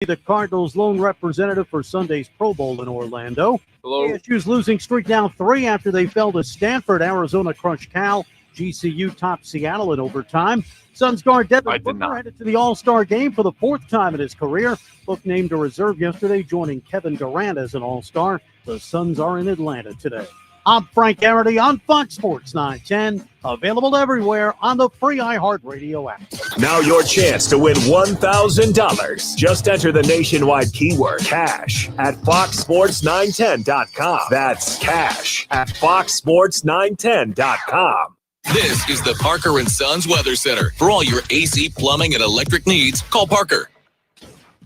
the Cardinals' lone representative for Sunday's Pro Bowl in Orlando. Hello. ASU's losing streak down 3 after they fell to Stanford. Arizona crushed Cal. GCU topped Seattle in overtime. Suns guard Devin Booker headed to the All-Star game for the 4th time in his career. Book named a reserve yesterday, joining Kevin Durant as an All-Star. The Suns are in Atlanta today. I'm Frank Garrity on Fox Sports 910. Available everywhere on the free iHeartRadio app. Now your chance to win $1,000. Just enter the nationwide keyword cash at foxsports910.com. That's cash at foxsports910.com. This is the Parker & Sons Weather Center. For all your AC, plumbing, and electric needs, call Parker.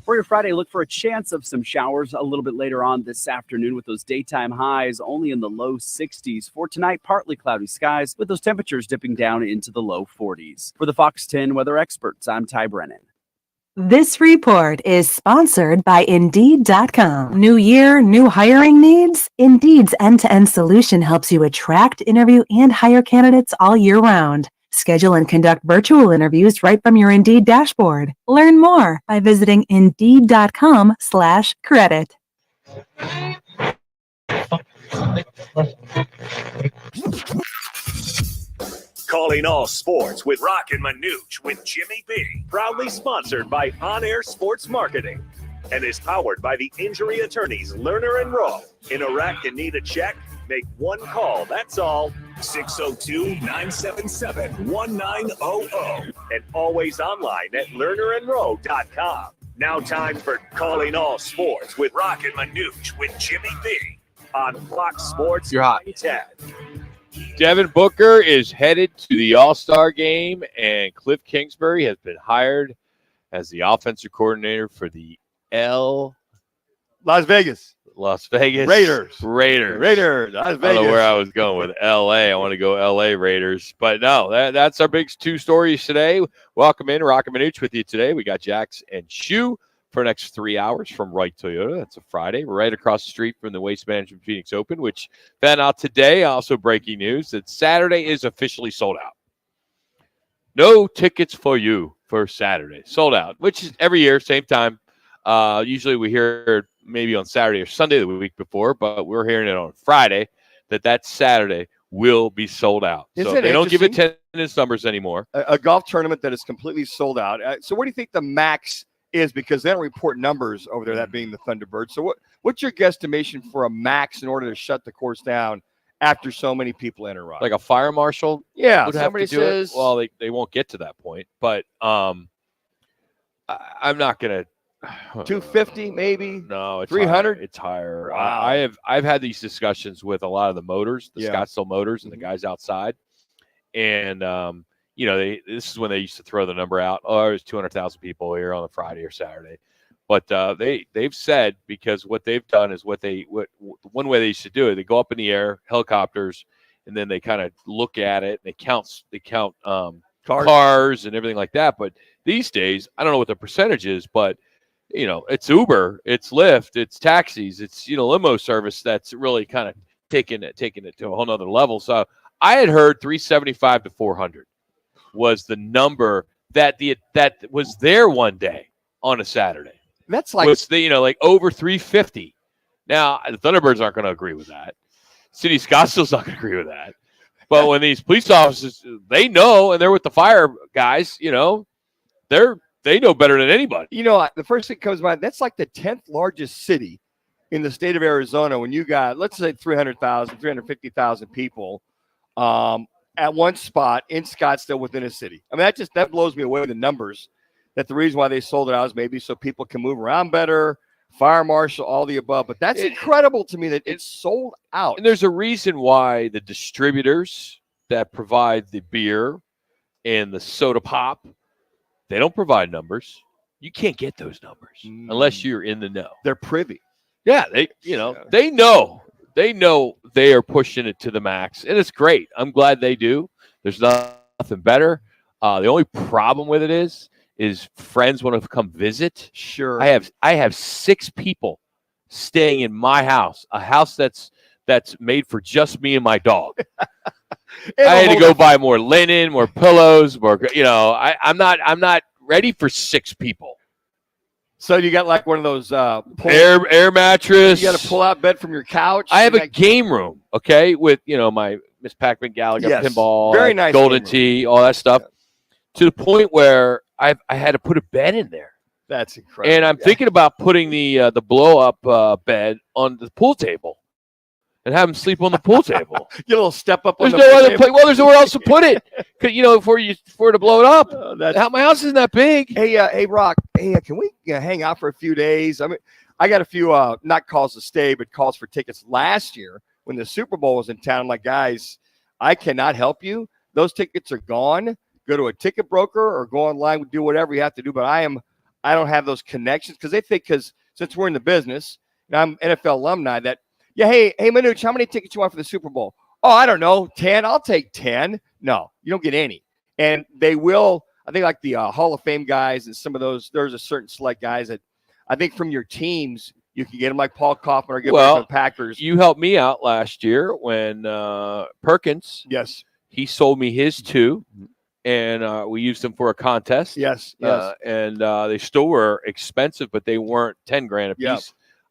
For your Friday, look for a chance of some showers a little bit later on this afternoon with those daytime highs only in the low 60s. For tonight, partly cloudy skies with those temperatures dipping down into the low 40s. For the Fox 10 weather experts, I'm Ty Brennan. This report is sponsored by Indeed.com. New year, new hiring needs? Indeed's end-to-end solution helps you attract, interview, and hire candidates all year round. Schedule and conduct virtual interviews right from your Indeed dashboard. Learn more by visiting Indeed.com/credit. Calling all sports with Roc and Manuch with Jimmy B. Proudly sponsored by On Air Sports Marketing and is powered by the injury attorneys Lerner and Rowe. In a wreck and need a check? Make one call, that's all. 602-977-1900. And always online at lernerandrowe.com. Now time for Calling All Sports with Roc and Manuch with Jimmy B. On Fox Sports. You're hot. 910. Devin Booker is headed to the All-Star game, and Cliff Kingsbury has been hired as the offensive coordinator for the Las Vegas Raiders. Las Vegas. I don't know where I was going with L.A. I want to go L.A. Raiders. But no, that's our big 2 stories today. Welcome in, Roc and Manuch with you today. We got Jax and Shu for the next 3 hours from Wright Toyota. That's a Friday. We're right across the street from the Waste Management Phoenix Open, which found out today. Also breaking news that Saturday is officially sold out. No tickets for you for Saturday. Sold out, which is every year, same time. Usually we hear it maybe on Saturday or Sunday the week before, but we're hearing it on Friday that Saturday will be sold out. So they don't give attendance numbers anymore. A golf tournament that is completely sold out. So what do you think the max is? Because they don't report numbers over there, that being the Thunderbird. So what's your guesstimation for a max in order to shut the course down after so many people enter? Like a fire marshal? Yeah, would somebody have to do says. It. Well, they won't get to that point, but I'm not going to. 250 maybe? No, it's 300. It's higher. Wow. I've had these discussions with a lot of the motors, the Scottsdale motors, and the guys outside, and this is when they used to throw the number out. Oh, there's 200,000 people here on a Friday or Saturday, but they've said, because what they've done is what one way they used to do it. They go up in the air, helicopters, and then they kind of look at it. And they count cars and everything like that. But these days, I don't know what the percentage is, but it's Uber, it's Lyft, it's taxis, it's limo service that's really kind of taking it to a whole nother level. So I had heard 375 to 400 was the number that was there one day on a Saturday. That's like like over 350. Now the Thunderbirds aren't going to agree with that. City Scottsdale's not going to agree with that. But when these police officers, they know, and they're with the fire guys, they know better than anybody. The first thing that comes to mind, that's like the 10th largest city in the state of Arizona when you got, let's say, 300,000, 350,000 people at one spot in Scottsdale within a city. I mean, that blows me away, the numbers, that the reason why they sold it out is maybe so people can move around better, fire marshal, all the above. But that's incredible to me that it's sold out. And there's a reason why the distributors that provide the beer and the soda pop, they don't provide numbers. You can't get those numbers unless you're in the know. They're privy. Yeah, they know. They know they are pushing it to the max, and it's great. I'm glad they do. There's nothing better. The only problem with it is friends want to come visit. Sure. I have 6 people staying in my house, a house that's made for just me and my dog. I had to go buy more linen, more pillows, more. I'm not ready for 6 people. So you got like one of those air mattress. You got a pull-out bed from your couch. I have a game room, okay, with my Miss Pac-Man Gallagher pinball, very nice, Golden Tee, all that stuff, to the point where I had to put a bed in there. That's incredible. And I'm thinking about putting the blow-up bed on the pool table and have him sleep on the pool table. Get a little step up. There's no other place. Well, there's nowhere else to put it. For it to blow it up. My house isn't that big. Hey, Rock. Hey, can we hang out for a few days? I mean, I got a few not calls to stay, but calls for tickets last year when the Super Bowl was in town. I'm like, guys, I cannot help you. Those tickets are gone. Go to a ticket broker or go online, do whatever you have to do. But I don't have those connections because since we're in the business and I'm NFL alumni that. Yeah, hey, Manuch, how many tickets you want for the Super Bowl? Oh, I don't know, 10. I'll take 10. No, you don't get any. And they will, I think like the Hall of Fame guys and some of those, there's a certain select guys that I think from your teams, you can get them like Paul Kaufman or get them from the Packers. You helped me out last year when Perkins, he sold me his 2. And we used them for a contest. Yes. And they still were expensive, but they weren't $10,000 a piece. Yep.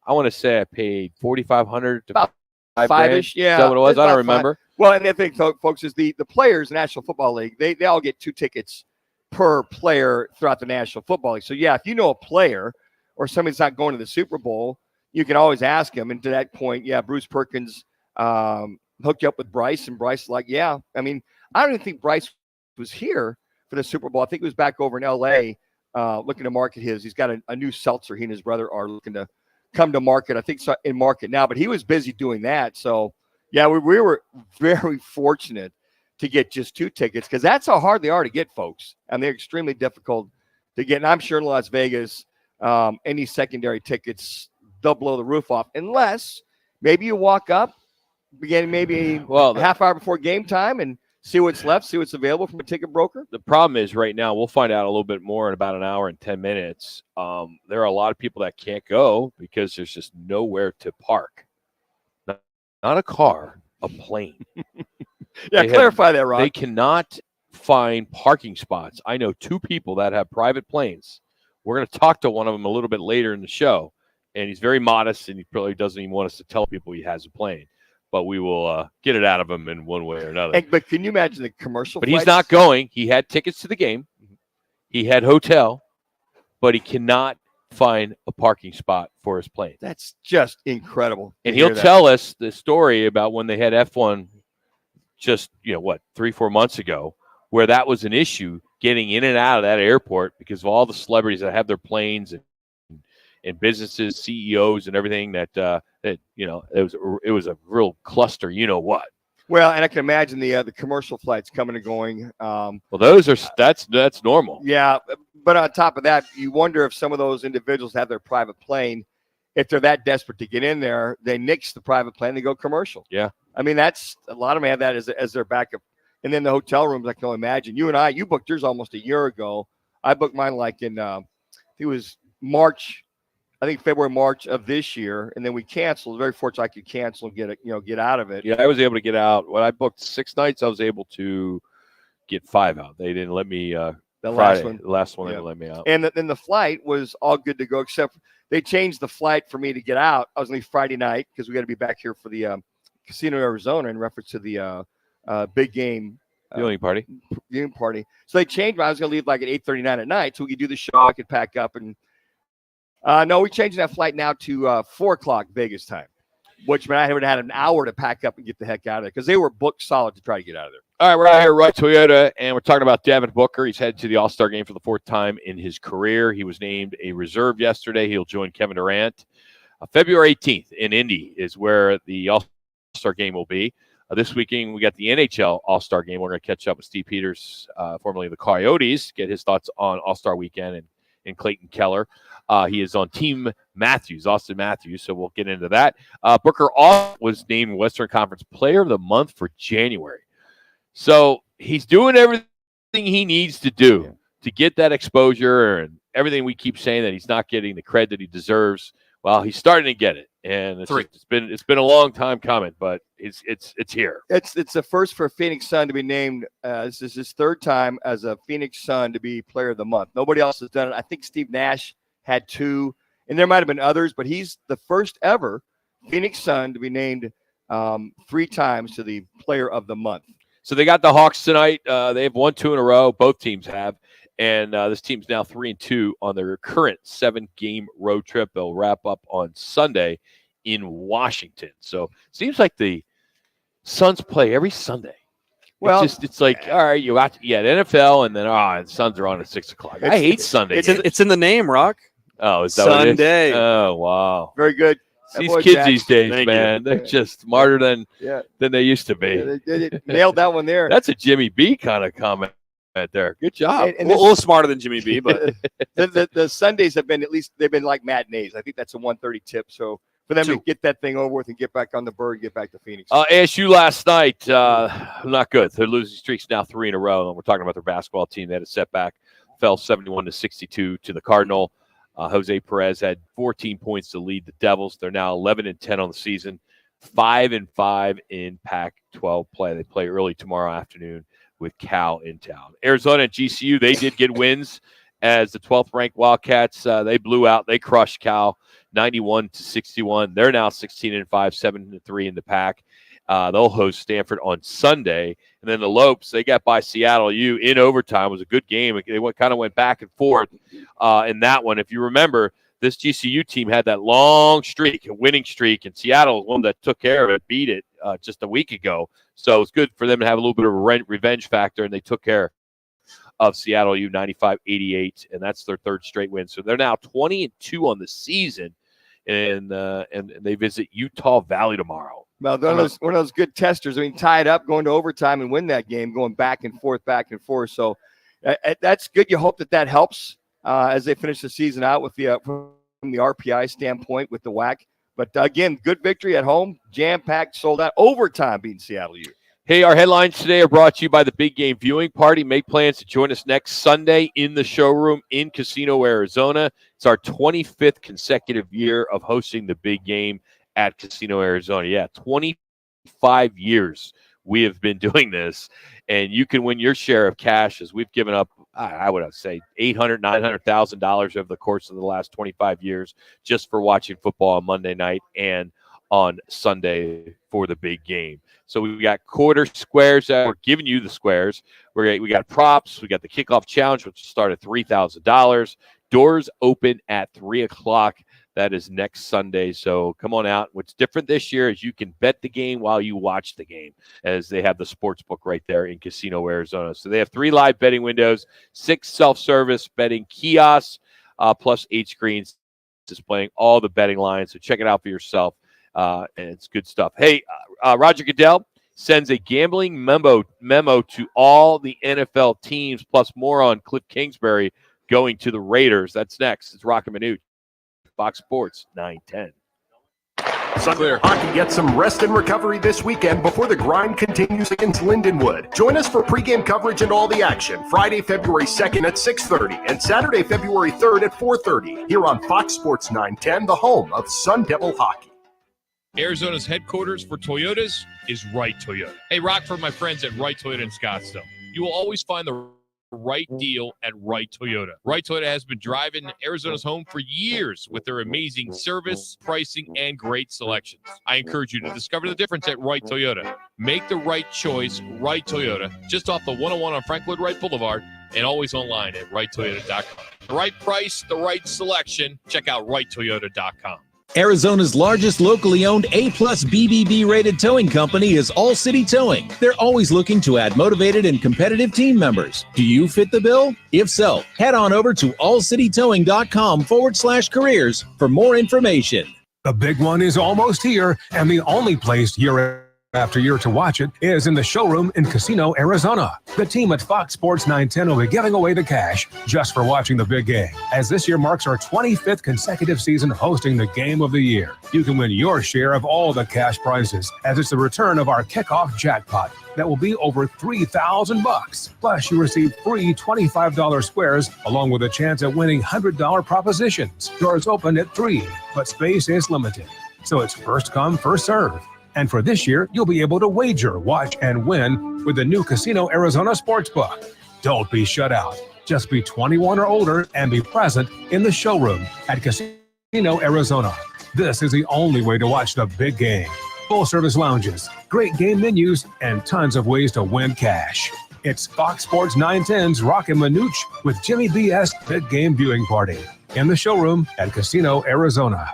I want to say I paid $4,500 to about $5-ish. Yeah, is that what it was? I don't remember. Well, and the thing, folks, is the players in the National Football League. They all get 2 tickets per player throughout the National Football League. So yeah, if you know a player or somebody's not going to the Super Bowl, you can always ask him. And to that point, Bruce Perkins hooked you up with Bryce, and Bryce like, yeah. I mean, I don't even think Bryce was here for the Super Bowl. I think he was back over in L.A. Looking to market his. He's got a new seltzer. He and his brother are looking to come to market. I think so in market now, but he was busy doing that. So yeah, we were very fortunate to get just 2 tickets because that's how hard they are to get, folks. And they're extremely difficult to get. And I'm sure in Las Vegas, any secondary tickets, they'll blow the roof off unless maybe you walk up beginning maybe a half hour before game time and see what's left, see what's available from a ticket broker. The problem is right now, we'll find out a little bit more in about an hour and 10 minutes. There are a lot of people that can't go because there's just nowhere to park. Not a car, a plane. Clarify that, Rob. They cannot find parking spots. I know 2 people that have private planes. We're going to talk to one of them a little bit later in the show, and he's very modest, and he probably doesn't even want us to tell people he has a plane. But we will get it out of him in one way or another. But can you imagine the commercial But flights? he's not going. He had tickets to the game. He had hotel, but he cannot find a parking spot for his plane. That's just incredible. And he'll tell us the story about when they had F1 just, 3-4 months ago, where that was an issue getting in and out of that airport because of all the celebrities that have their planes and businesses, CEOs, and everything that it was a real cluster. You know what? Well, and I can imagine the commercial flights coming and going. That's normal. Yeah, but on top of that, you wonder if some of those individuals have their private plane. If they're that desperate to get in there, they nix the private plane, they go commercial. Yeah, I mean that's a lot of them have that as their backup. And then the hotel rooms, I can only imagine. You booked yours almost a year ago. I booked mine like in I think it was March. I think February, March of this year, and then we canceled. Very fortunate I could cancel and get out of it. Yeah, I was able to get out. When I booked 6 nights, I was able to get 5 out. They didn't let me. The last one they didn't let me out. And then the flight was all good to go, except they changed the flight for me to get out. I was leaving Friday night because we got to be back here for the Casino Arizona in reference to the big game viewing party. So they changed. I was going to leave like at 8:39 at night, so we could do the show. I could pack up and. No, we're changing that flight now to 4 o'clock Vegas time, which meant I would have had an hour to pack up and get the heck out of there because they were booked solid to try to get out of there. All right, we're out here at Toyota, and we're talking about Devin Booker. He's headed to the All-Star game for the 4th time in his career. He was named a reserve yesterday. He'll join Kevin Durant. February 18th in Indy is where the All-Star game will be. This weekend, we got the NHL All-Star game. We're going to catch up with Steve Peters, formerly the Coyotes, get his thoughts on All-Star weekend and Clayton Keller. He is on Team Matthews, Austin Matthews, so we'll get into that. Booker also was named Western Conference Player of the Month for January. So he's doing everything he needs to do to get that exposure and everything we keep saying that he's not getting the credit that he deserves. Well, he's starting to get it, and it's been a long time coming, but it's here. It's the first for a Phoenix Sun to be named. This is his 3rd time as a Phoenix Sun to be Player of the Month. Nobody else has done it. I think Steve Nash had 2, and there might have been others, but he's the first ever Phoenix Sun to be named 3 times to the Player of the Month. So they got the Hawks tonight. They have won 2 in a row. Both teams have. And this team's now 3-2 on their current 7-game road trip. They'll wrap up on Sunday in Washington. So it seems like the Suns play every Sunday. Well, it's like, all right, you got the NFL, and then the Suns are on at 6 o'clock. I hate Sunday. It's in the name, Rock. Oh, is that what it is? Sunday. Oh, wow. Very good. These kids Jack, these days, Thank man, you. they're just smarter than they used to be. Yeah, they nailed that one there. That's a Jimmy B kind of comment right there. Good job. And a little smarter than Jimmy B, but the Sundays have been, at least they've been like matinees. I think that's a 1:30 tip. So for them to get that thing over with and get back on the bird, get back to Phoenix. ASU last night, not good. Their losing streak's now 3 in a row. And we're talking about their basketball team. They had a setback, fell 71-62 to the Cardinal. Jose Perez had 14 points to lead the Devils. They're now 11-10 on the season, 5-5 in Pac-12 play. They play early tomorrow afternoon with Cal in town. Arizona and GCU, they did get wins as the 12th-ranked Wildcats. They blew out. They crushed Cal 91-61. They're now 16-5, 7-3 in the Pac. They'll host Stanford on Sunday. And then the Lopes, they got by Seattle U in overtime. It was a good game. They kind of went back and forth in that one. If you remember, this GCU team had that long streak, a winning streak, and Seattle was one that took care of it, beat it just a week ago. So it's good for them to have a little bit of a revenge factor, and they took care of Seattle U 95-88, and that's their 3rd straight win. So they're now 20-2 on the season, and they visit Utah Valley tomorrow. Well, one of those good testers. I mean, tie it up, going to overtime and win that game, going back and forth. So that's good. You hope that helps as they finish the season out with from the RPI standpoint with the WAC. But again, good victory at home, jam-packed, sold out, overtime beating Seattle U. Hey, our headlines today are brought to you by the Big Game Viewing Party. Make plans to join us next Sunday in the showroom in Casino, Arizona. It's our 25th consecutive year of hosting the Big Game at Casino, Arizona. Yeah, 25 years we have been doing this, and you can win your share of cash as we've given up, I would say, $800,000, $900,000 over the course of the last 25 years just for watching football on Monday night and on Sunday for the big game. So we got quarter squares. We're giving you the squares. We got props. We got the kickoff challenge, which will start at $3,000. Doors open at 3 o'clock. That is next Sunday. So come on out. What's different this year is you can bet the game while you watch the game, as they have the sports book right there in Casino, Arizona. So they have 3 live betting windows, 6 self-service betting kiosks, plus 8 screens displaying all the betting lines. So check it out for yourself. And it's good stuff. Hey, Roger Goodell sends a gambling memo to all the NFL teams, plus more on Cliff Kingsbury going to the Raiders. That's next. It's Roc and Manuch, Fox Sports 910. Sunday hockey gets some rest and recovery this weekend before the grind continues against Lindenwood. Join us for pregame coverage and all the action Friday, February 2nd at 6:30 and Saturday, February 3rd at 4:30 here on Fox Sports 910, the home of Sun Devil hockey. Arizona's headquarters for Toyotas is Wright Toyota. Hey, Rock, for my friends at Wright Toyota in Scottsdale. You will always find the right deal at Wright Toyota. Wright Toyota has been driving Arizona's home for years with their amazing service, pricing, and great selections. I encourage you to discover the difference at Wright Toyota. Make the right choice, Wright Toyota, just off the 101 on Frank Lloyd Wright Boulevard, and always online at WrightToyota.com. The right price, the right selection. Check out WrightToyota.com. Arizona's largest locally owned A+ BBB rated towing company is All City Towing. They're always looking to add motivated and competitive team members. Do you fit the bill? If so, head on over to allcitytowing.com/careers for more information. The big one is almost here, and the only place year after year to watch it is in the showroom in Casino, Arizona. The team at Fox Sports 910 will be giving away the cash just for watching the big game, as this year marks our 25th consecutive season hosting the game of the year. You can win your share of all the cash prizes, as it's the return of our kickoff jackpot that will be over $3,000. Plus, you receive free $25 squares, along with a chance at winning $100 propositions. Doors open at 3, but space is limited, so it's first come, first serve. And for this year, you'll be able to wager, watch, and win with the new Casino Arizona Sportsbook. Don't be shut out. Just be 21 or older and be present in the showroom at Casino Arizona. This is the only way to watch the big game. Full-service lounges, great game menus, and tons of ways to win cash. It's Fox Sports 910's Roc and Manuch with Jimmy B.S. Big Game Viewing Party in the showroom at Casino Arizona.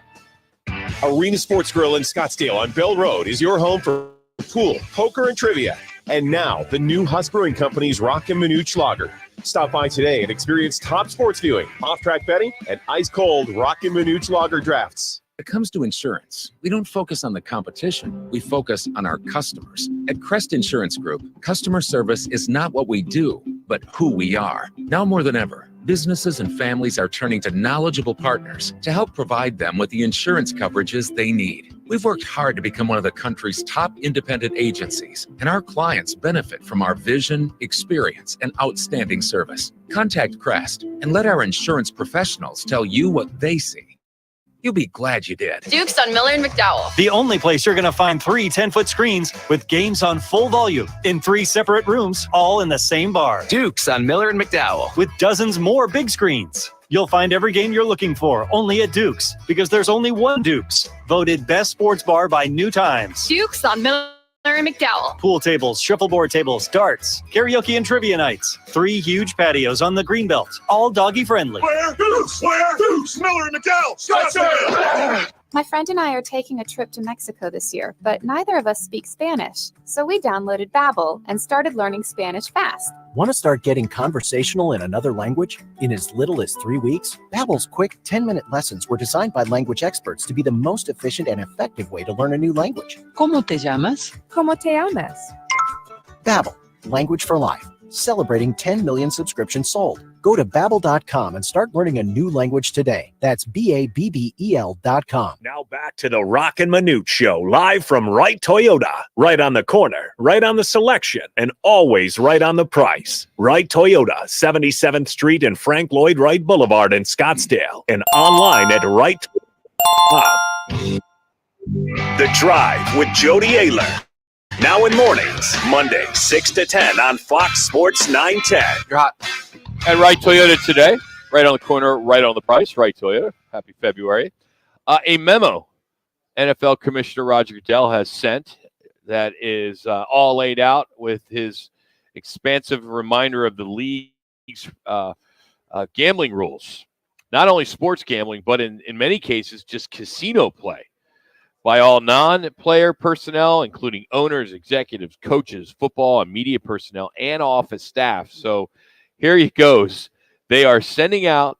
Arena Sports Grill in Scottsdale on Bell Road is your home for pool, poker, and trivia. And now, the new Huss Brewing Company's Roc and Manuch Lager. Stop by today and experience top sports viewing, off-track betting, and ice-cold Roc and Manuch Lager drafts. When it comes to insurance, we don't focus on the competition. We focus on our customers. At Crest Insurance Group, customer service is not what we do, but who we are. Now more than ever, businesses and families are turning to knowledgeable partners to help provide them with the insurance coverages they need. We've worked hard to become one of the country's top independent agencies, and our clients benefit from our vision, experience, and outstanding service. Contact Crest and let our insurance professionals tell you what they see. You'll be glad you did. Dukes on Miller and McDowell. The only place you're going to find 3 10-foot screens with games on full volume in 3 separate rooms, all in the same bar. Dukes on Miller and McDowell. With dozens more big screens. You'll find every game you're looking for only at Dukes, because there's only one Dukes. Voted best sports bar by New Times. Dukes on Miller and McDowell. Pool tables, shuffleboard tables, darts, karaoke and trivia nights. 3 huge patios on the Greenbelt, all doggy friendly. Where Dukes? Where Dukes? Miller and McDowell. Scottsdale. My friend and I are taking a trip to Mexico this year, but neither of us speak Spanish. So we downloaded Babbel and started learning Spanish fast. Want to start getting conversational in another language in as little as 3 weeks? Babbel's quick 10-minute lessons were designed by language experts to be the most efficient and effective way to learn a new language. ¿Cómo te llamas? ¿Cómo te llamas? Babbel, language for life. Celebrating 10 million subscriptions sold. Go to Babbel.com and start learning a new language today. That's Babbel.com. Now back to the Roc and Manuch Show, live from Wright Toyota. Right on the corner, right on the selection, and always right on the price. Wright Toyota, 77th Street and Frank Lloyd Wright Boulevard in Scottsdale. And online at Wright.com. The Drive with Jody Ayler. Now in mornings, Monday, 6 to 10 on Fox Sports 910. At Wright Toyota today, right on the corner, right on the price. Wright Toyota. Happy February. A memo NFL Commissioner Roger Goodell has sent that is all laid out with his expansive reminder of the league's gambling rules. Not only sports gambling, but in many cases, just casino play. By all non-player personnel, including owners, executives, coaches, football and media personnel, and office staff. So here he goes. They are sending out,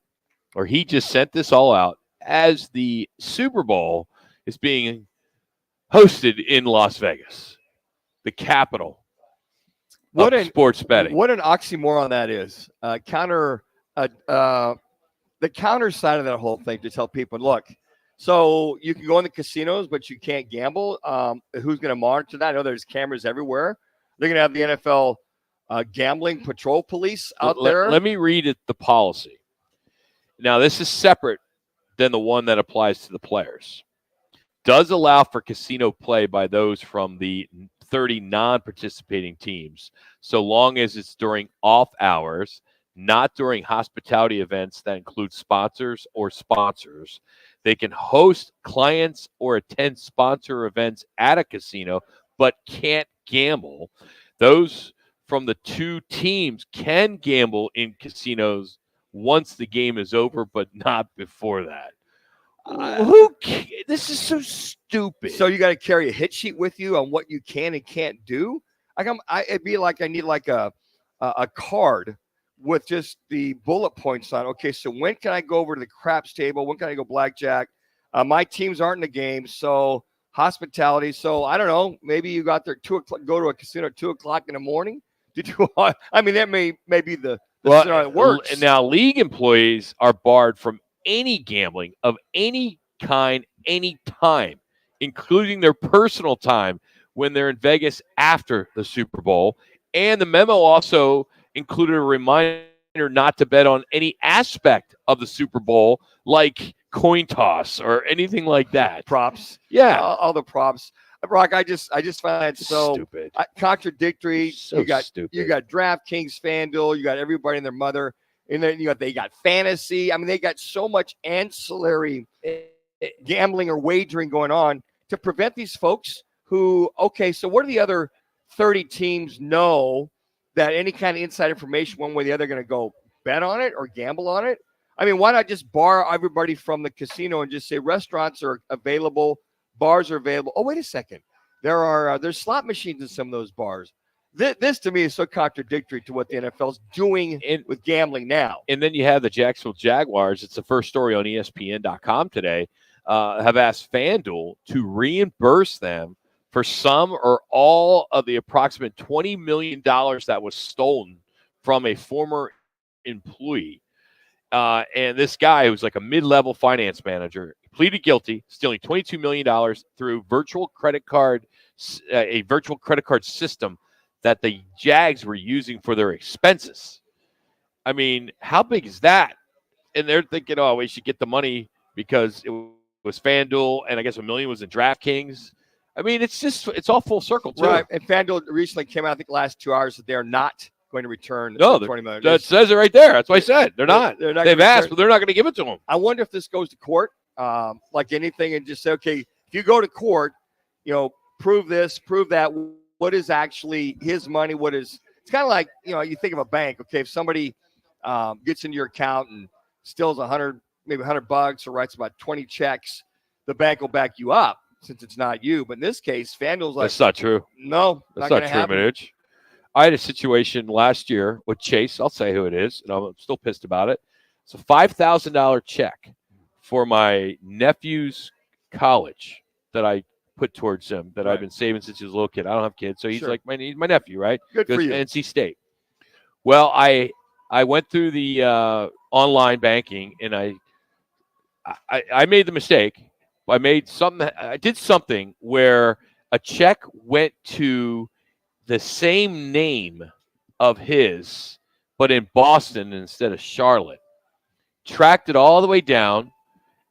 or he just sent this all out, as the Super Bowl is being hosted in Las Vegas, the capital of sports betting. What an oxymoron that is. The counter side of that whole thing to tell people, look, so you can go in the casinos, but you can't gamble. Who's going to monitor that? I know there's cameras everywhere. They're going to have the NFL gambling patrol police out there. Let me read the policy. Now, this is separate than the one that applies to the players. Does allow for casino play by those from the 30 non-participating teams, so long as it's during off hours, not during hospitality events that include sponsors or sponsors. They can host clients or attend sponsor events at a casino, but can't gamble. Those from the 2 teams can gamble in casinos once the game is over, but not before that. This is so stupid. So you got to carry a hit sheet with you on what you can and can't do. It'd be like I need like a card with just the bullet points on. Okay, so when can I go over to the craps table? When can I go blackjack? My teams aren't in the game, so hospitality. So I don't know. Maybe you got there 2 o'clock. Go to a casino at 2 o'clock in the morning. I mean, that may be the scenario that works. And now, league employees are barred from any gambling of any kind, any time, including their personal time when they're in Vegas after the Super Bowl. And the memo also included a reminder not to bet on any aspect of the Super Bowl, like coin toss or anything like that. Props. Yeah. All the props. Rock, I just find it so stupid. Contradictory. So you got stupid. You got DraftKings, FanDuel, you got everybody and their mother. And then they got fantasy. I mean, they got so much ancillary gambling or wagering going on to prevent these folks who, okay, so what do the other 30 teams know that any kind of inside information one way or the other going to go bet on it or gamble on it? I mean, why not just bar everybody from the casino and just say restaurants are available, bars are available? Oh, wait a second. There's slot machines in some of those bars. This to me is so contradictory to what the NFL's doing with gambling now. And then you have the Jacksonville Jaguars. It's the first story on ESPN.com today. Have asked FanDuel to reimburse them for some or all of the approximate $20 million that was stolen from a former employee. And this guy, who's like a mid-level finance manager, pleaded guilty, stealing $22 million through a virtual credit card system that the Jags were using for their expenses. I mean, how big is that? And they're thinking, oh, we should get the money because it was FanDuel, and I guess $1 million was in DraftKings. I mean, it's all full circle, too. Right, and FanDuel recently came out, I think, the last 2 hours that they're not going to return the $20 million. That says it right there. That's what I said. They're not. They've asked, but they're not going to give it to them. I wonder if this goes to court, like anything, and just say, okay, if you go to court, prove this, prove that. What is actually his money? It's kind of like, you think of a bank. Okay, if somebody gets into your account and steals maybe $100 or writes about 20 checks, the bank will back you up since it's not you. But in this case, FanDuel's like, that's not true. No, that's not true, Manuch. I had a situation last year with Chase. I'll say who it is, and I'm still pissed about it. It's a $5,000 check for my nephew's college that I put towards him that I've been saving since he was a little kid. I don't have kids, so he's like my nephew, right? Good for you. NC State. Well, I went through the online banking, and I made the mistake. I did something where a check went to the same name of his, but in Boston instead of Charlotte. Tracked it all the way down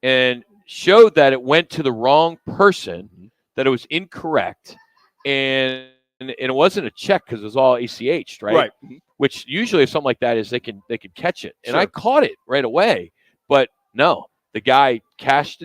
and showed that it went to the wrong person, that it was incorrect, and it wasn't a check because it was all ACH, right? Which usually, if something like that is, they can catch it, and I caught it right away. But no, the guy cashed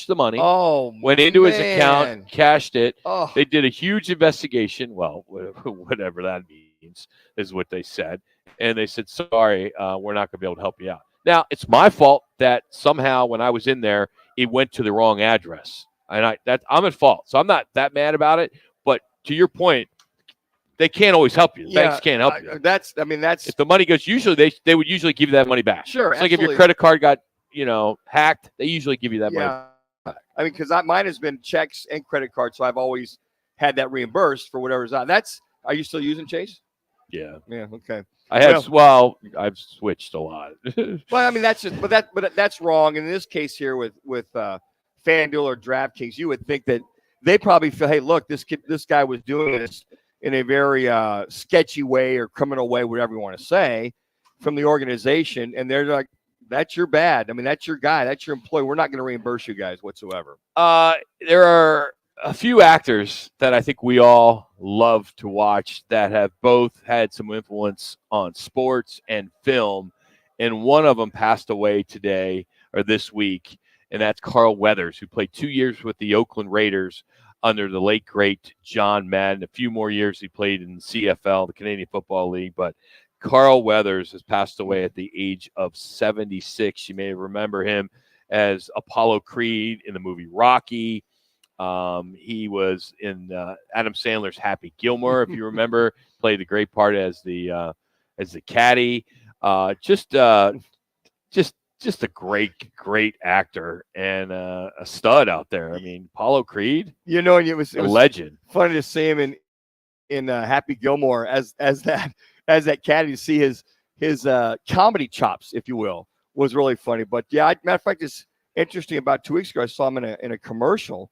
the money. Oh, went into his account, cashed it. Oh. They did a huge investigation. Well, whatever that means is what they said, and they said, "Sorry, we're not going to be able to help you out." Now, it's my fault that somehow when I was in there, it went to the wrong address. And I'm at fault. So I'm not that mad about it. But to your point, they can't always help you. Banks can't help you. That's if the money goes, usually they would usually give you that money back. Sure. It's like if your credit card got, hacked, they usually give you that money back. I mean, because mine has been checks and credit cards, so I've always had that reimbursed for whatever's on. Are you still using Chase? Yeah. Yeah. Okay. I have. I've switched a lot. Well, I mean, but that's wrong. In this case here with FanDuel or DraftKings, you would think that they probably feel, hey, look, this guy was doing this in a very sketchy way or criminal way, whatever you want to say, from the organization, and they're like, that's your bad. I mean, that's your guy, that's your employee. We're not going to reimburse you guys whatsoever. There are a few actors that I think we all love to watch that have both had some influence on sports and film, and one of them passed away today or this week. And that's Carl Weathers, who played 2 years with the Oakland Raiders under the late, great John Madden. A few more years he played in the CFL, the Canadian Football League. But Carl Weathers has passed away at the age of 76. You may remember him as Apollo Creed in the movie Rocky. He was in Adam Sandler's Happy Gilmore, if you remember, played the great part as the caddy. Just a great actor and a stud out there. I mean, Apollo Creed, it was a legend. Funny to see him in Happy Gilmore as that caddy, to see his comedy chops, if you will, was really funny. But yeah, matter of fact, it's interesting. About 2 weeks ago, I saw him in a commercial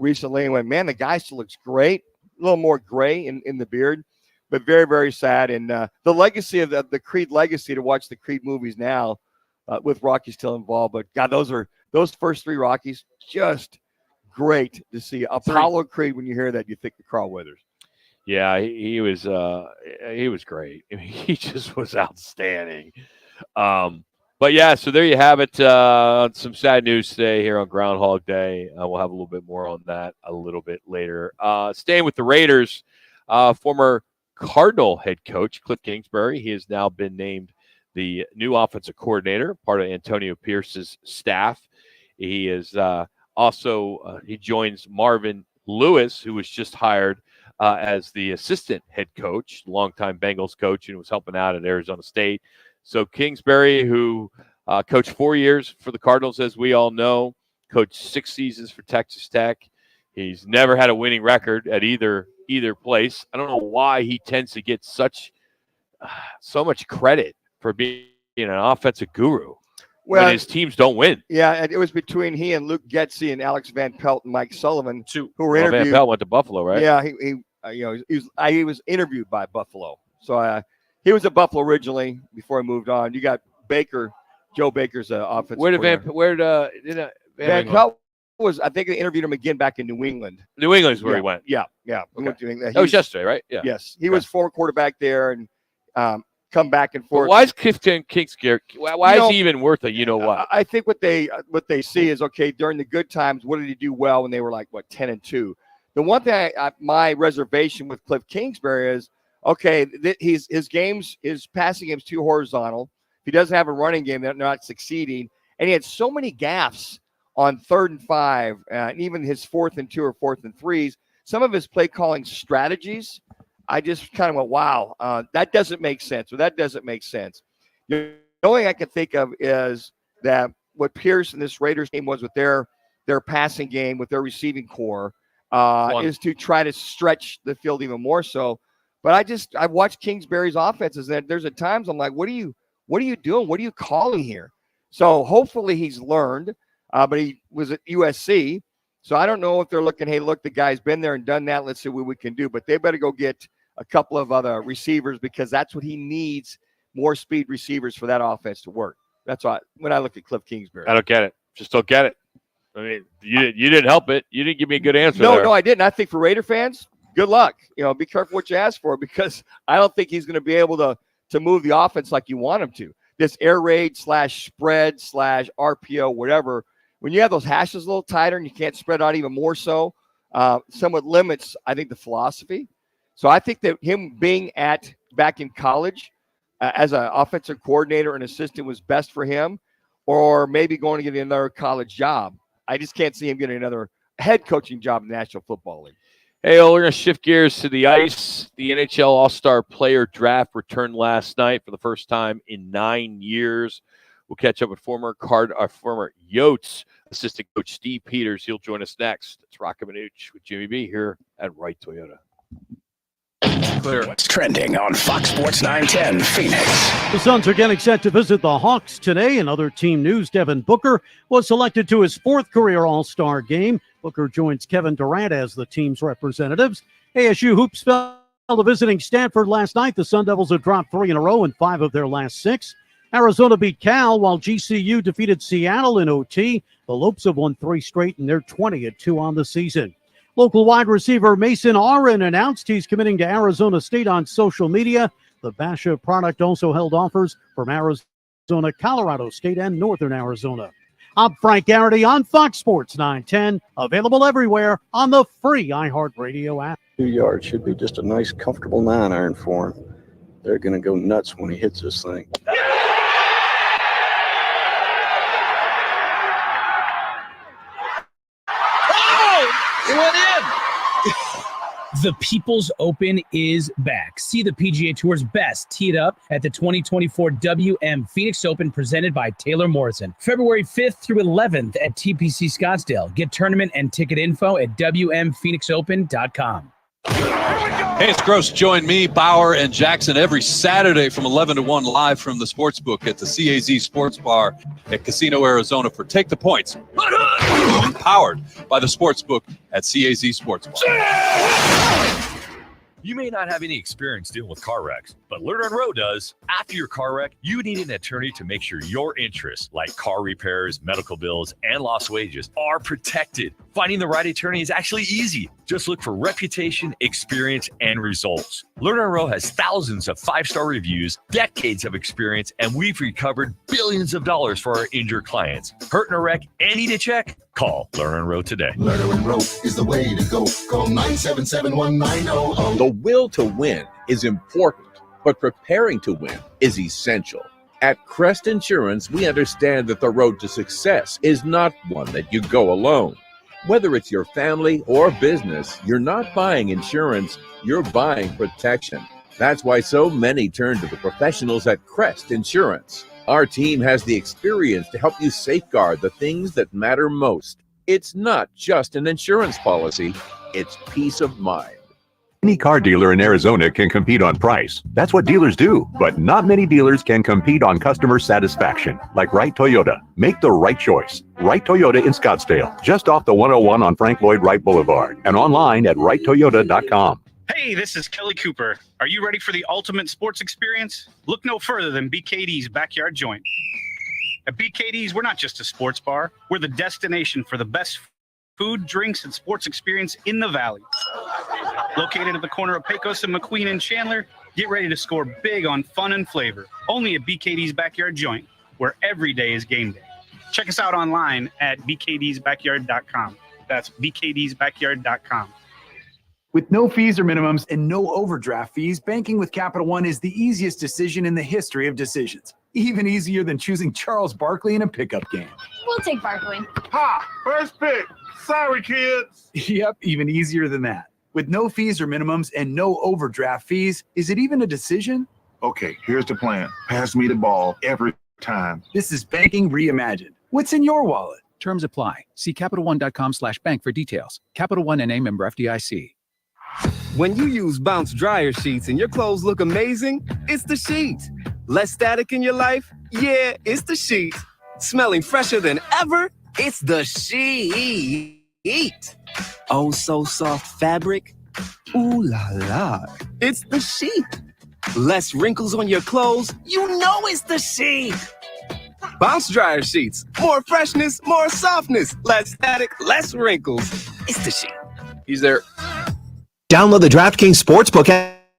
recently, and went, man, the guy still looks great. A little more gray in the beard, but very, very sad. And the legacy of the Creed legacy, to watch the Creed movies now. With Rocky still involved, but God, those first three Rockies, just great to see. Apollo Creed, when you hear that, you think of Carl Weathers. Yeah, he was great. I mean, he just was outstanding. But yeah, so there you have it. Some sad news today here on Groundhog Day. We'll have a little bit more on that a little bit later. Staying with the Raiders, former Cardinal head coach Cliff Kingsbury. He has now been named the new offensive coordinator, part of Antonio Pierce's staff. He is he joins Marvin Lewis, who was just hired as the assistant head coach, longtime Bengals coach, and was helping out at Arizona State. So Kingsbury, who coached 4 years for the Cardinals, as we all know, coached 6 seasons for Texas Tech. He's never had a winning record at either place. I don't know why he tends to get so much credit for being an offensive guru when his teams don't win. Yeah, it was between he and Luke Getsy and Alex Van Pelt and Mike Sullivan, who were interviewed. Van Pelt went to Buffalo, right? Yeah, he was interviewed by Buffalo. So he was at Buffalo originally before he moved on. You got Joe Baker's offensive. Van Pelt was? I think they interviewed him again back in New England. New England is where he went. Yeah. We Okay. went to England. That was yesterday, right? Yeah. Yes, he was former quarterback there and come back and forth. But why is Clifton Kingsbury? Why is he even worth a what? I think what they see is, okay, during the good times, what did he do well when they were like 10-2? The one thing my reservation with Cliff Kingsbury is, okay, his passing game's too horizontal. If he doesn't have a running game, they're not succeeding. And he had so many gaffes on 3rd and 5, and even his 4th and 2 or 4th and 3s. Some of his play calling strategies, I just kind of went, wow, that doesn't make sense, or that doesn't make sense. The only thing I can think of is that what Pierce and this Raiders team was with their passing game, with their receiving core, is to try to stretch the field even more so. But I've watched Kingsbury's offenses, and there's at times I'm like, what are you doing? What are you calling here? So hopefully he's learned, but he was at USC. So I don't know if they're looking, hey, look, the guy's been there and done that. Let's see what we can do. But they better go get a couple of other receivers, because that's what he needs, more speed receivers for that offense to work. That's why when I look at Cliff Kingsbury. I don't get it. Just don't get it. I mean, you didn't help it. You didn't give me a good answer. No, I didn't. I think for Raider fans, good luck. Be careful what you ask for, because I don't think he's going to be able to move the offense like you want him to. This air raid / spread / RPO, whatever, when you have those hashes a little tighter and you can't spread out even more so, somewhat limits, I think, the philosophy. So I think that him being back in college as an offensive coordinator and assistant was best for him, or maybe going to get another college job. I just can't see him getting another head coaching job in the National Football League. Hey, we're going to shift gears to the ice. The NHL All-Star Player Draft returned last night for the first time in 9 years. We'll catch up with former Yotes assistant coach Steve Peters. He'll join us next. It's Roc and Manuch with Jimmy B here at Wright Toyota. Clear. What's trending on Fox Sports 910 Phoenix? The Suns are getting set to visit the Hawks today. In other team news, Devin Booker was selected to his 4th career All-Star game. Booker joins Kevin Durant as the team's representatives. ASU hoops fell to visiting Stanford last night. The Sun Devils have dropped 3 in a row in 5 of their last 6. Arizona beat Cal, while GCU defeated Seattle in OT. The Lopes have won 3 straight, and they're 20-2 on the season. Local wide receiver Mason Aron announced he's committing to Arizona State on social media. The Basha product also held offers from Arizona, Colorado State, and Northern Arizona. I'm Frank Garrity on Fox Sports 910, available everywhere on the free iHeartRadio app. 2 yards should be just a nice, comfortable 9-iron for him. They're going to go nuts when he hits this thing. It went in. The People's Open is back. See the PGA Tour's best teed up at the 2024 WM Phoenix Open presented by Taylor Morrison. February 5th through 11th at TPC Scottsdale. Get tournament and ticket info at WMPhoenixOpen.com. Hey, it's Gross. Join me, Bauer, and Jackson every Saturday from 11 to 1 live from the Sportsbook at the CAZ Sports Bar at Casino, Arizona for Take the Points. Powered by the Sportsbook at CAZ Sports Bar. You may not have any experience dealing with car wrecks, but Lerner & Rowe does. After your car wreck, you need an attorney to make sure your interests, like car repairs, medical bills, and lost wages, are protected. Finding the right attorney is actually easy. Just look for reputation, experience, and results. Lerner & Rowe has thousands of 5-star reviews, decades of experience, and we've recovered billions of dollars for our injured clients. Hurt in a wreck and need a check? Call Lerner & Rowe today. Lerner & Rowe is the way to go. Call 977-1900. The will to win is important, but preparing to win is essential. At Crest Insurance, we understand that the road to success is not one that you go alone. Whether it's your family or business, you're not buying insurance, you're buying protection. That's why so many turn to the professionals at Crest Insurance. Our team has the experience to help you safeguard the things that matter most. It's not just an insurance policy, it's peace of mind. Any car dealer in Arizona can compete on price. That's what dealers do. But not many dealers can compete on customer satisfaction, like Wright Toyota. Make the right choice. Wright Toyota in Scottsdale, just off the 101 on Frank Lloyd Wright Boulevard, and online at wrighttoyota.com. Hey, this is Kelly Cooper. Are you ready for the ultimate sports experience? Look no further than BKD's Backyard Joint. At BKD's, we're not just a sports bar. We're the destination for the best food, drinks, and sports experience in the Valley. Located at the corner of Pecos and McQueen and Chandler, get ready to score big on fun and flavor. Only at BKD's Backyard Joint, where every day is game day. Check us out online at bkdsbackyard.com. That's bkdsbackyard.com. With no fees or minimums and no overdraft fees, banking with Capital One is the easiest decision in the history of decisions. Even easier than choosing Charles Barkley in a pickup game. We'll take Barkley. Ha! First pick. Sorry, kids. Yep, even easier than that. With no fees or minimums and no overdraft fees, is it even a decision? Okay, here's the plan. Pass me the ball every time. This is banking reimagined. What's in your wallet? Terms apply. See CapitalOne.com/bank for details. Capital One NA, member FDIC. When you use Bounce dryer sheets and your clothes look amazing, it's the sheet. Less static in your life? Yeah, it's the sheet. Smelling fresher than ever? It's the sheet. Oh, so soft fabric? Ooh la la. It's the sheet. Less wrinkles on your clothes? You know it's the sheet. Bounce dryer sheets. More freshness, more softness. Less static, less wrinkles. It's the sheet. He's there. Download the DraftKings Sportsbook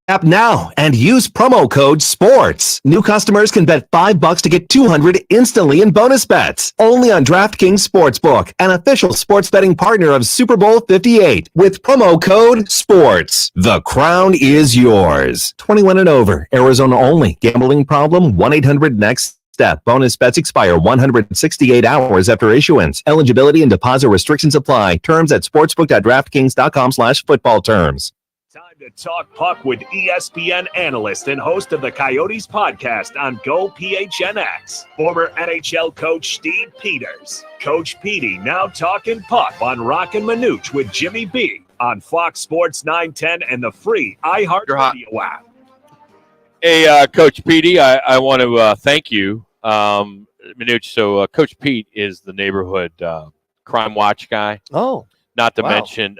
app now and use promo code SPORTS. New customers can bet $5 to get $200 instantly in bonus bets. Only on DraftKings Sportsbook, an official sports betting partner of Super Bowl 58 with promo code SPORTS. The crown is yours. 21 and over. Arizona only. Gambling problem? 1-800-NEXT-STEP. Bonus bets expire 168 hours after issuance. Eligibility and deposit restrictions apply. Terms at sportsbook.draftkings.com/football terms. Time to talk puck with ESPN analyst and host of the Coyotes podcast on Go PHNX, former NHL coach Steve Peters. Coach Petey now talking puck on Roc and Manuch with Jimmy B on Fox Sports 910 and the free iHeartRadio app. Hey, Coach Petey, I want to thank you, Manuch. So Coach Pete is the neighborhood crime watch guy. Oh, not to mention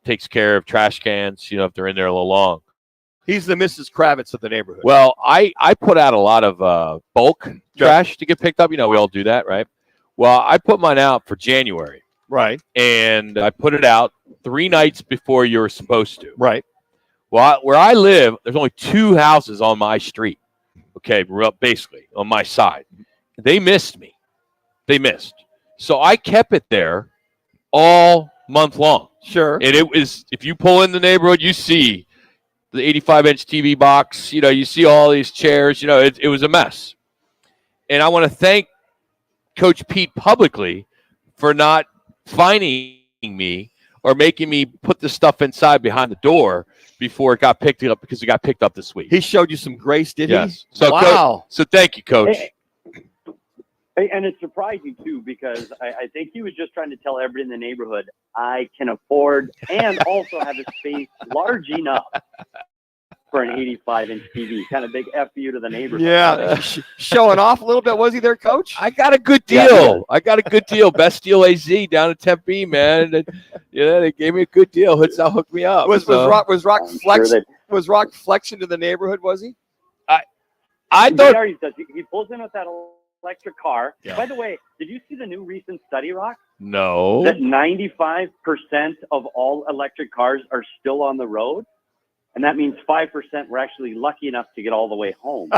takes care of trash cans, if they're in there a little long. He's the Mrs. Kravitz of the neighborhood. Well, I put out a lot of bulk trash to get picked up. We all do that, right? Well, I put mine out for January. Right. And I put it out 3 nights before you were supposed to. Right. Well, where I live, there's only 2 houses on my street. Okay, basically on my side. They missed me. They missed. So I kept it there all month long. Sure. And it was, if you pull in the neighborhood, you see the 85-inch TV box, you see all these chairs, it was a mess. And I want to thank Coach Pete publicly for not fining me or making me put the stuff inside behind the door before it got picked up, because it got picked up this week. He showed you some grace, did he? So, wow. So thank you, Coach. Hey, and it's surprising, too, because I think he was just trying to tell everybody in the neighborhood, I can afford and also have a space large enough for an 85-inch TV. Kind of big F you to the neighborhood. Yeah, showing off a little bit. Was he there, Coach? I got a good deal. Best deal AZ down at Tempe, man. And, they gave me a good deal. That hooked me up. Was Rock flexing to the neighborhood, was he? I thought he pulls in with that electric car. Yeah. By the way, did you see the new recent study, Rock? No. That 95% of all electric cars are still on the road? And that means 5% were actually lucky enough to get all the way home.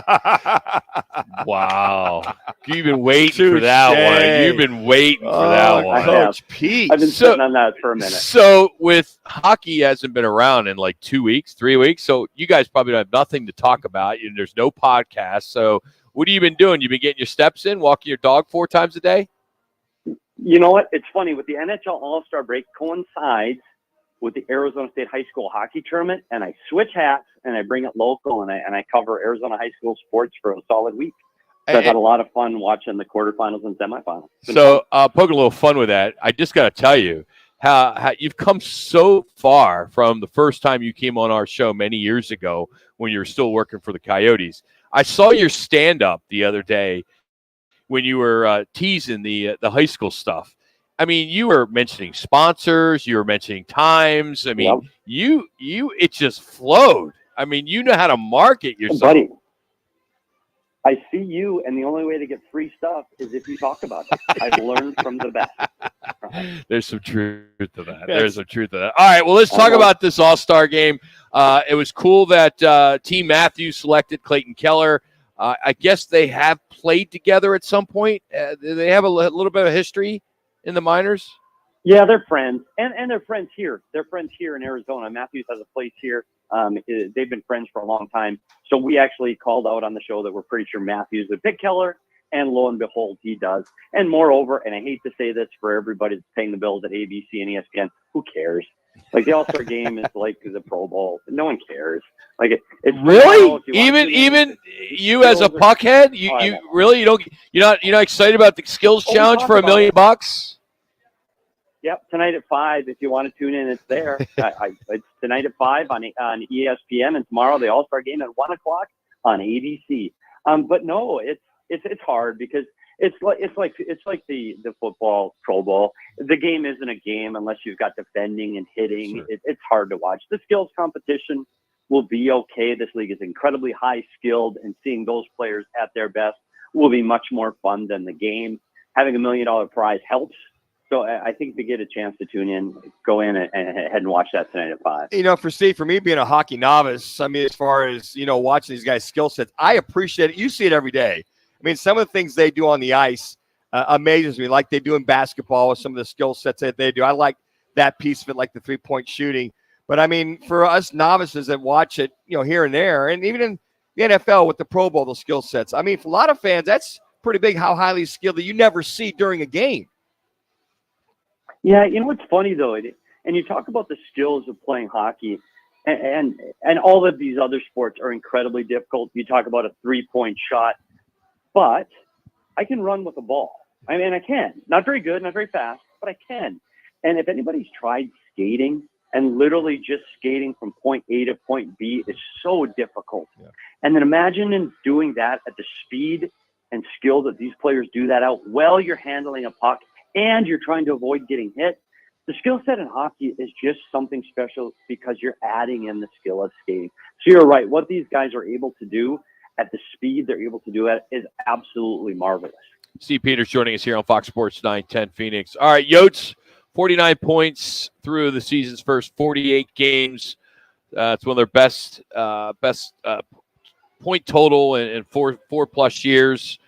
Wow. You've been waiting for that one. You've been waiting for that one. Coach Pete. I've been sitting on that for a minute. So with hockey hasn't been around in like 2 weeks, 3 weeks. So you guys probably don't have nothing to talk about. There's no podcast. So what have you been doing? You've been getting your steps in, walking your dog 4 times a day? You know what? It's funny. With the NHL All-Star break coincides with the Arizona State High School hockey tournament, and I switch hats and I bring it local, and I cover Arizona high school sports for a solid week. So I've had a lot of fun watching the quarterfinals and semifinals. So poke a little fun with that. I just got to tell you how you've come so far from the first time you came on our show many years ago when you were still working for the Coyotes. I saw your stand-up the other day when you were teasing the high school stuff. I mean, you were mentioning sponsors, you were mentioning times. I mean, it just flowed. I mean, you know how to market yourself. Buddy, I see you, and the only way to get free stuff is if you talk about it. I've learned from the best. There's some truth to that. There's some truth to that. All right, well, let's talk about this All-Star game. It was cool that Team Matthews selected Clayton Keller. I guess they have played together at some point. They have a little bit of history in the minors? Yeah, they're friends, and they're friends here. They're friends here in Arizona. Matthews has a place here. They've been friends for a long time. So we actually called out on the show that we're pretty sure Matthews would pick Keller, and lo and behold, he does. And moreover, and I hate to say this for everybody that's paying the bills at ABC and ESPN, who cares? Like the All-Star game is like the Pro Bowl. No one cares. Like it's really even you as a puckhead, you really you're not excited about the skills challenge for $1 million? Yep, tonight at 5. If you want to tune in, it's there. It's tonight at 5 on ESPN, and tomorrow the All-Star game at 1:00 on ABC. But no, it's hard because it's like the football Pro Bowl. The game isn't a game unless you've got defending and hitting. Sure. It's hard to watch. The skills competition will be okay. This league is incredibly high skilled, and seeing those players at their best will be much more fun than the game. Having $1 million prize helps. So I think if you get a chance to tune in, go in and head and watch that tonight at 5. You know, for me being a hockey novice, I mean, as far as, watching these guys' skill sets, I appreciate it. You see it every day. I mean, some of the things they do on the ice amazes me, like they do in basketball with some of the skill sets that they do. I like that piece of it, like the three-point shooting. But, I mean, for us novices that watch it, here and there, and even in the NFL with the Pro Bowl, those skill sets, I mean, for a lot of fans, that's pretty big how highly skilled that you never see during a game. Yeah, what's funny, though, and you talk about the skills of playing hockey, and all of these other sports are incredibly difficult. You talk about a three-point shot, but I can run with a ball. I mean, I can. Not very good, not very fast, but I can. And if anybody's tried skating, and literally just skating from point A to point B is so difficult. Yeah. And then imagine doing that at the speed and skill that these players do that out while you're handling a puck and you're trying to avoid getting hit. The skill set in hockey is just something special because you're adding in the skill of skating. So you're right. What these guys are able to do at the speed they're able to do it is absolutely marvelous. Steve Peters joining us here on Fox Sports 910 Phoenix. All right, Yotes, 49 points through the season's first 48 games. It's one of their best point total in four plus years.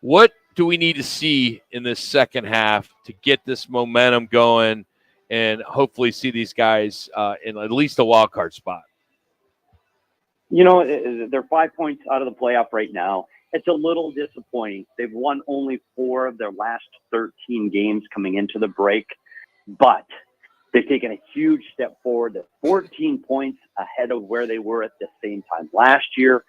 What do we need to see in this second half to get this momentum going and hopefully see these guys in at least a wild card spot? They're 5 points out of the playoff right now. It's a little disappointing. They've won only 4 of their last 13 games coming into the break, but they've taken a huge step forward. They're 14 points ahead of where they were at the same time last year.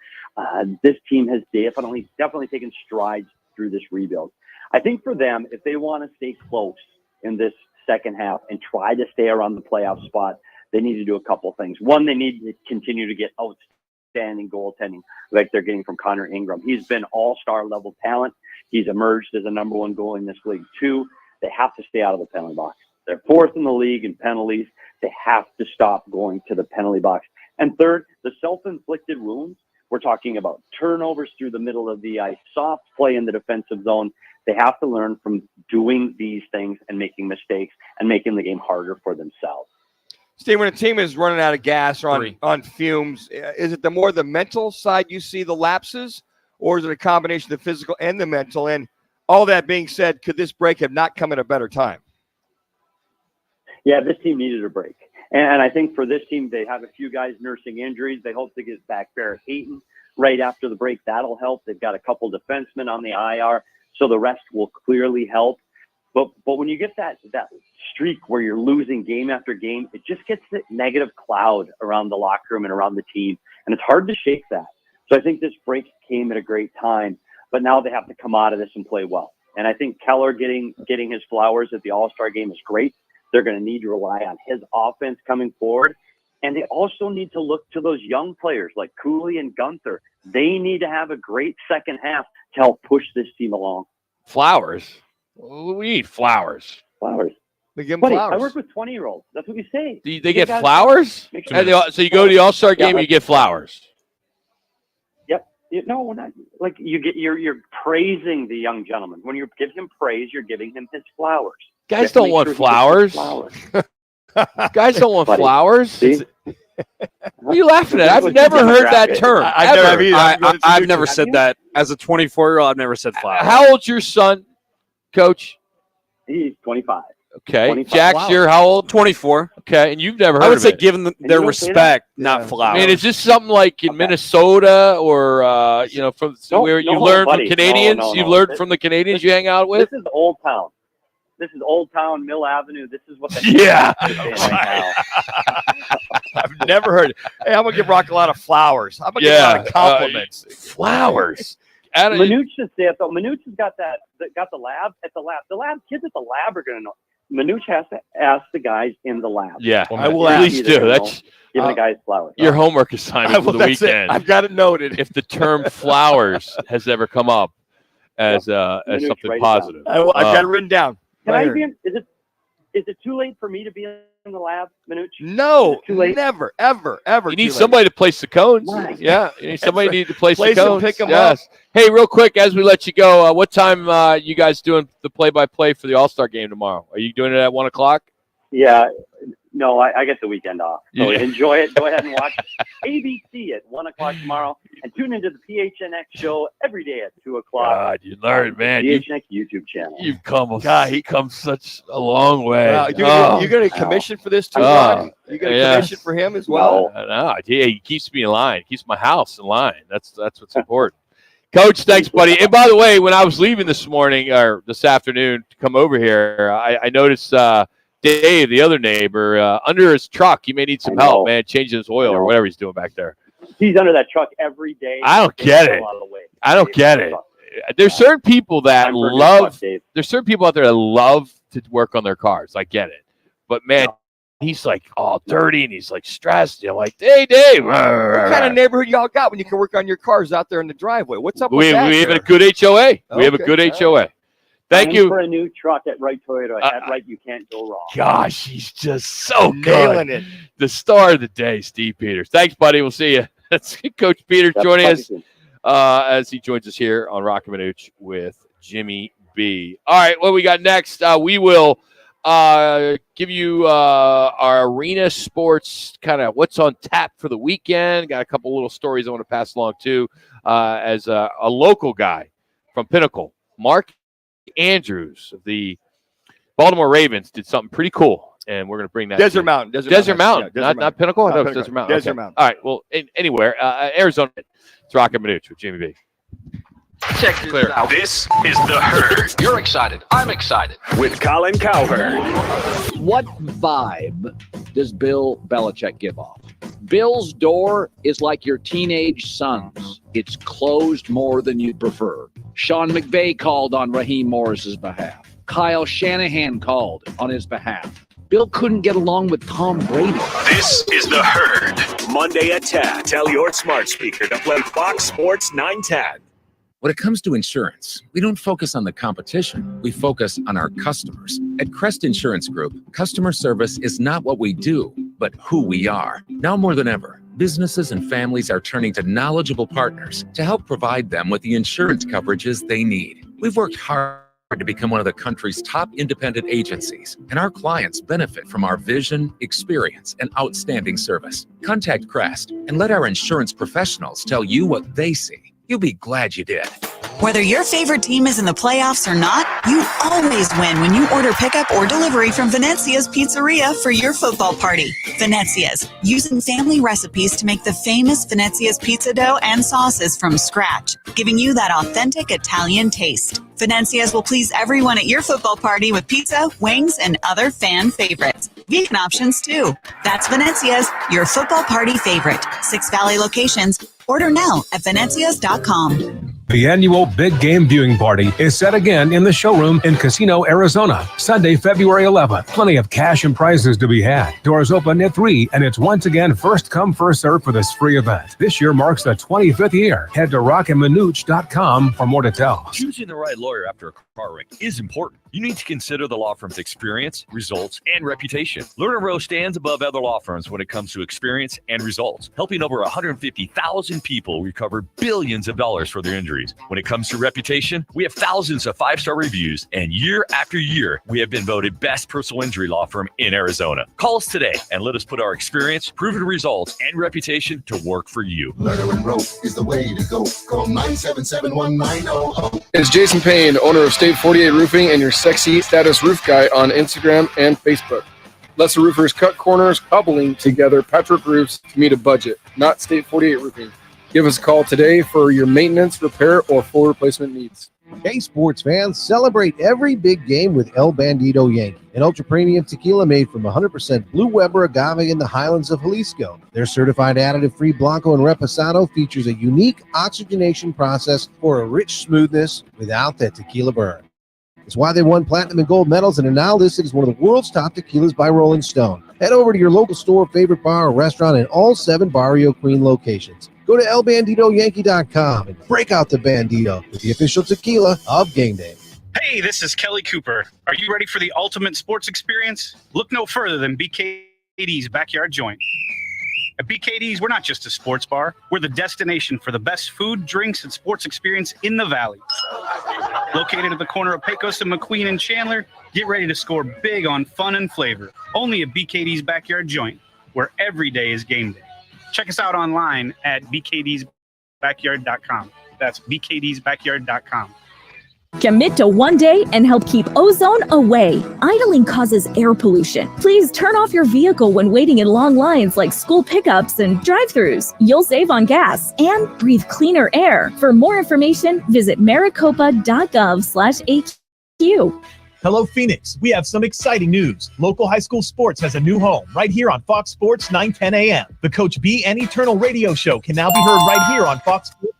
This team has definitely taken strides through this rebuild. I think for them, if they want to stay close in this second half and try to stay around the playoff spot, they need to do a couple things. One, they need to continue to get outstanding goaltending like they're getting from Connor Ingram. He's been all-star level talent. He's emerged as a number 1 goal in this league. 2, they have to stay out of the penalty box. They're 4th in the league in penalties. They have to stop going to the penalty box. And 3rd, the self-inflicted wounds We're talking about turnovers through the middle of the ice, soft play in the defensive zone. They have to learn from doing these things and making mistakes and making the game harder for themselves. Steve, when a team is running out of gas or on fumes, is it the mental side you see the lapses, or is it a combination of the physical and the mental? And all that being said, could this break have not come at a better time? Yeah, this team needed a break. And I think for this team, they have a few guys nursing injuries. They hope to get back Barrett Hayton right after the break. That'll help. They've got a couple defensemen on the IR, so the rest will clearly help. But when you get that streak where you're losing game after game, it just gets that negative cloud around the locker room and around the team, and it's hard to shake that. So I think this break came at a great time, but now they have to come out of this and play well. And I think Keller getting his flowers at the All-Star game is great. They're going to need to rely on his offense coming forward. And they also need to look to those young players like Cooley and Gunther. They need to have a great second half to help push this team along. Flowers? We need flowers. Flowers. We give them Buddy, flowers. I work with 20-year-olds. That's what we say. They get flowers? So you go to the All-Star game, you get flowers. Yep. No, we're not. Like you're praising the young gentleman. When you give him praise, you're giving him his flowers. Guys don't want flowers. Guys don't want flowers. What are you laughing at? I've never heard that term. I've never said that. As a 24-year-old, I've never said flowers. How old's your son, Coach? He's 25. Okay. 25. Jax, Wow. you're how old? 24. Okay, and you've never heard I would of say it. given their respect, not flowers. I mean, is this something like in Minnesota or, from where you learn from Canadians? You've learned from the Canadians you hang out with? This is Old Town. This is Old Town, Mill Avenue. This is what the Yeah. right now. I've never heard it. Hey, I'm going to give Rock a lot of flowers. I'm going to give a lot of compliments. Flowers. Manuch should say it, though. Manuch has got the lab at the lab. The lab kids at the lab are going to know. Manuch has to ask the guys in the lab. Yeah, I will please do. That's giving the guys flowers. your homework assignment for the That's it. weekend. I've got it noted. If the term flowers has ever come up as Manuch, something write it positive. down. I've got it written down. Can Right I be here. is it too late for me to be in the lab, Manuch? No, Too late? never, ever, ever. You need too late. somebody to place the cones. Why? Yeah, you need somebody right. to place the Place 'em, cones. pick 'em Yes. Hey, real quick, as we let you go, what time you guys doing the play-by-play for the All-Star game tomorrow? Are you doing it at 1 o'clock? Yeah. No, I get the weekend off. So Yeah. enjoy it. Go ahead and watch ABC at 1 o'clock tomorrow. And tune into the PHNX show every day at 2 o'clock. God, you learned, man. PHNX YouTube channel. You've come such a long way. You're going to commission for this too, Rock? You going to commission for him as well? No, yeah, he keeps me in line. He keeps my house in line. That's what's important. Coach, thanks, buddy. And by the way, when I was leaving this morning or this afternoon to come over here, I noticed Dave, the other neighbor, under his truck. He may need some help, man, changing his oil or whatever he's doing back there. He's under that truck every day. I don't get it. I don't get it. There's certain people that love. There's certain people out there that love to work on their cars. I get it, but man, he's like all dirty and he's like stressed. You're like, hey, Dave. What kind of neighborhood y'all got when you can work on your cars out there in the driveway? What's up with We that? have a good HOA. We have a good HOA. Thank you. For a new truck at Wright Toyota. At Wright, you can't go wrong. Gosh, he's just so Nailing good. it. The star of the day, Steve Peters. Thanks, buddy. We'll see you. That's Coach Peters joining us as he joins us here on Roc and Manuch with Jimmy B. All right, what we got next? We will give you our arena sports kind of what's on tap for the weekend. Got a couple little stories I want to pass along too as a local guy from Pinnacle, Mark Andrews of the Baltimore Ravens did something pretty cool, and we're going to bring that Desert Mountain. Desert Mountain. Yeah, Not Pinnacle? I Not thought it was Pinnacle. Desert Mountain. Desert Okay. Mountain. All right, well, anywhere. Arizona. It's Roc and Manuch with Jimmy B. Check this out. This is The Herd. You're excited. I'm excited. With Colin Cowherd. What vibe does Bill Belichick give off? Bill's door is like your teenage son's. It's closed more than you'd prefer. Sean McVay called on Raheem Morris's behalf. Kyle Shanahan called on his behalf. Bill couldn't get along with Tom Brady. This is The Herd. Monday at 10. Tell your smart speaker to play Fox Sports 910. When it comes to insurance, we don't focus on the competition. We focus on our customers. At Crest Insurance Group, customer service is not what we do, but who we are. Now more than ever, businesses and families are turning to knowledgeable partners to help provide them with the insurance coverages they need. We've worked hard to become one of the country's top independent agencies, and our clients benefit from our vision, experience, and outstanding service. Contact Crest and let our insurance professionals tell you what they see. You'll be glad you did. Whether your favorite team is in the playoffs or not, you always win when you order pickup or delivery from Venezia's Pizzeria for your football party. Venezia's, using family recipes to make the famous Venezia's pizza dough and sauces from scratch, giving you that authentic Italian taste. Venezia's will please everyone at your football party with pizza, wings, and other fan favorites. Vegan options too. That's Venezia's, your football party favorite. 6 Valley locations. Order now at venezias.com. The annual Big Game Viewing Party is set again in the showroom in Casino, Arizona, Sunday, February 11th. Plenty of cash and prizes to be had. Doors open at 3, and it's once again first come, first serve for this free event. This year marks the 25th year. Head to rockandmanuch.com for more details. Choosing the right lawyer after a car wreck is important. You need to consider the law firm's experience, results, and reputation. Lerner Rowe stands above other law firms when it comes to experience and results, helping over 150,000 people recover billions of dollars for their injuries. When it comes to reputation, we have thousands of 5-star reviews, and year after year, we have been voted best personal injury law firm in Arizona. Call us today and let us put our experience, proven results, and reputation to work for you. Lerner and Rowe is the way to go. Call 977-1900. It's Jason Payne, owner of State 48 Roofing and your sexy status roof guy on Instagram and Facebook. Lesser roofers cut corners, coupling together Patrick roofs to meet a budget, not State 48 Roofing. Give us a call today for your maintenance, repair, or full replacement needs. Hey, sports fans, celebrate every big game with El Bandito Yankee, an ultra-premium tequila made from 100% Blue Weber agave in the highlands of Jalisco. Their certified additive-free Blanco and Reposado features a unique oxygenation process for a rich smoothness without that tequila burn. It's why they won platinum and gold medals and are now listed as one of the world's top tequilas by Rolling Stone. Head over to your local store, favorite bar, or restaurant in all 7 Barrio Queen locations. Go to elbanditoyankee.com and break out the Bandito with the official tequila of game day. Hey, this is Kelly Cooper. Are you ready for the ultimate sports experience? Look no further than BKD's Backyard Joint. At BKD's, we're not just a sports bar. We're the destination for the best food, drinks, and sports experience in the Valley. Located at the corner of Pecos and McQueen and Chandler, get ready to score big on fun and flavor. Only at BKD's Backyard Joint, where every day is game day. Check us out online at bkdsbackyard.com. That's bkdsbackyard.com. Commit to one day and help keep ozone away. Idling causes air pollution. Please turn off your vehicle when waiting in long lines like school pickups and drive-thrus. You'll save on gas and breathe cleaner air. For more information, visit maricopa.gov/HQ. Hello, Phoenix. We have some exciting news. Local high school sports has a new home right here on Fox Sports 910 a.m. The Coach B and Eternal radio show can now be heard right here on Fox Sports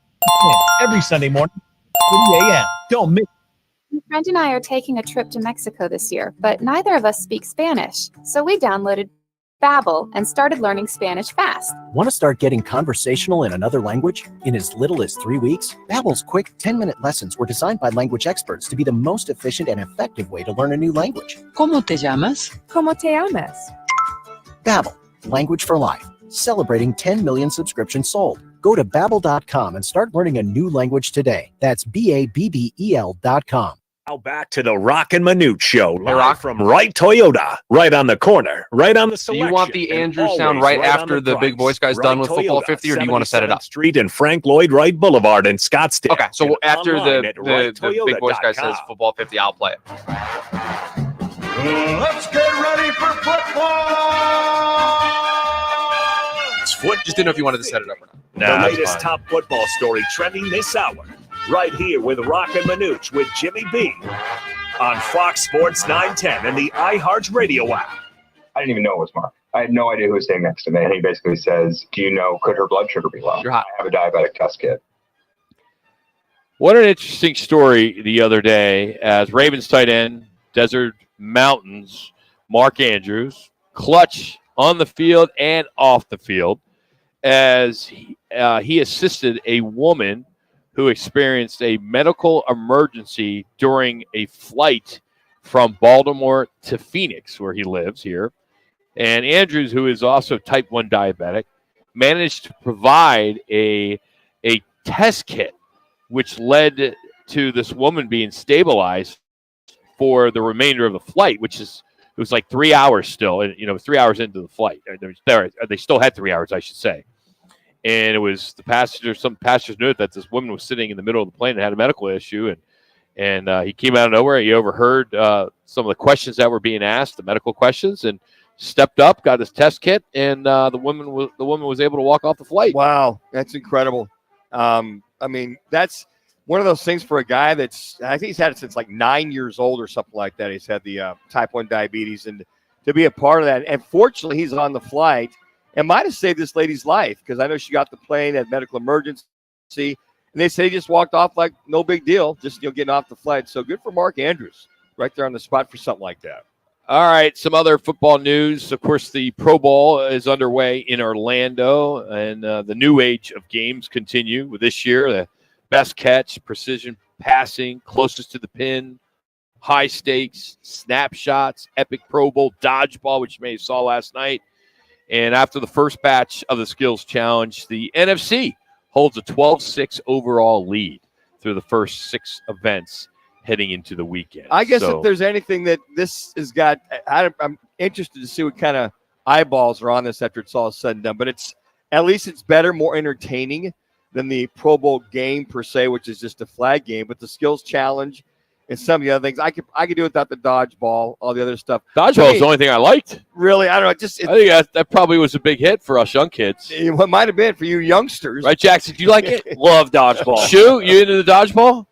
every Sunday morning at 3 a.m. Don't miss. My friend and I are taking a trip to Mexico this year, but neither of us speak Spanish. So we downloaded Babbel and started learning Spanish fast. Want to start getting conversational in another language in as little as 3 weeks? Babbel's quick 10-minute lessons were designed by language experts to be the most efficient and effective way to learn a new language. ¿Cómo te llamas? ¿Cómo te llamas? Babbel, language for life. Celebrating 10 million subscriptions sold. Go to Babbel.com and start learning a new language today. That's Babbel.com. Now back to the Roc and Manuch show, live from Wright Toyota, right on the corner, right on the selection. Do you want the Andrew sound right after the big voice guy's done with Football 50, or do you want to set it up? Street and Frank Lloyd Wright Boulevard in Scottsdale. Okay, so after the big voice guy says Football 50, I'll play it. Let's get ready for football! Just didn't know if you wanted to set it up or not. The latest top football story trending this hour, right here with Roc and Manuch with Jimmy B on Fox Sports 910 and the iHeartRadio app. I didn't even know it was Mark. I had no idea who was sitting next to me. And he basically says, do you know, could her blood sugar be low? I have a diabetic test kit. What an interesting story the other day as Ravens tight end, Desert Mountains, Mark Andrews, clutch on the field and off the field as he assisted a woman who experienced a medical emergency during a flight from Baltimore to Phoenix, where he lives here. And Andrews, who is also type 1 diabetic, managed to provide a test kit, which led to this woman being stabilized for the remainder of the flight, it was like 3 hours still, and 3 hours into the flight. They still had 3 hours, I should say. And it was some passengers knew that this woman was sitting in the middle of the plane and had a medical issue, and he came out of nowhere. He overheard some of the questions that were being asked, the medical questions, and stepped up, got his test kit, and the woman was able to walk off the flight. Wow, that's incredible. That's one of those things for a guy I think he's had it since like 9 years old or something like that. He's had the type 1 diabetes, and to be a part of that. And fortunately, he's on the flight and might have saved this lady's life, because I know she got the plane, had medical emergency, and they say he just walked off like no big deal, just getting off the flight. So good for Mark Andrews right there on the spot for something like that. All right, some other football news. Of course, the Pro Bowl is underway in Orlando, and the new age of games continue with this year. The best catch, precision passing, closest to the pin, high stakes, snapshots, epic Pro Bowl, dodgeball, which you may have saw last night. And after the first batch of the skills challenge, the NFC holds a 12-6 overall lead through the first 6 events heading into the weekend. I guess if there's anything that this has got, I'm interested to see what kind of eyeballs are on this after it's all said and done. But at least it's better, more entertaining than the Pro Bowl game per se, which is just a flag game. But the skills challenge and some of the other things, I could do without the dodgeball, all the other stuff. Dodgeball is the only thing I liked. Really, I don't know. I think that probably was a big hit for us young kids. It might have been for you youngsters, right, Jackson? Do you like it? Love dodgeball. Shoot, you into the dodgeball?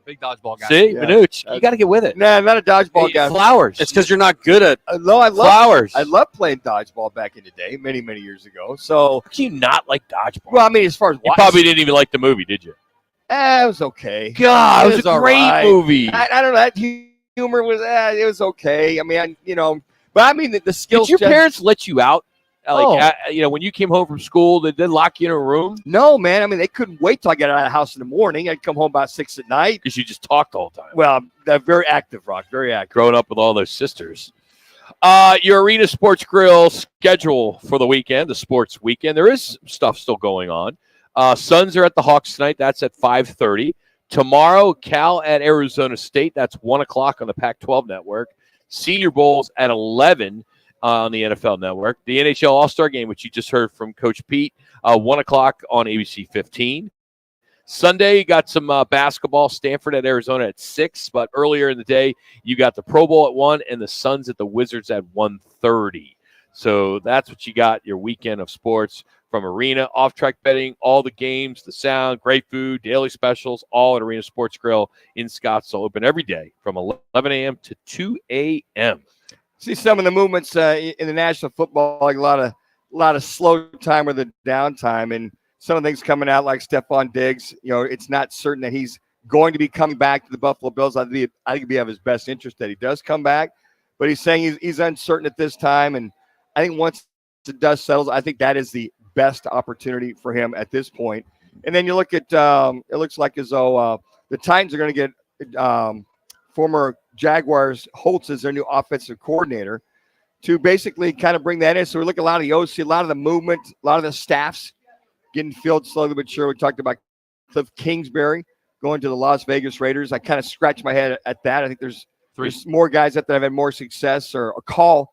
Big dodgeball guy. See, Manuch, you got to get with it. Nah, I'm not a dodgeball guy. Flowers. It's because you're not good at flowers. I loved playing dodgeball back in the day, many, many years ago. So, how can you not like dodgeball? Well, I mean, as far as you probably didn't even like the movie, did you? It was okay. God, it was a great movie. I don't know. That humor was, it was okay. I mean, but I mean, the skills. Did your parents let you out? When you came home from school, did they lock you in a room? No, man. I mean, they couldn't wait till I got out of the house in the morning. I'd come home about 6 at night. Because you just talked all the time. Well, they're very active, Rock. Very active. Growing up with all those sisters. Your Arena Sports Grill schedule for the weekend, the sports weekend. There is stuff still going on. Suns are at the Hawks tonight. That's at 5:30. Tomorrow, Cal at Arizona State. That's 1 o'clock on the Pac-12 network. Senior Bowl's at 11 on the NFL network. The NHL All-Star Game, which you just heard from Coach Pete, 1 o'clock on ABC 15. Sunday, you got some basketball. Stanford at Arizona at 6. But earlier in the day, you got the Pro Bowl at 1 and the Suns at the Wizards at 1:30. So that's what you got, your weekend of sports from Arena. Off-track betting, all the games, the sound, great food, daily specials, all at Arena Sports Grill in Scottsdale. Open every day from 11 a.m. to 2 a.m. See some of the movements in the National Football, like a lot of slow time or the downtime, and some of the things coming out like Stephon Diggs. It's not certain that he's going to be coming back to the Buffalo Bills. I think it'd be of his best interest that he does come back, but he's saying he's uncertain at this time. And I think once the dust settles, I think that is the best opportunity for him at this point. And then you look at it looks like as though the Titans are going to get former Jaguars Holtz as their new offensive coordinator to basically kind of bring that in. So we look at a lot of the OC, a lot of the movement, a lot of the staffs getting filled slowly but sure. We talked about Cliff Kingsbury going to the Las Vegas Raiders. I kind of scratched my head at that. I think there's more guys that have had more success or call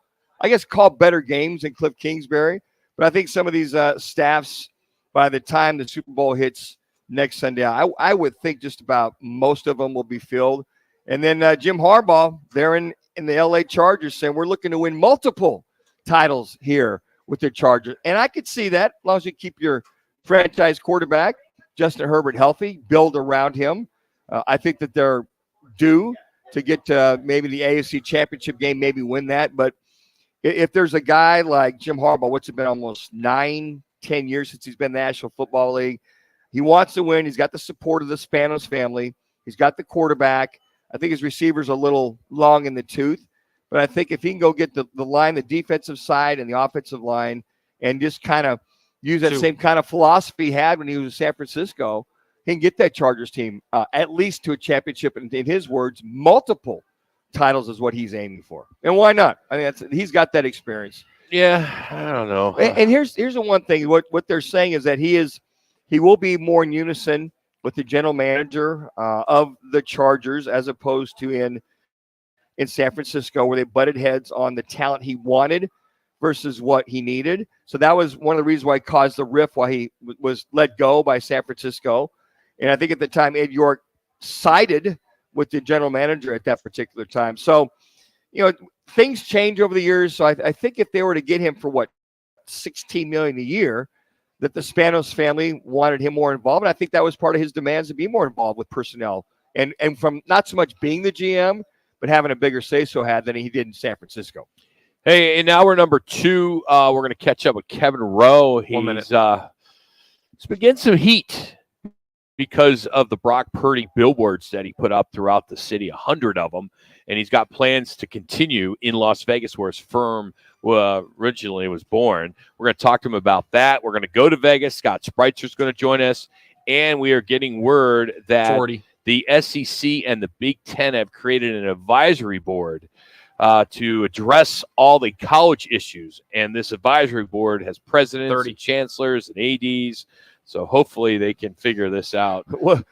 better games than Cliff Kingsbury. But I think some of these staffs, by the time the Super Bowl hits next Sunday, I would think just about most of them will be filled. And then Jim Harbaugh, they're in the L.A. Chargers saying we're looking to win multiple titles here with the Chargers. And I could see that as long as you keep your franchise quarterback, Justin Herbert, healthy, build around him. I think that they're due to get to maybe the AFC Championship game, maybe win that. But if there's a guy like Jim Harbaugh, what's it been, almost 9-10 years since he's been in the National Football League. He wants to win. He's got the support of the Spanos family. He's got the quarterback. I think his receiver's a little long in the tooth. But I think if he can go get the line, the defensive side and the offensive line, and just kind of use that same kind of philosophy he had when he was in San Francisco, he can get that Chargers team at least to a championship, and in his words, multiple titles is what he's aiming for. And why not? I mean, he's got that experience. Yeah, I don't know. And here's the one thing. What they're saying is that he will be more in unison with the general manager of the Chargers as opposed to in San Francisco, where they butted heads on the talent he wanted versus what he needed. So that was one of the reasons why it caused the rift, why he was let go by San Francisco. And I think at the time, Ed York sided with the general manager at that particular time. So, things change over the years. So I think if they were to get him for $16 million a year, that the Spanos family wanted him more involved. And I think that was part of his demands to be more involved with personnel and from not so much being the GM, but having a bigger say-so than he did in San Francisco. Hey, and now we're number 2. We're going to catch up with Kevin Rowe. He's been getting some heat because of the Brock Purdy billboards that he put up throughout the city, 100 of them. And he's got plans to continue in Las Vegas, where his firm originally was born. We're going to talk to him about that. We're going to go to Vegas. Scott Spreitzer is going to join us. And we are getting word that the SEC and the Big Ten have created an advisory board to address all the college issues. And this advisory board has presidents and chancellors and ADs. So hopefully they can figure this out.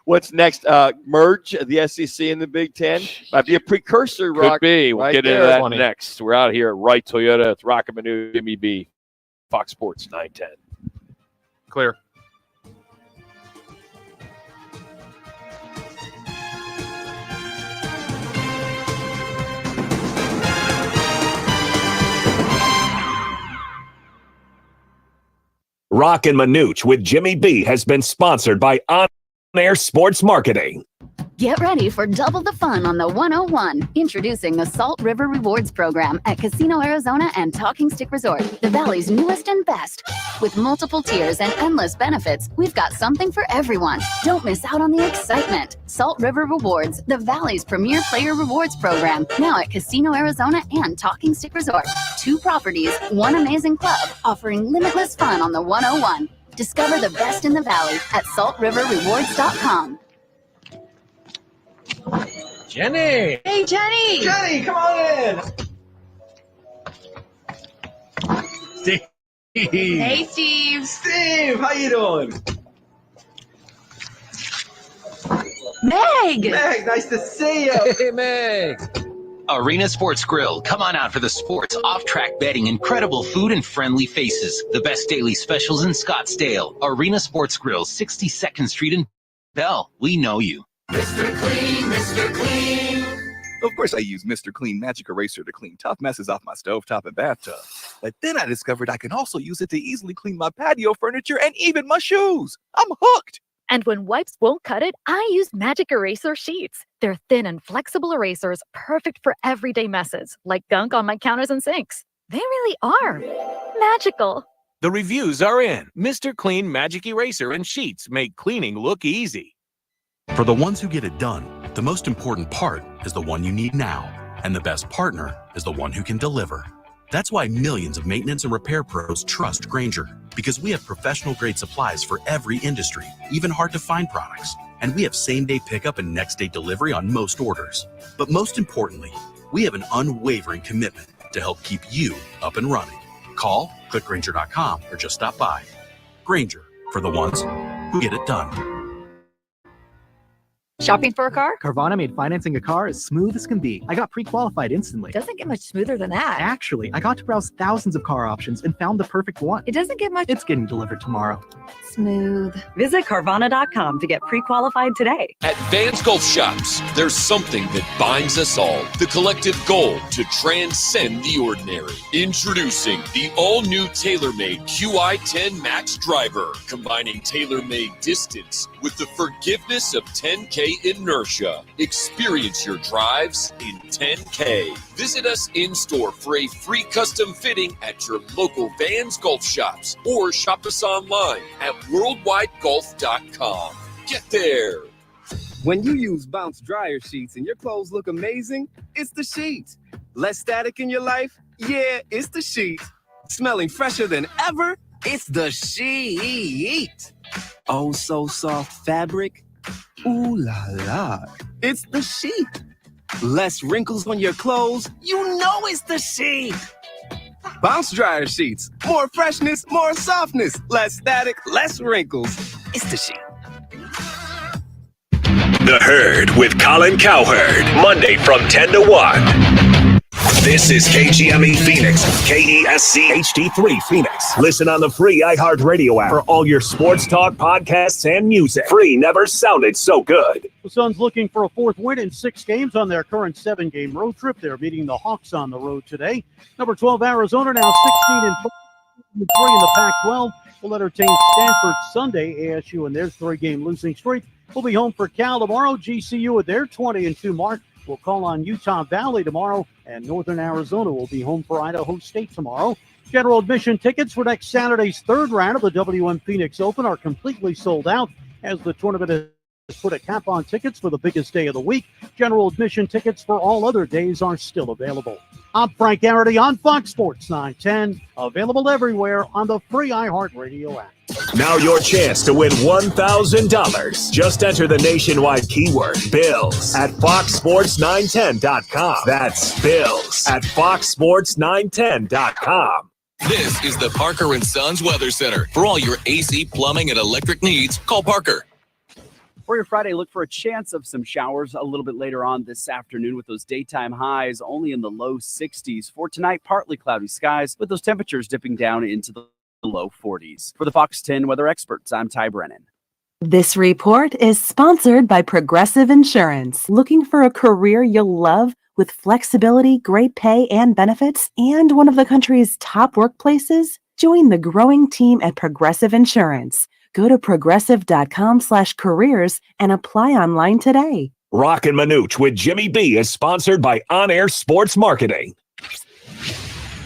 What's next? Merge the SEC and the Big Ten? Might be a precursor, Rock. Could be. We'll get into that next. We're out here at Wright Toyota. It's Roc and Manuch, Jimmy B, Fox Sports 910. Clear. Roc and Manuch with Jimmy B has been sponsored by On Air Sports Marketing. Get ready for double the fun on the 101. Introducing the Salt River Rewards Program at Casino Arizona and Talking Stick Resort, the Valley's newest and best. With multiple tiers and endless benefits, we've got something for everyone. Don't miss out on the excitement. Salt River Rewards, the Valley's premier player rewards program, now at Casino Arizona and Talking Stick Resort. 2 properties, 1 amazing club, offering limitless fun on the 101. Discover the best in the Valley at saltriverrewards.com. Jenny! Hey, Jenny! Jenny, come on in! Steve! Hey, Steve! Steve, how you doing? Meg! Meg, nice to see you! Hey, Meg! Arena Sports Grill. Come on out for the sports, off-track betting, incredible food, and friendly faces. The best daily specials in Scottsdale. Arena Sports Grill, 62nd Street in Bell. We know you. Mr. Clean, Mr. Clean. Of course, I use Mr. Clean Magic Eraser to clean tough messes off my stovetop and bathtub. But then I discovered I can also use it to easily clean my patio furniture and even my shoes. I'm hooked. And when wipes won't cut it, I use Magic Eraser Sheets. They're thin and flexible erasers, perfect for everyday messes, like gunk on my counters and sinks. They really are magical. The reviews are in. Mr. Clean Magic Eraser and Sheets make cleaning look easy. For the ones who get it done, the most important part is the one you need now, and the best partner is the one who can deliver. That's why millions of maintenance and repair pros trust Grainger, because we have professional-grade supplies for every industry, even hard-to-find products. And we have same-day pickup and next-day delivery on most orders. But most importantly, we have an unwavering commitment to help keep you up and running. Call, click Grainger.com, or just stop by. Grainger, for the ones who get it done. Shopping for a car? Carvana made financing a car as smooth as can be. I got pre-qualified instantly. Doesn't get much smoother than that. Actually, I got to browse thousands of car options and found the perfect one. It doesn't get much. It's getting delivered tomorrow. Smooth. Visit Carvana.com to get pre-qualified today. At Vans Golf Shops, there's something that binds us all. The collective goal to transcend the ordinary. Introducing the all-new TaylorMade QI10 Max Driver, combining TaylorMade distance with the forgiveness of 10K inertia. Experience your drives in 10K. Visit us in-store for a free custom fitting at your local Vans Golf Shops or shop us online at worldwidegolf.com. Get there. When you use Bounce dryer sheets and your clothes look amazing, it's the sheets. Less static in your life? Yeah, it's the sheets. Smelling fresher than ever? It's the sheet. Oh, so soft fabric? Ooh la la. It's the sheet. less wrinkles on your clothes. You know it's the sheet. Bounce dryer sheets. More freshness, more softness. Less static, less wrinkles. It's the sheet. The Herd with Colin Cowherd. Monday from 10 to 1. This is KGME Phoenix, KESC HD3 Phoenix. Listen on the free iHeartRadio app for all your sports talk, podcasts, and music. Free never sounded so good. The Suns looking for a fourth win in 6 games on their current 7-game road trip. They're meeting the Hawks on the road today. Number 12, Arizona, now 16-3 in the Pac-12. Will entertain Stanford Sunday. ASU and their 3-game losing streak will be home for Cal tomorrow. GCU at their 20-2 mark will call on Utah Valley tomorrow, and Northern Arizona will be home for Idaho State tomorrow. General admission tickets for next Saturday's 3rd round of the WM Phoenix Open are completely sold out as the tournament has put a cap on tickets for the biggest day of the week. General admission tickets for all other days are still available. I'm Frank Garrity on Fox Sports 910, available everywhere on the free iHeartRadio app. Now your chance to win $1,000. Just enter the nationwide keyword BILLS at foxsports910.com. That's BILLS at foxsports910.com. This is the Parker & Sons Weather Center. For all your AC, plumbing, and electric needs, call Parker. For your Friday, look for a chance of some showers a little bit later on this afternoon with those daytime highs only in the low 60s. For tonight, partly cloudy skies with those temperatures dipping down into the low 40s. For the Fox 10 weather experts, I'm Ty Brennan. This report is sponsored by Progressive Insurance. Looking for a career you'll love with flexibility, great pay, and benefits, and one of the country's top workplaces? Join the growing team at Progressive Insurance. Go to progressive.com/careers and apply online today. Roc and Manuch with Jimmy B is sponsored by On Air Sports Marketing.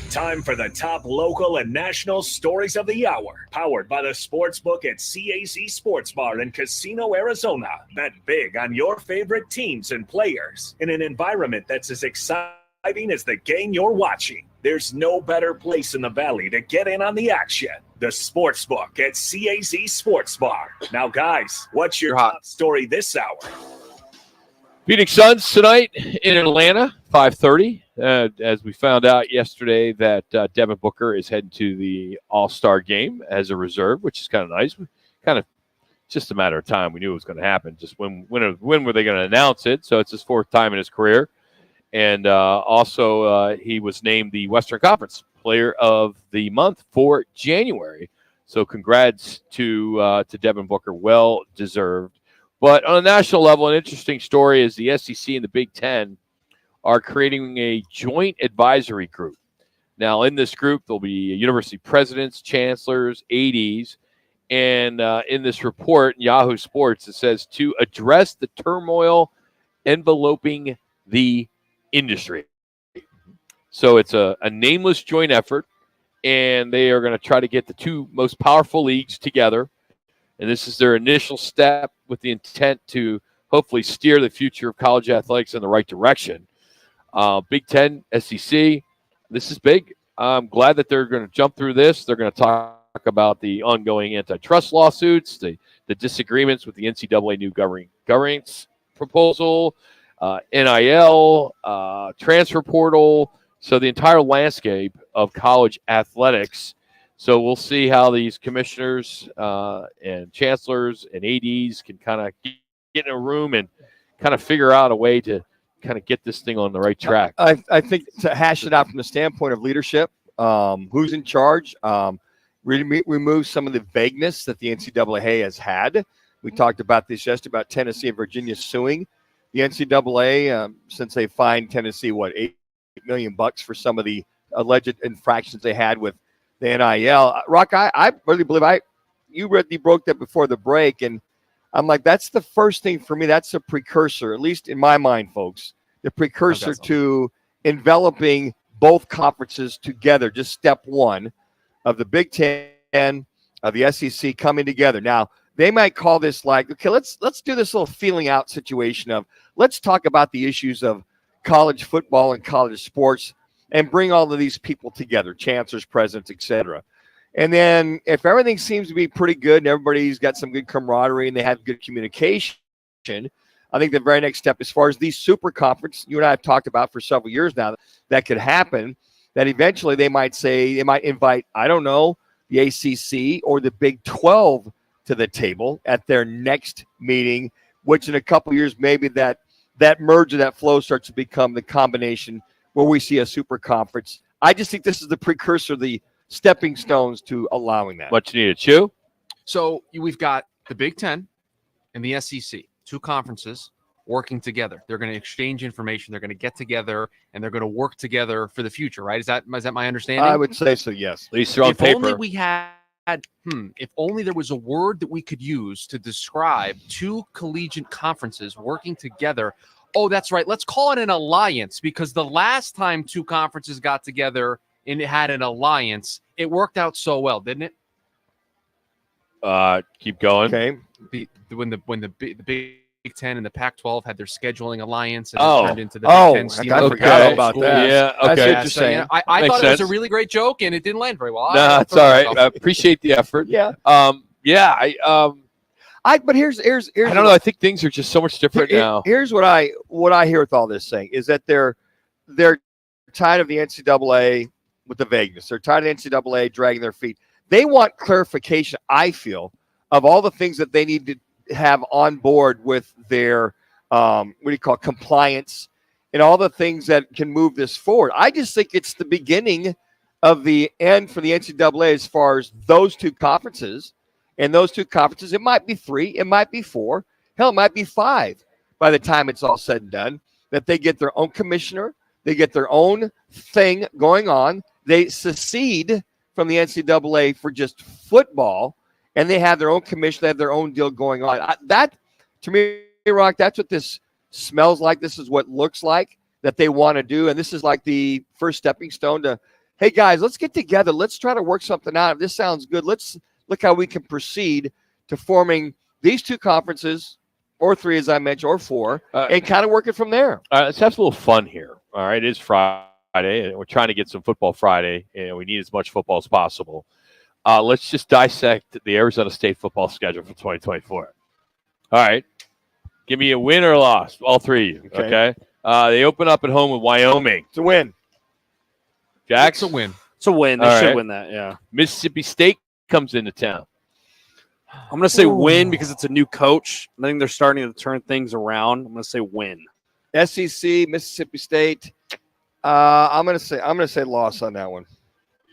Time for the top local and national stories of the hour. Powered by the Sportsbook at CAZ Sports Bar in Casino, Arizona. Bet big on your favorite teams and players in an environment that's as exciting as the game you're watching. There's no better place in the Valley to get in on the action. The Sportsbook at CAZ Sports Bar. Now, guys, what's your top story this hour? Phoenix Suns tonight in Atlanta, 5:30. As we found out yesterday that Devin Booker is heading to the All-Star game as a reserve, which is kind of nice. Kind of just a matter of time. We knew it was going to happen. Just when were they going to announce it? So it's his 4th time in his career. And also he was named the Western Conference Player of the Month for January. So congrats to Devin Booker. Well deserved. But on a national level, an interesting story is the SEC and the Big Ten are creating a joint advisory group. Now, in this group, there'll be university presidents, chancellors, ADs, and in this report, in Yahoo Sports, it says to address the turmoil enveloping the industry. So it's a nameless joint effort, and they are going to try to get the 2 most powerful leagues together. And this is their initial step with the intent to hopefully steer the future of college athletics in the right direction. Big Ten, SEC, this is big. I'm glad that they're going to jump through this. They're going to talk about the ongoing antitrust lawsuits, the disagreements with the NCAA new governance proposal, NIL, transfer portal, so the entire landscape of college athletics. So we'll see how these commissioners and chancellors and ADs can kind of get in a room and kind of figure out a way to kind of get this thing on the right track. I think to hash it out from the standpoint of leadership, who's in charge, remove some of the vagueness that the NCAA has had. We talked about this yesterday about Tennessee and Virginia suing the NCAA since they fined Tennessee, $8 million for some of the alleged infractions they had with the NIL. Rock, I really believe you broke that before the break, and I'm like, that's the first thing for me. That's a precursor, at least in my mind, folks, the precursor to enveloping both conferences together. Just step one of the Big Ten, of the SEC coming together. Now, they might call this like, okay, let's do this little feeling out situation of let's talk about the issues of college football and college sports and bring all of these people together, chancellors, presidents, etc. And then if everything seems to be pretty good and everybody's got some good camaraderie and they have good communication, I think the very next step, as far as these super conference, you and I have talked about for several years now, that could happen, that eventually they might invite, I don't know, the ACC or the Big 12 to the table at their next meeting, which in a couple of years, maybe that merge of that flow starts to become the combination where we see a super conference. I just think this is the precursor, the stepping stones to allowing that. What you need to chew? So we've got the Big Ten and the SEC, two conferences working together. They're going to exchange information. They're going to get together and they're going to work together for the future, right? Is that my understanding? I would say so, yes. At least they're on if paper. Only we had, if only there was a word that we could use to describe two collegiate conferences working together. Oh, that's right. Let's call it an alliance, because the last time two conferences got together and it had an alliance, it worked out so well, didn't it? Keep going. Okay. When the Big Ten and the Pac-12 had their scheduling alliance, and it turned into the Big Ten. I forgot about that. Yeah, okay. That's what you're saying. I thought it was a really great joke, and it didn't land very well. No, it's all right. I appreciate the effort. Yeah. But here's I don't know. I think things are just so much different now. Here's what I hear with all this saying is that they're tired of the NCAA with the vagueness. They're tired of the NCAA dragging their feet. They want clarification, I feel, of all the things that they need to have on board with their compliance and all the things that can move this forward. I just think it's the beginning of the end for the NCAA as far as those two conferences. And those two conferences, it might be 3, it might be 4, hell, it might be 5 by the time it's all said and done, that they get their own commissioner, they get their own thing going on, they secede from the NCAA for just football, and they have their own commission, they have their own deal going on. That, to me, Rock, that's what this smells like. This is what looks like that they want to do, and this is like the first stepping stone to, hey, guys, let's get together. Let's try to work something out. If this sounds good, let's look how we can proceed to forming these two conferences, or 3, as I mentioned, or 4, and kind of work it from there. Let's have a little fun here. All right, it is Friday, and we're trying to get some football Friday, and we need as much football as possible. Let's just dissect the Arizona State football schedule for 2024. All right, give me a win or a loss, all 3 of you, okay? They open up at home with Wyoming. It's a win. Jax? It's a win. It's a win. They should win that, yeah. Mississippi State comes into town. I'm going to say win because it's a new coach. I think they're starting to turn things around. I'm going to say win. SEC, Mississippi State. I'm going to say loss on that one.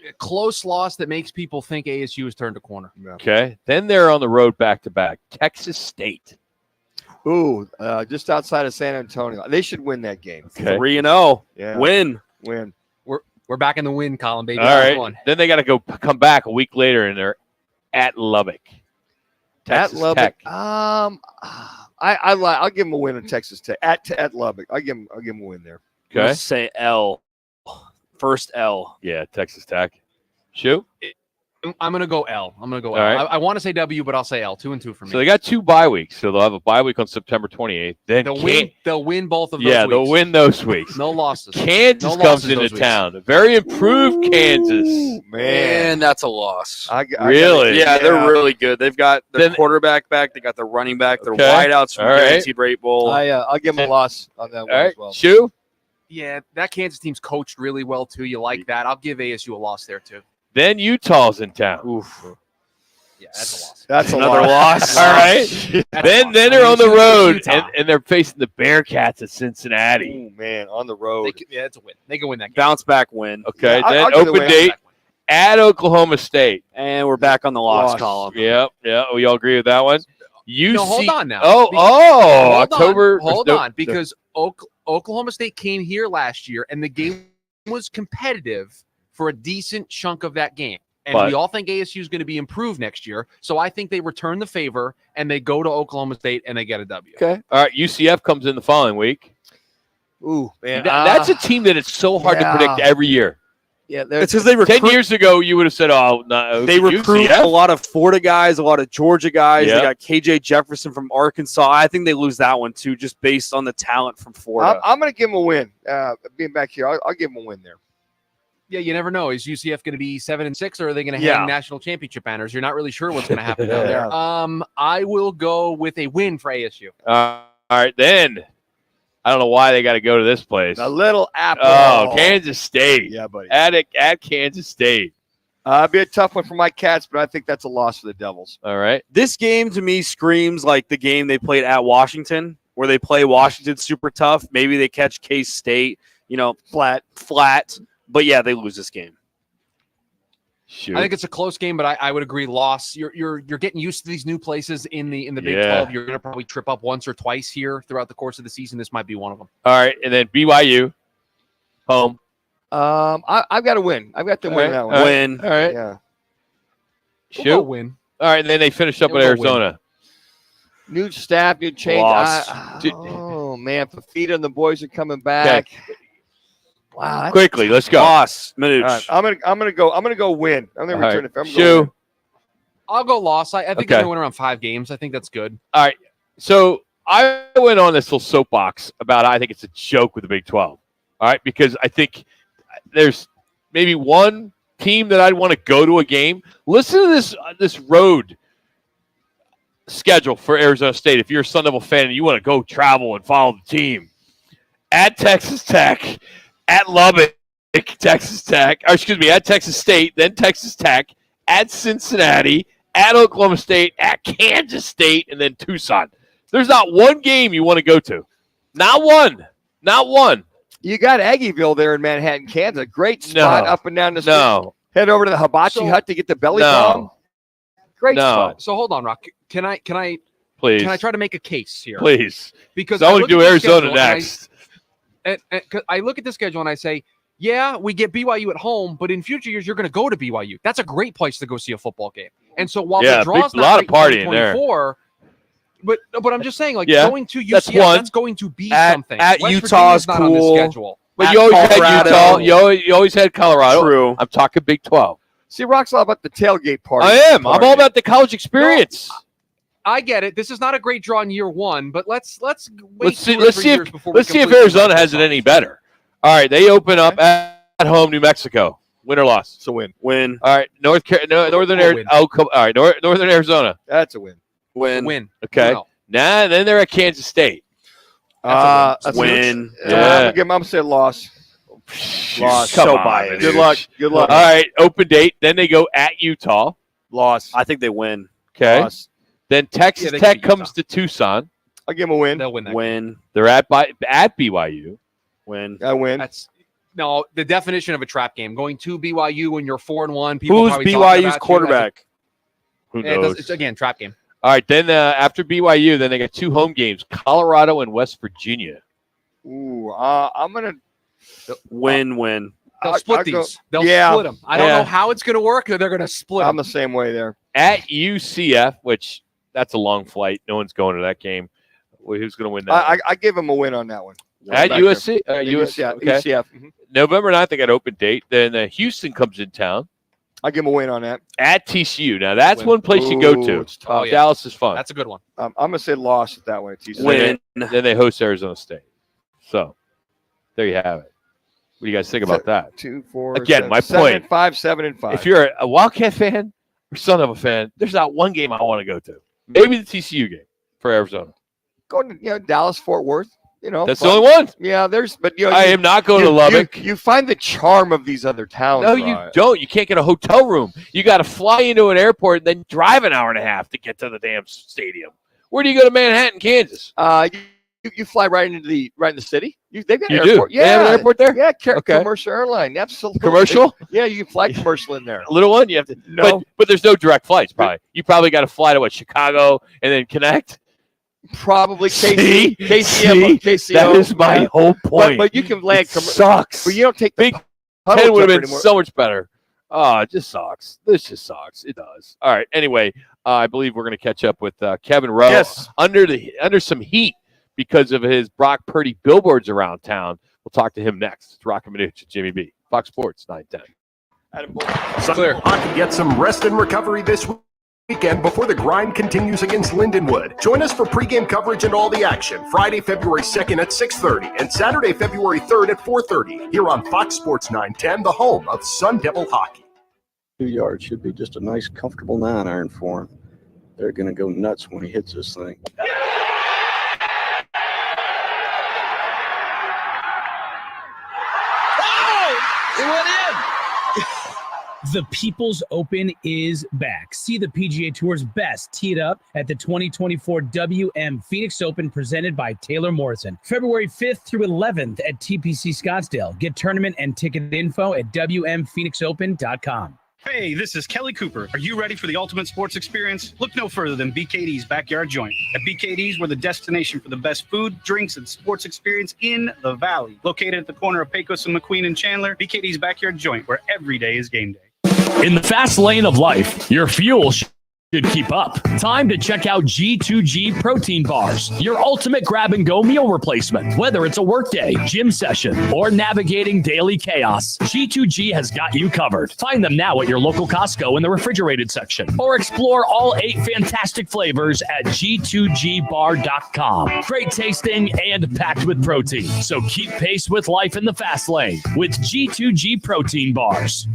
A close loss that makes people think ASU has turned a corner. Yeah. Okay. Then they're on the road back-to-back. Texas State. Ooh, just outside of San Antonio. They should win that game. Okay. 3-0. Yeah. Win. We're back in the win column, baby. All right. Then they got to come back a week later, and they're at Lubbock. Texas at Lubbock. Tech. I'll give them a win in Texas Tech. At Lubbock. I'll give them a win there. Okay. Let's say L. First L. Yeah, Texas Tech. Shoot. I'm going to go L. I'm going to go All L. right. I want to say W, but I'll say L. 2-2 for me. So they got 2 bye weeks. So they'll have a bye week on September 28th. Then They'll win both of those Yeah, weeks. they'll win those weeks. No losses. Kansas No comes losses into those weeks. town. A very improved Kansas. Man, that's a loss. Really? Yeah, they're really good. They've got their quarterback back. They got their running back. Their wideouts from All the right. Guaranteed Rate Bowl. I'll give them a loss on that one All right. as well. Shoe? Yeah, that Kansas team's coached really well, too. You like that. I'll give ASU a loss there, too. Then Utah's in town. Oof. Yeah, that's a loss. That's another loss. All right. then they're on the road, and they're facing the Bearcats at Cincinnati. Oh, man, on the road. Yeah, it's a win. They can win that game. Bounce back win. Okay. Yeah, then I'll give the open win. date at Oklahoma State. And we're back on the loss column. Yep. Yeah. We all agree with that one. No, hold on now. Hold October. On, because Oklahoma State came here last year, and the game was competitive for a decent chunk of that game. And we all think ASU is going to be improved next year. So I think they return the favor, and they go to Oklahoma State, and they get a W. Okay. All right. UCF comes in the following week. Ooh, man. That's a team that it's so hard to predict every year. Yeah, it's because they recruit. 10 years ago, you would have said, "Oh, no." They recruit UCF? a lot of Florida guys, a lot of Georgia guys. Yeah. They got KJ Jefferson from Arkansas. I think they lose that one too, just based on the talent from Florida. I'm going to give them a win. Being back here, I'll give them a win there. Yeah, you never know. Is UCF going to be 7-6, or are they going to hang national championship banners? You're not really sure what's going to happen down there. I will go with a win for ASU. All right, then I don't know why they got to go to this place. A little apple. Oh, Kansas State. Yeah, buddy. At Kansas State. It'd be a tough one for my Cats, but I think that's a loss for the Devils. All right. This game to me screams like the game they played at Washington, where they play Washington super tough. Maybe they catch K-State, flat. But yeah, they lose this game. Shoot. I think it's a close game, but I would agree. Loss. You're getting used to these new places in the Big Yeah. 12. You're going to probably trip up once or twice here throughout the course of the season. This might be one of them. All right, and then BYU home. I've got to win. I've got to win that one. Win. All right. Yeah. Shoot. We'll go win. All right, and then they finish up Yeah, with we'll go Arizona. New staff, new change. Loss. Oh man, Fafita and the boys are coming back. Wow. that's- Quickly, let's go. Loss. All right, I'm gonna go win. I'm gonna All return right. it. I'm gonna Shoe. win. I'll go loss. I think Okay. they're going to win around 5 games. I think that's good. All right. So I went on this little soapbox about I think it's a joke with the Big 12. All right, because I think there's maybe one team that I'd want to go to a game. Listen to this road schedule for Arizona State. If you're a Sun Devil fan and you want to go travel and follow the team, at Texas Tech, at Lubbock, Texas Tech, or excuse me, at Texas State, then Texas Tech, at Cincinnati, at Oklahoma State, at Kansas State, and then Tucson. There's not one game you want to go to. Not one. Not one. You got Aggieville there in Manhattan, Kansas. Great spot up and down the street. No. Head over to the Hibachi Hut to get the belly bomb. Great spot. So hold on, Rock. Can I Please. Can I try to make a case here? Please. Because I want look to do at this Arizona schedule and next. And 'cause I look at the schedule and I say, yeah, we get BYU at home, but in future years you're going to go to BYU. That's a great place to go see a football game. And so while Yeah, the draw's big- not lot of great in partying there. 2024, but I'm just saying, like Yeah, going to that's UCF, one. that's going to be At- something. at West Utah's Virginia's not on this cool. schedule. But At you always Colorado. had Utah. You always had Colorado. True. I'm talking Big 12. See, Rock's all about the tailgate party. I am. I'm all about the college experience. I get it. This is not a great draw in year one, but let's wait Let's see. 2 or Let's 3 see years if before we let's see if completely Arizona write has this it off. any better. All right, they open up at home, New Mexico. Win or loss? It's a win. Win. All right, Northern win. Northern Arizona. That's a win. Win. Okay. No. Nah, then they're at Kansas State. That's a win. Yeah. I'm gonna say loss. Loss. So Come on, biased. Good luck. Good luck. All right, open date. Then they go at Utah. Loss. I think they win. Okay. Loss. Then Texas Yeah, they Tech can beat comes to Tucson. I'll give them a win. They'll win that. Win. They're at BYU. Win. I win. That's no the definition of a trap game. Going to BYU when you're 4-1. People Who's probably talking BYU's about you. quarterback? Who Yeah, knows? it's again trap game. All right, then after BYU, then they got 2 home games: Colorado and West Virginia. Ooh, I'm gonna Win. They'll split I'll go- these. They'll Yeah. split them. I don't Yeah. know how it's going to work. They're going to split I'm them. the same way there. At UCF, which that's a long flight. No one's going to that game. Well, who's going to win that? I give them a win on that one. At Back USC, there. USC, okay. UCF. Mhm. November 9th, they got open date. Then Houston comes in town. I give them a win on that. At TCU. Now, that's Win. one place you go Ooh, to. it's tough. yeah. Dallas is fun. That's a good one. I'm gonna say loss that way. TC. Win. Then they host Arizona State. So, there you have it. What do you guys think about that? 2, 4. Again, 7, my 7 point. and 5, 7 and 5. If you're a Wildcat fan or Son of a fan, there's not one game I want to go to. Maybe the TCU game for Arizona. going to Dallas, Fort Worth, That's the only one. Yeah, but I am not going to Lubbock. You find the charm of these other towns. No, you don't. You can't get a hotel room. You got to fly into an airport and then drive an hour and a half to get to the damn stadium. Where do you go to Manhattan, Kansas? You fly right in the city. They've got an You airport. do? They have an airport there? Yeah, Okay. commercial airline. Absolutely. Commercial? Yeah, you can fly commercial in there. A little one? You have to. No. But there's no direct flights, probably. You probably got to fly to Chicago and then connect? Probably See? KCO. That is my whole point. But you can land. Sucks. But you don't take the Big huddle 10 would have jumper been anymore. so much better. Oh, it just sucks. This just sucks. It does. All right. Anyway, I believe we're going to catch up with Kevin Rowe Yes. under some heat because of his Brock Purdy billboards around town. We'll talk to him next. It's Roc and Manuch and Jimmy B. Fox Sports 910. Clear. Hockey gets some rest and recovery this weekend before the grind continues against Lindenwood. Join us for pregame coverage and all the action Friday, February 2nd at 6:30 and Saturday, February 3rd at 4:30 here on Fox Sports 910, the home of Sun Devil hockey. 2 yards should be just a nice, comfortable 9-iron for him. They're going to go nuts when he hits this thing. The People's Open is back. See the PGA Tour's best teed up at the 2024 WM Phoenix Open presented by Taylor Morrison. February 5th through 11th at TPC Scottsdale. Get tournament and ticket info at WMPhoenixOpen.com. Hey, this is Kelly Cooper. Are you ready for the ultimate sports experience? Look no further than BKD's Backyard Joint. At BKD's, we're the destination for the best food, drinks, and sports experience in the Valley. Located at the corner of Pecos and McQueen and Chandler, BKD's Backyard Joint, where every day is game day. In the fast lane of life, your fuel should keep up. Time to check out G2G protein bars, your ultimate grab-and-go meal replacement. Whether it's a workday, gym session, or navigating daily chaos, G2G has got you covered. Find them now at your local Costco in the refrigerated section, or explore all 8 fantastic flavors at G2GBar.com. Great tasting and packed with protein, so keep pace with life in the fast lane with G2G protein bars.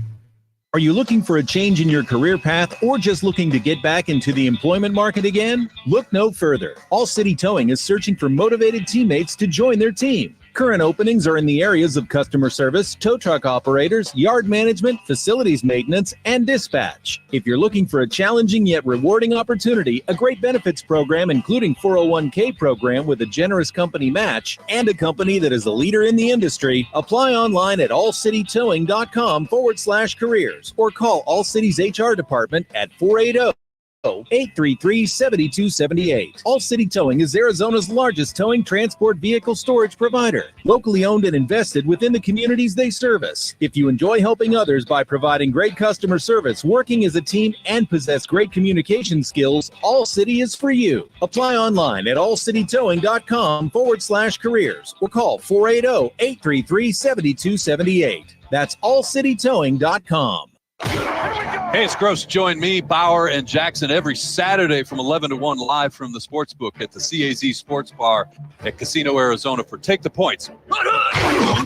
Are you looking for a change in your career path or just looking to get back into the employment market again? Look no further. All City Towing is searching for motivated teammates to join their team. Current openings are in the areas of customer service, tow truck operators, yard management, facilities maintenance, and dispatch. If you're looking for a challenging yet rewarding opportunity, a great benefits program including 401k program with a generous company match, and a company that is a leader in the industry, apply online at allcitytowing.com/careers or call All City's HR department at 480-833-7278. All City Towing is Arizona's largest towing transport vehicle storage provider, locally owned and invested within the communities they service. If you enjoy helping others by providing great customer service, working as a team, and possess great communication skills, All City is for you. Apply online at allcitytowing.com/careers or call 480-833-7278. That's allcitytowing.com. Hey, it's Gross. Join me, Bauer, and Jackson every Saturday from 11 to 1 live from the Sportsbook at the CAZ Sports Bar at Casino, Arizona for Take the Points.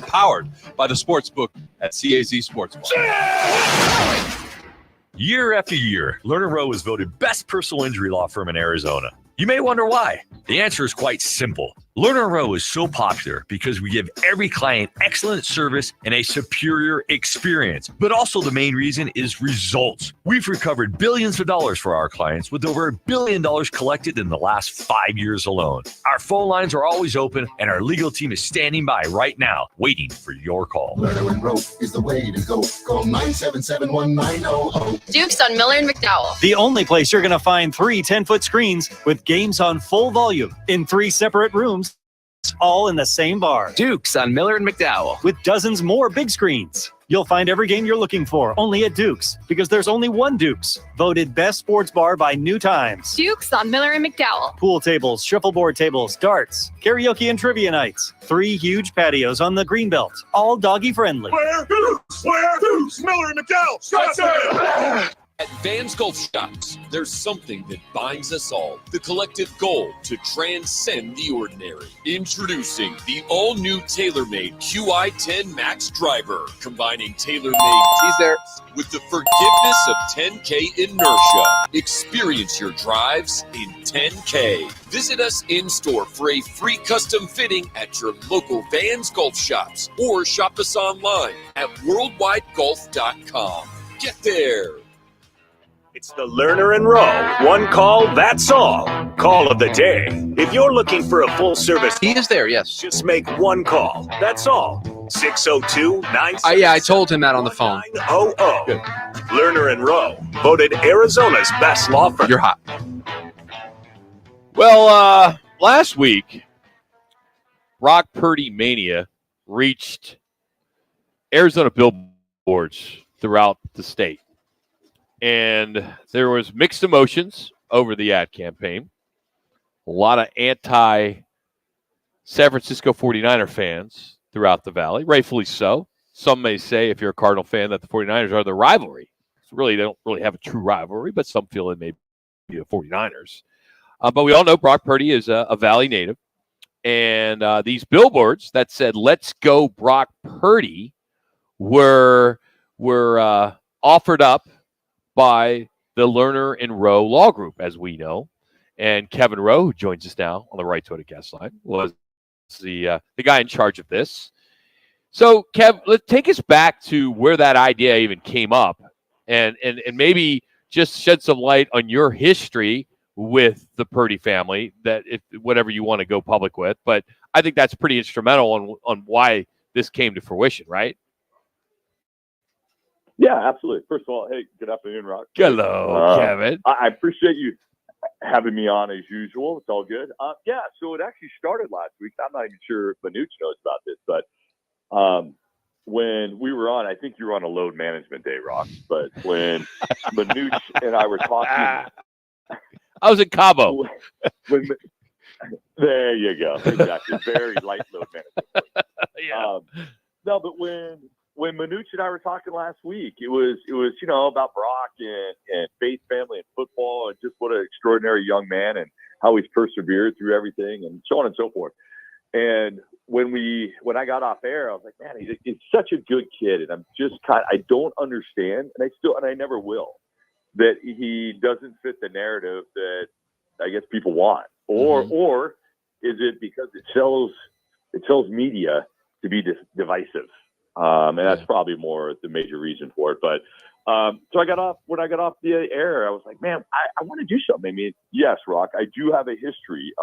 Powered by the Sportsbook at CAZ Sports Bar. Year after year, Lerner Rowe is voted best personal injury law firm in Arizona. You may wonder why. The answer is quite simple. Lerner Rowe is so popular because we give every client excellent service and a superior experience. But also the main reason is results. We've recovered billions of dollars for our clients with over $1 billion collected in the last 5 years alone. Our phone lines are always open and our legal team is standing by right now, waiting for your call. Lerner and Rowe is the way to go. Call 977-1900. Dukes on Miller and McDowell. The only place you're going to find 3 10-foot screens with games on full volume in 3 separate rooms, all in the same bar. Dukes on Miller and McDowell. With dozens more big screens. You'll find every game you're looking for only at Dukes, because there's only one Dukes. Voted best sports bar by New Times. Dukes on Miller and McDowell. Pool tables, shuffleboard tables, darts, karaoke and trivia nights. 3 huge patios on the Greenbelt, all doggy friendly. Where Dukes? Where Dukes? Miller and McDowell. Scottsdale. At Vans Golf Shops, there's something that binds us all. The collective goal to transcend the ordinary. Introducing the all-new TaylorMade QI10 Max Driver, combining TaylorMade with the forgiveness of 10K inertia. Experience your drives in 10K. Visit us in-store for a free custom fitting at your local Vans Golf Shops or shop us online at worldwidegolf.com. Get there. It's the Lerner and Rowe. One call, that's all. Call of the day. If you're looking for a full service, he is there, yes. Just make one call. That's all. 602-9. I told him that on the phone. Good. Lerner and Rowe, voted Arizona's best law firm. You're hot. Well, last week, Brock Purdy mania reached Arizona billboards throughout the state. And there was mixed emotions over the ad campaign. A lot of anti-San Francisco 49er fans throughout the Valley, rightfully so. Some may say, if you're a Cardinal fan, that the 49ers are the rivalry. Really, they don't really have a true rivalry, but some feel it may be the 49ers. But we all know Brock Purdy is a Valley native. And these billboards that said, "Let's go Brock Purdy," were offered up by the Lerner and Rowe Law Group, as we know. And Kevin Rowe, who joins us now on the Right to a Guest line, was the guy in charge of this. So, Kev, let's take us back to where that idea even came up and maybe just shed some light on your history with the Purdy family, that if whatever you want to go public with. But I think that's pretty instrumental on why this came to fruition, right? Yeah, absolutely. First of all, hey, good afternoon, Rock. Hello, Kevin. I appreciate you having me on as usual. It's all good. Yeah, so it actually started last week. I'm not even sure if Manuch knows about this, but when we were on, I think you were on a load management day, Rock, but when Manuch and I were talking. I was in Cabo. There you go. Exactly. Very light load management. Yeah. No, but when Manuch and I were talking last week, it was about Brock and faith, family, and football, and just what an extraordinary young man and how he's persevered through everything and so on and so forth. And when I got off air, I was like, man, he's such a good kid, and I'm just I don't understand, and I never will, that he doesn't fit the narrative that I guess people want, or is it because it sells media to be divisive? And that's probably more the major reason for it. But so when I got off the air, I was like, man, I want to do something. I mean, yes, Rock, I do have a history.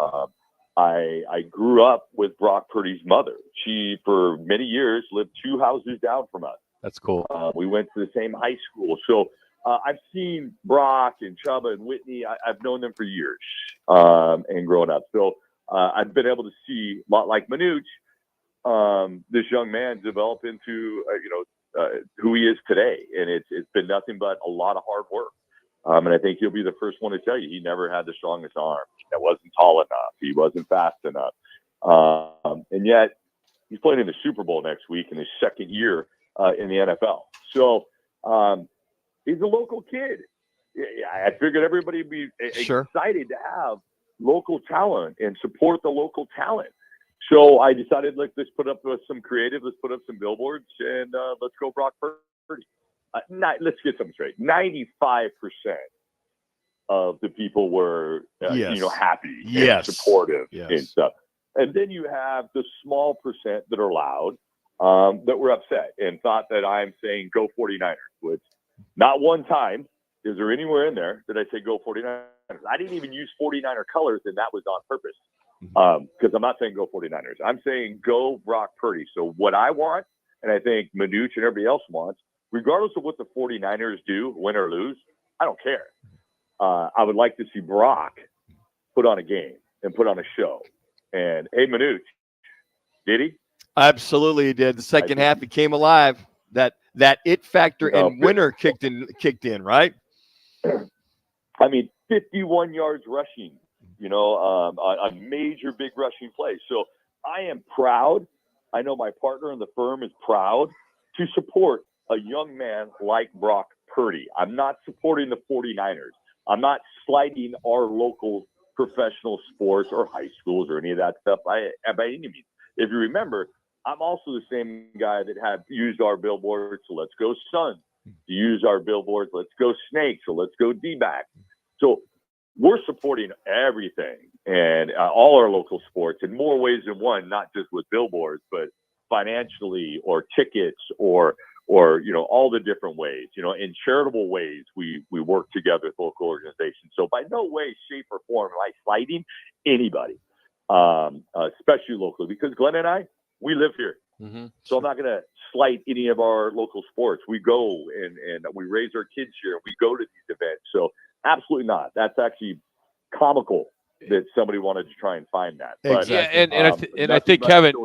I grew up with Brock Purdy's mother. She, for many years, lived 2 houses down from us. That's cool. We went to the same high school. So I've seen Brock and Chubba and Whitney. I've known them for years and growing up. So I've been able to see, a lot like Manuch, this young man develop into who he is today, and it's been nothing but a lot of hard work. And I think he'll be the first one to tell you he never had the strongest arm. That wasn't tall enough. He wasn't fast enough. And yet he's playing in the Super Bowl next week in his second year in the NFL. So he's a local kid. I figured everybody would be excited to have local talent and support the local talent. So I decided, let's put up some creative, let's put up some billboards, and let's go Brock Purdy. Let's get something straight. 95% of the people were, happy and supportive and stuff. And then you have the small percent that are loud, that were upset and thought that I'm saying go 49ers, which not one time is there anywhere in there that I say go 49ers. I didn't even use 49er colors, and that was on purpose. Because I'm not saying go 49ers. I'm saying go Brock Purdy. So what I want, and I think Manuch and everybody else wants, regardless of what the 49ers do, win or lose, I don't care. I would like to see Brock put on a game and put on a show. And, hey, Manuch, did he? Absolutely he did. The second half, he came alive. That it factor and winner kicked in, right? I mean, 51 yards rushing. A major big rushing play. So I am proud. I know my partner in the firm is proud to support a young man like Brock Purdy. I'm not supporting the 49ers. I'm not slighting our local professional sports or high schools or any of that stuff by any means. If you remember, I'm also the same guy that had used our billboards. So let's go Suns. To use our billboards, let's go Snakes. So let's go D-back. So we're supporting everything and all our local sports in more ways than one, not just with billboards, but financially or tickets or all the different ways, in charitable ways, we work together with local organizations. So by no way, shape, or form am I slighting anybody, especially locally, because Glenn and I, we live here. Mm-hmm. So I'm not going to slight any of our local sports. We go and we raise our kids here. We go to these events. So absolutely not. That's actually comical that somebody wanted to try and find that. But, exactly. I think, Kevin,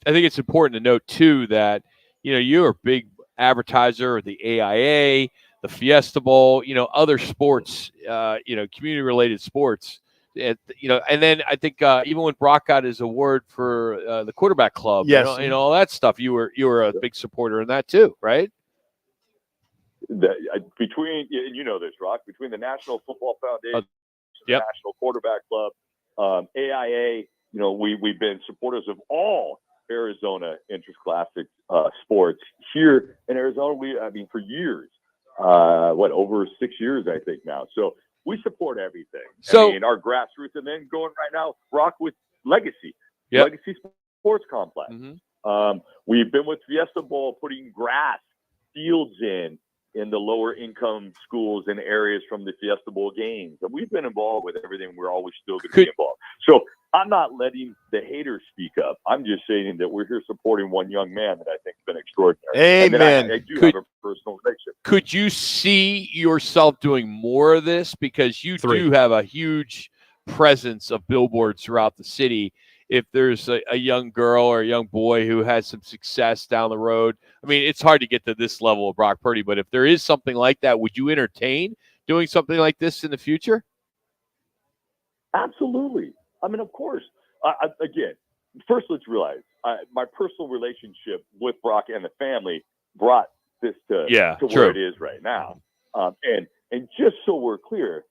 I think it's important to note too that you're a big advertiser of the AIA, the Fiesta Bowl, other sports, community related sports. And then I think even when Brock got his award for the quarterback club, all that stuff, you were a big supporter in that too, right? Between this, Rock, between the National Football Foundation, the National Quarterback Club, AIA, we've been supporters of all Arizona interclassic sports here in Arizona. For years, over 6 years, I think now. So we support everything. So our grassroots, and then going right now, Rock with Legacy Sports Complex. Mm-hmm. We've been with Fiesta Bowl putting grass fields in in the lower income schools and areas from the Fiesta Bowl games. And we've been involved with everything. We're always still going to be involved. So I'm not letting the haters speak up. I'm just saying that we're here supporting one young man that I think has been extraordinary. Amen. And then I do have a personal relationship. Could you see yourself doing more of this? Because you do have a huge presence of billboards throughout the city. If there's a young girl or a young boy who has some success down the road, I mean, it's hard to get to this level of Brock Purdy, but if there is something like that, would you entertain doing something like this in the future? Absolutely. I mean, of course. Again, first let's realize my personal relationship with Brock and the family brought this to where it is right now. And just so we're clear,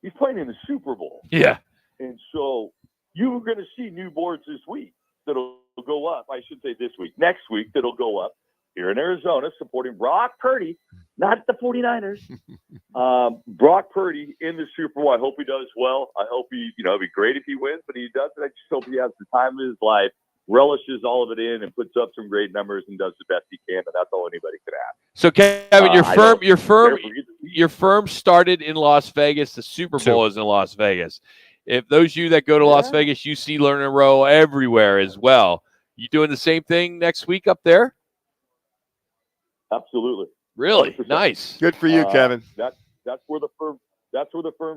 he's playing in the Super Bowl. Yeah. And so you're going to see new boards this week that'll go up. I should say this week. Next week, that'll go up here in Arizona supporting Brock Purdy, not the 49ers. Brock Purdy in the Super Bowl. I hope he does well. I hope it'd be great if he wins, but he doesn't. I just hope he has the time of his life, relishes all of it in, and puts up some great numbers and does the best he can. And that's all anybody could ask. So Kevin, your firm started in Las Vegas. The Super Bowl is in Las Vegas. If those of you that go to Las Vegas, you see Learn and Row everywhere as well. You doing the same thing next week up there? Absolutely. Really 100%. Nice. Good for you, Kevin. That's where the firm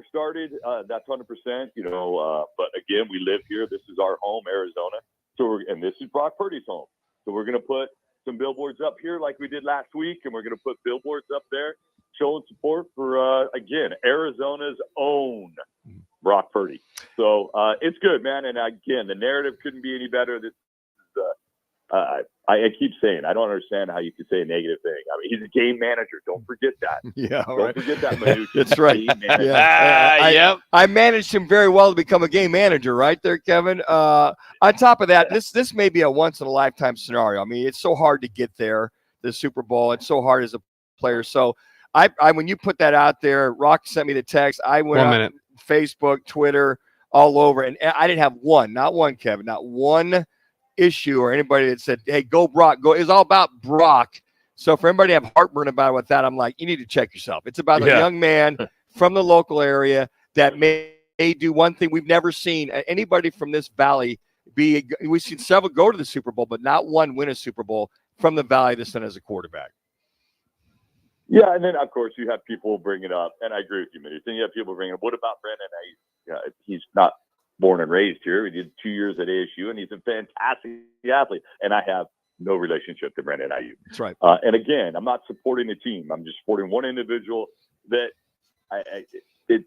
started. That's 100%. But again, we live here. This is our home, Arizona. And this is Brock Purdy's home. So we're going to put some billboards up here like we did last week, and we're going to put billboards up there showing support for again Arizona's own Brock Purdy. So it's good, man. And again, the narrative couldn't be any better. This is, I keep saying, I don't understand how you could say a negative thing. I mean, he's a game manager. Don't forget that. Don't forget that, Manuch. That's right. I managed him very well to become a game manager, right there, Kevin. On top of that, this may be a once in a lifetime scenario. I mean, it's so hard to get there, the Super Bowl. It's so hard as a player. So I when you put that out there, Rock sent me the text. I went on Facebook, Twitter, all over, and I didn't have not one, Kevin, not one issue or anybody that said, hey, go Brock, go. It's all about Brock. So for anybody to have heartburn about it with that, I'm like, you need to check yourself. It's about a young man from the local area that may do one thing we've never seen anybody from this valley be. We've seen several go to the Super Bowl, but not one win a Super Bowl from the valley this son as a quarterback. Yeah, and then, of course, you have people bring it up, and I agree with you, Manuch. Then you have people bringing up, what about Brandon? He's not born and raised here. He did 2 years at ASU, and he's a fantastic athlete. And I have no relationship to Brandon Ayuk. That's right. And again, I'm not supporting the team. I'm just supporting one individual that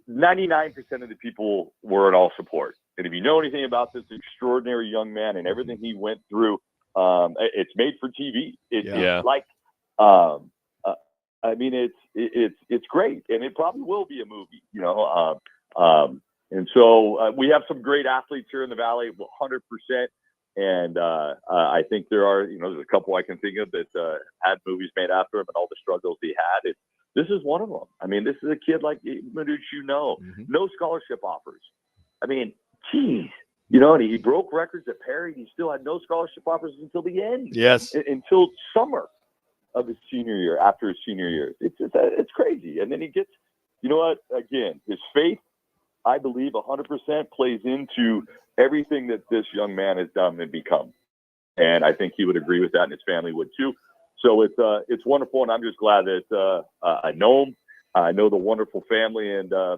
99% of the people were in all support. And if you know anything about this extraordinary young man and everything he went through, it's made for TV. It's like, I mean, it's great, and it probably will be a movie, and so we have some great athletes here in the Valley, 100%. And I think there are, there's a couple I can think of that had movies made after him and all the struggles he had. This is one of them. I mean, this is a kid like Manuch, no scholarship offers. I mean, geez, and he broke records at Perry. He still had no scholarship offers until the end. Yes, until summer of his senior year. After his senior year, it's crazy. And then he gets, again, his faith, I believe 100% plays into everything that this young man has done and become. And I think he would agree with that, and his family would too. So it's wonderful, and I'm just glad that I know him. I know the wonderful family, and I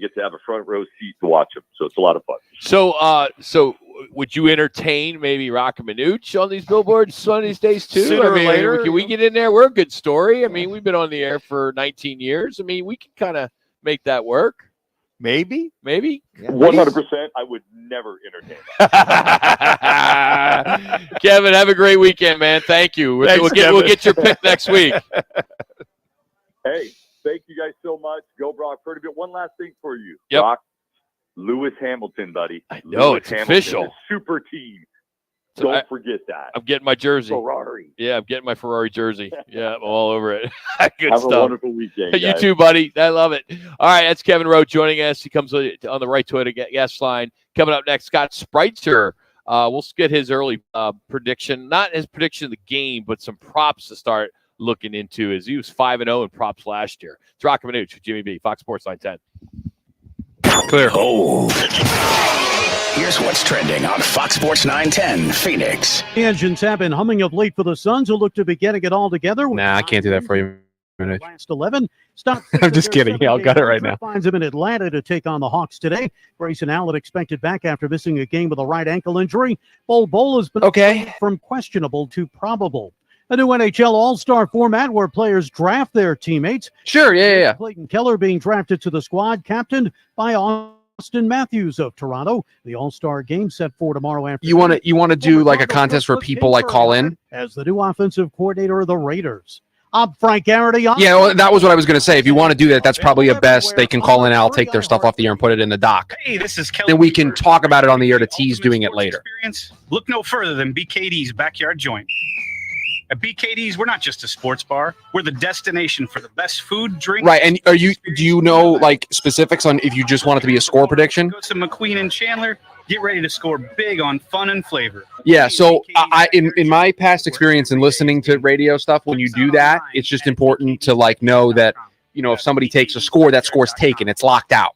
get to have a front row seat to watch him. So it's a lot of fun. So would you entertain maybe Roc and Manuch on these billboards one of these days too? Sooner or later, can we get in there? We're a good story. I mean, we've been on the air for 19 years. I mean, we can kind of make that work. Maybe. 100%. I would never entertain that. Kevin, have a great weekend, man. Thank you. We'll get your pick next week. Hey, thank you guys so much. Go Brock Purdy. But one last thing for you. Yep. Brock, Lewis Hamilton, buddy. I know, Lewis it's Hamilton, official. the super team. So Don't forget that. I'm getting my jersey. Ferrari. Yeah, I'm getting my Ferrari jersey. Yeah, I'm all over it. Good Have stuff. a wonderful weekend, You guys. too, buddy. I love it. All right, that's Kevin Rowe joining us. He comes on the right Twitter guest line. Coming up next, Scott Spreitzer. We'll get his early prediction, not his prediction of the game, but some props to start looking into as he was 5-0 in props last year. It's Roc and Manuch with Jimmy B, Fox Sports 910. Clear. Oh. Here's what's trending on Fox Sports 910 Phoenix. The engines have been humming of late for the Suns, who look to be getting it all together. Nah, I can't do that for you. Last 11. Stop. I'm just kidding. Yeah, I've got it right now. Finds him in Atlanta to take on the Hawks today. Grayson Allen expected back after missing a game with a right ankle injury. Bol has been from questionable to probable. A new NHL All-Star format where players draft their teammates. Sure, yeah. Clayton Keller being drafted to the squad, captained by Austin Matthews of Toronto. The All-Star game set for tomorrow afternoon. You want to do like a contest where people like call in? As the new offensive coordinator of the Raiders. I'm Frank Garrity. Yeah, well, that was what I was going to say. If you want to do that, that's probably a best. They can call in. I'll take their stuff off the air and put it in the doc. Hey, this is Kelly. Then we can talk about it on the air to tease doing it later. Look no further than BKD's Backyard Joint. At BKD's, we're not just a sports bar. We're the destination for the best food, drink. Right, and do you know like specifics on if you just want it to be a score prediction? Go to McQueen and Chandler. Get ready to score big on fun and flavor. Yeah, so I in my past experience in listening to radio stuff, when you do that, it's just important to like know that, you know, if somebody takes a score, that score's taken. It's locked out.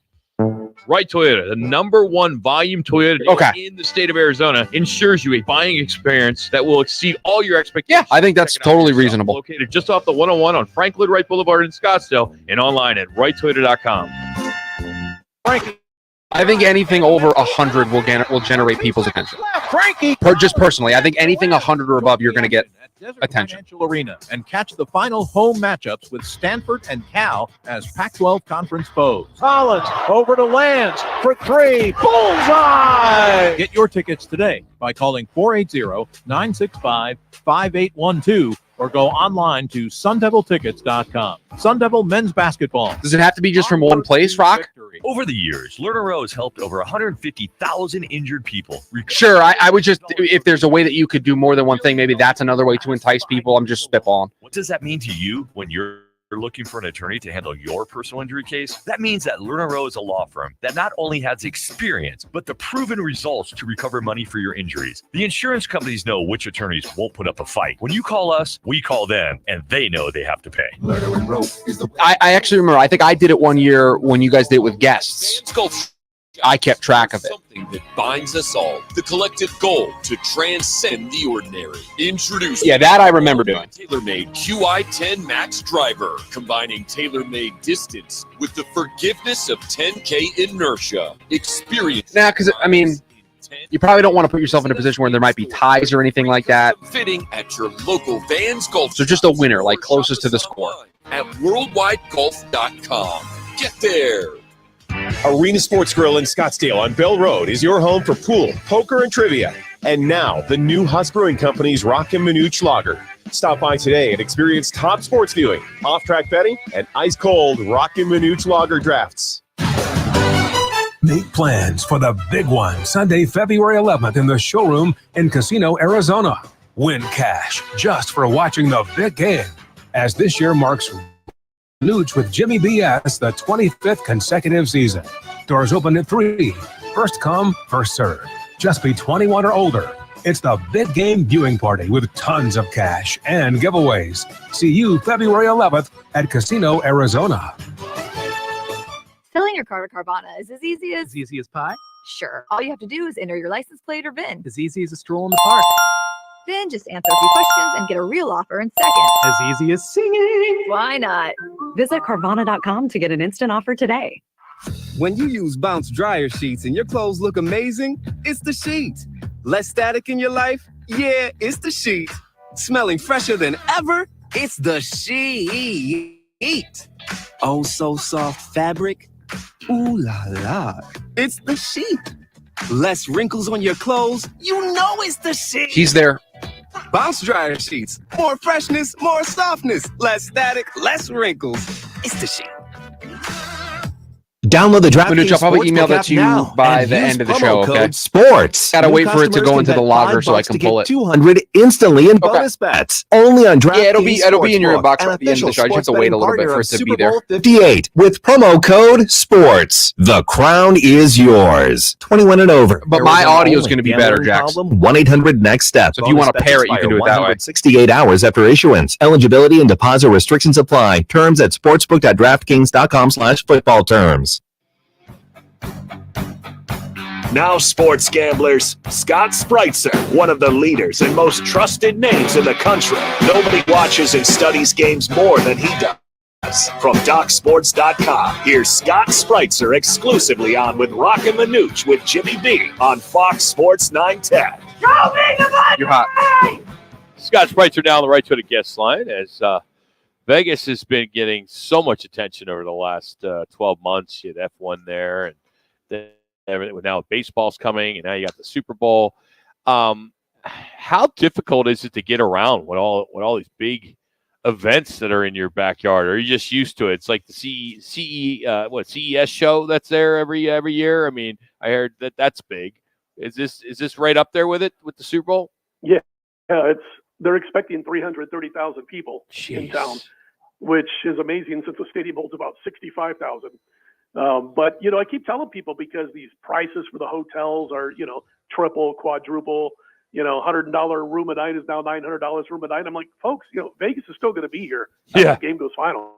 Right Toyota, the #1 volume Toyota dealer in the state of Arizona, ensures you a buying experience that will exceed all your expectations. Yeah, I think that's totally reasonable. Located just off the 101 on Franklin Wright Boulevard in Scottsdale and online at righttoyota.com. Frankie, I think anything over 100 will generate people's attention. Frankie, just personally, I think anything 100 or above, you're going to get attention. Financial Arena and catch the final home matchups with Stanford and Cal as Pac-12 conference foes. Collins over to Lance for three. Bullseye! Get your tickets today by calling 480-965-5812 or go online to sundeviltickets.com. Sun Devil men's basketball. Does it have to be just from one place, Rock? Over the years, Lerner Row has helped over 150,000 injured people. Sure, I would just, if there's a way that you could do more than one thing, maybe that's another way to entice people. I'm just spitballing. What does that mean to you when you're looking for an attorney to handle your personal injury case? That means that Lerner Row is a law firm that not only has experience, but the proven results to recover money for your injuries. The insurance companies know which attorneys won't put up a fight. When you call us, we call them, and they know they have to pay. I actually remember, I think I did it one year when you guys did it with guests. I kept track of it. Something that binds us all. The collective goal to transcend the ordinary. Introducing. Yeah, that I remember doing. TaylorMade QI10 Max Driver, combining TaylorMade distance with the forgiveness of 10K inertia. Experience. Now, because I mean, you probably don't want to put yourself in a position where there might be ties or anything like that. Fitting at your local Vans Golf. So just a winner, like closest to the score. At worldwidegolf.com. Get there. Arena Sports Grill in Scottsdale on Bell Road is your home for pool, poker, and trivia. And now, the new Huss Brewing Company's Roc and Manuch Lager. Stop by today and experience top sports viewing, off-track betting, and ice-cold Roc and Manuch Lager drafts. Make plans for the big one Sunday, February 11th in the showroom in Casino, Arizona. Win cash just for watching the big game, as this year marks Manuch with Jimmy B.S. the 25th consecutive season. Doors open at 3. First come, first serve. Just be 21 or older. It's the big game viewing party with tons of cash and giveaways. See you February 11th at Casino, Arizona. Filling your car with Carvana is as easy as pie? Sure. All you have to do is enter your license plate or VIN. As easy as a stroll in the park. Then just answer a few questions and get a real offer in seconds. As easy as singing. Why not? Visit Carvana.com to get an instant offer today. When you use Bounce dryer sheets and your clothes look amazing, it's the sheet. Less static in your life? Yeah, it's the sheet. Smelling fresher than ever? It's the sheet. Oh, so soft fabric? Ooh la la. It's the sheet. Less wrinkles on your clothes? You know it's the sheet. He's there. Bounce dryer sheets. More freshness, more softness. Less static, less wrinkles. It's the sheet. Download the DraftKings Manuch, I'll probably Sportsbook email that app to you now by and the use end of the promo show, okay? code SPORTS. Gotta New wait for it to customers go can into the bet logger $5 so I can to pull get it. 200 instantly in Okay. bonus bets. Only on DraftKings Yeah, it'll be in your Sportsbook, inbox an by the end of official the show. I just have sports to wait betting a little bit partner for of it to be Super there. Bowl 58 with promo code SPORTS. The crown is yours. 21 and over. But my Arizona audio is only. going to be Gambling better, Jax. problem? 1-800-NEXT-STEP. So if you want to pair it, you can do it that way. 168 hours after issuance. Eligibility and deposit restrictions apply. Terms at sportsbook.draftkings.com/football terms. Now, sports gamblers, Scott Spreitzer, one of the leaders and most trusted names in the country. Nobody watches and studies games more than he does. From DocSports.com, here's Scott Spreitzer exclusively on with Roc and Manuch with Jimmy B on Fox Sports 910. You're hot. Scott Spreitzer down the right to the guest line as Vegas has been getting so much attention over the last 12 months. You had F1 there, and then now baseball's coming, and now you got the Super Bowl. How difficult is it to get around with all these big events that are in your backyard? Or are you just used to it? It's like the CES show that's there every year. I mean, I heard that's big. Is this right up there with it with the Super Bowl? Yeah, they're expecting 330,000 people in town, which is amazing since the stadium holds about 65,000. But I keep telling people because these prices for the hotels are triple, quadruple. $100 room a night is now $900 room a night. I'm like, folks, Vegas is still going to be here. Yeah. The game goes final.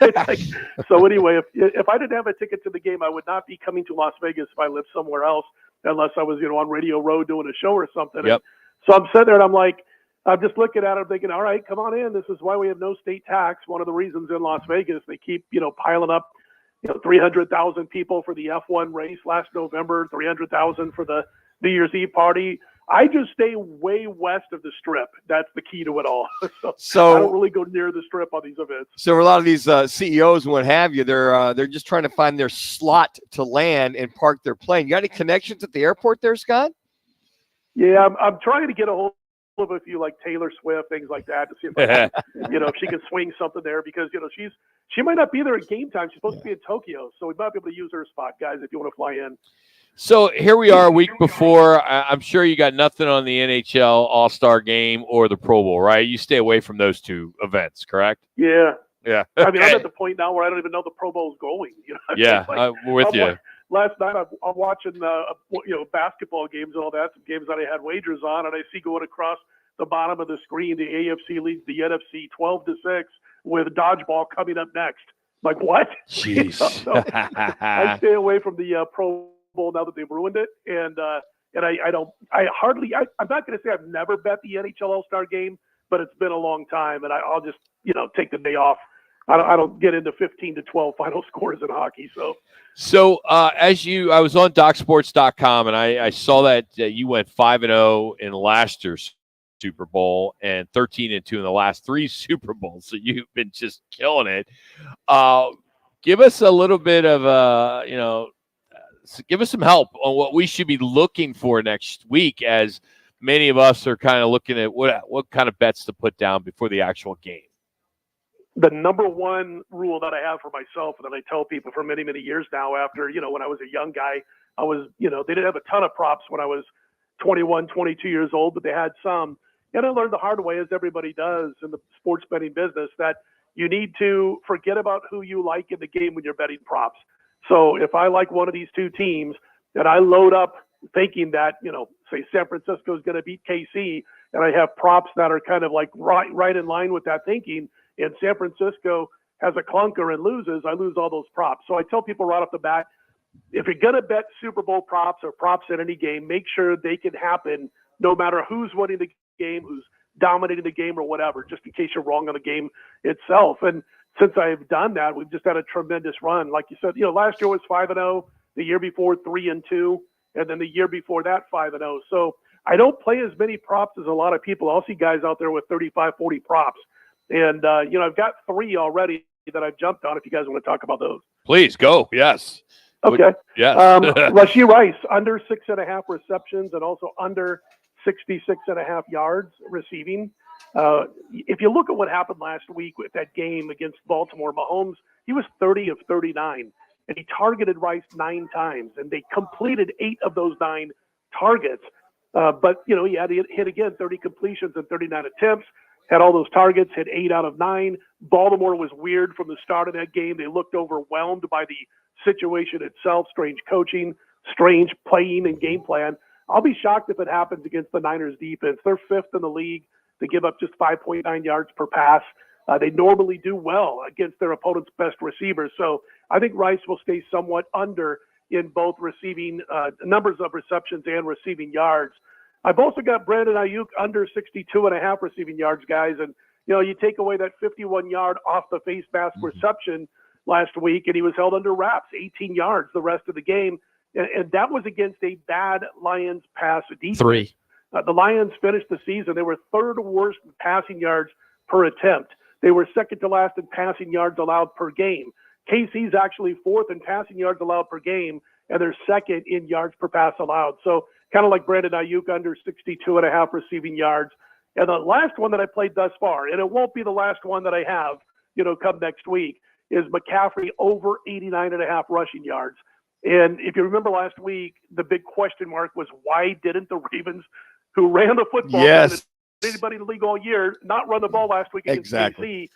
It's like, so anyway, if I didn't have a ticket to the game, I would not be coming to Las Vegas if I lived somewhere else, unless I was on Radio Row doing a show or something. Yep. So I'm sitting there and I'm like, I'm just looking at it, I'm thinking, all right, come on in. This is why we have no state tax. One of the reasons in Las Vegas, they keep, piling up, 300,000 people for the F1 race last November, 300,000 for the New Year's Eve party. I just stay way west of the Strip. That's the key to it all. So I don't really go near the Strip on these events. So a lot of these CEOs and what have you, they're just trying to find their slot to land and park their plane. You got any connections at the airport there, Scott? Yeah, I'm trying to get a hold of a few like Taylor Swift, things like that, to see if I can, if she can swing something there because she might not be there at game time. She's supposed to be in Tokyo, so we might be able to use her spot, guys, if you want to fly in. So here we are a week before. I'm sure you got nothing on the NHL All-Star Game or the Pro Bowl, right? You stay away from those two events, correct? Yeah. Yeah. I mean, I'm at the point now where I don't even know the Pro Bowl's going. Yeah, I'm with you. Last night I'm watching basketball games and all that, some games that I had wagers on, and I see going across the bottom of the screen, the AFC leads the NFC 12-6 with dodgeball coming up next. Like, what? Jeez. So I stay away from the Pro Bowl now that they've ruined it, and I'm not going to say I've never bet the NHL All-Star Game, but it's been a long time, and I'll just take the day off. I don't get into 15-12 final scores in hockey. So I was on DocSports.com, and I saw that you went 5-0 in last year's Super Bowl and 13-2 in the last three Super Bowls. So you've been just killing it. Give us a little bit of give us some help on what we should be looking for next week, as many of us are kind of looking at what kind of bets to put down before the actual game. The number one rule that I have for myself, and that I tell people for many, many years now, after, when I was a young guy, I was, they didn't have a ton of props when I was 21, 22 years old, but they had some. And I learned the hard way, as everybody does in the sports betting business, that you need to forget about who you like in the game when you're betting props. So if I like one of these two teams and I load up thinking that, say San Francisco is going to beat KC, and I have props that are kind of like right in line with that thinking, and San Francisco has a clunker and loses, I lose all those props. So I tell people right off the bat, if you're going to bet Super Bowl props or props in any game, make sure they can happen no matter who's winning the game, who's dominating the game or whatever, just in case you're wrong on the game itself. And since I've done that, we've just had a tremendous run. Like you said, last year was 5-0, the year before 3-2, and then the year before that 5-0. So I don't play as many props as a lot of people. I'll see guys out there with 35, 40 props. And, I've got 3 already that I've jumped on if you guys want to talk about those. Please go. Yes. Okay. Yes. Rashee Rice, under 6.5 receptions and also under 66.5 yards receiving. If you look at what happened last week with that game against Baltimore, Mahomes, he was 30 of 39. and he targeted Rice 9 times, and they completed 8 of those 9 targets. But, you know, he had to hit again 30 completions and 39 attempts, had all those targets, hit 8 out of 9. Baltimore was weird from the start of that game. They looked overwhelmed by the situation itself, strange coaching, strange playing and game plan. I'll be shocked if it happens against the Niners defense. They're 5th in the league. They give up just 5.9 yards per pass. They normally do well against their opponent's best receivers. So I think Rice will stay somewhat under in both receiving numbers of receptions and receiving yards. I've also got Brandon Ayuk under 62.5 receiving yards, guys. And, you know, you take away that 51-yard off the face mask reception last week, and he was held under wraps, 18 yards the rest of the game. And that was against a bad Lions pass defense. 3. The Lions finished the season. They were 3rd worst in passing yards per attempt. They were 2nd to last in passing yards allowed per game. KC's actually 4th in passing yards allowed per game, and they're 2nd in yards per pass allowed. So kind of like Brandon Ayuk under 62.5 receiving yards. And the last one that I played thus far, and it won't be the last one that I have, you know, come next week, is McCaffrey over 89.5 rushing yards. And if you remember last week, the big question mark was why didn't the Ravens, who ran the football, anybody in the league all year, not run the ball last week against KC,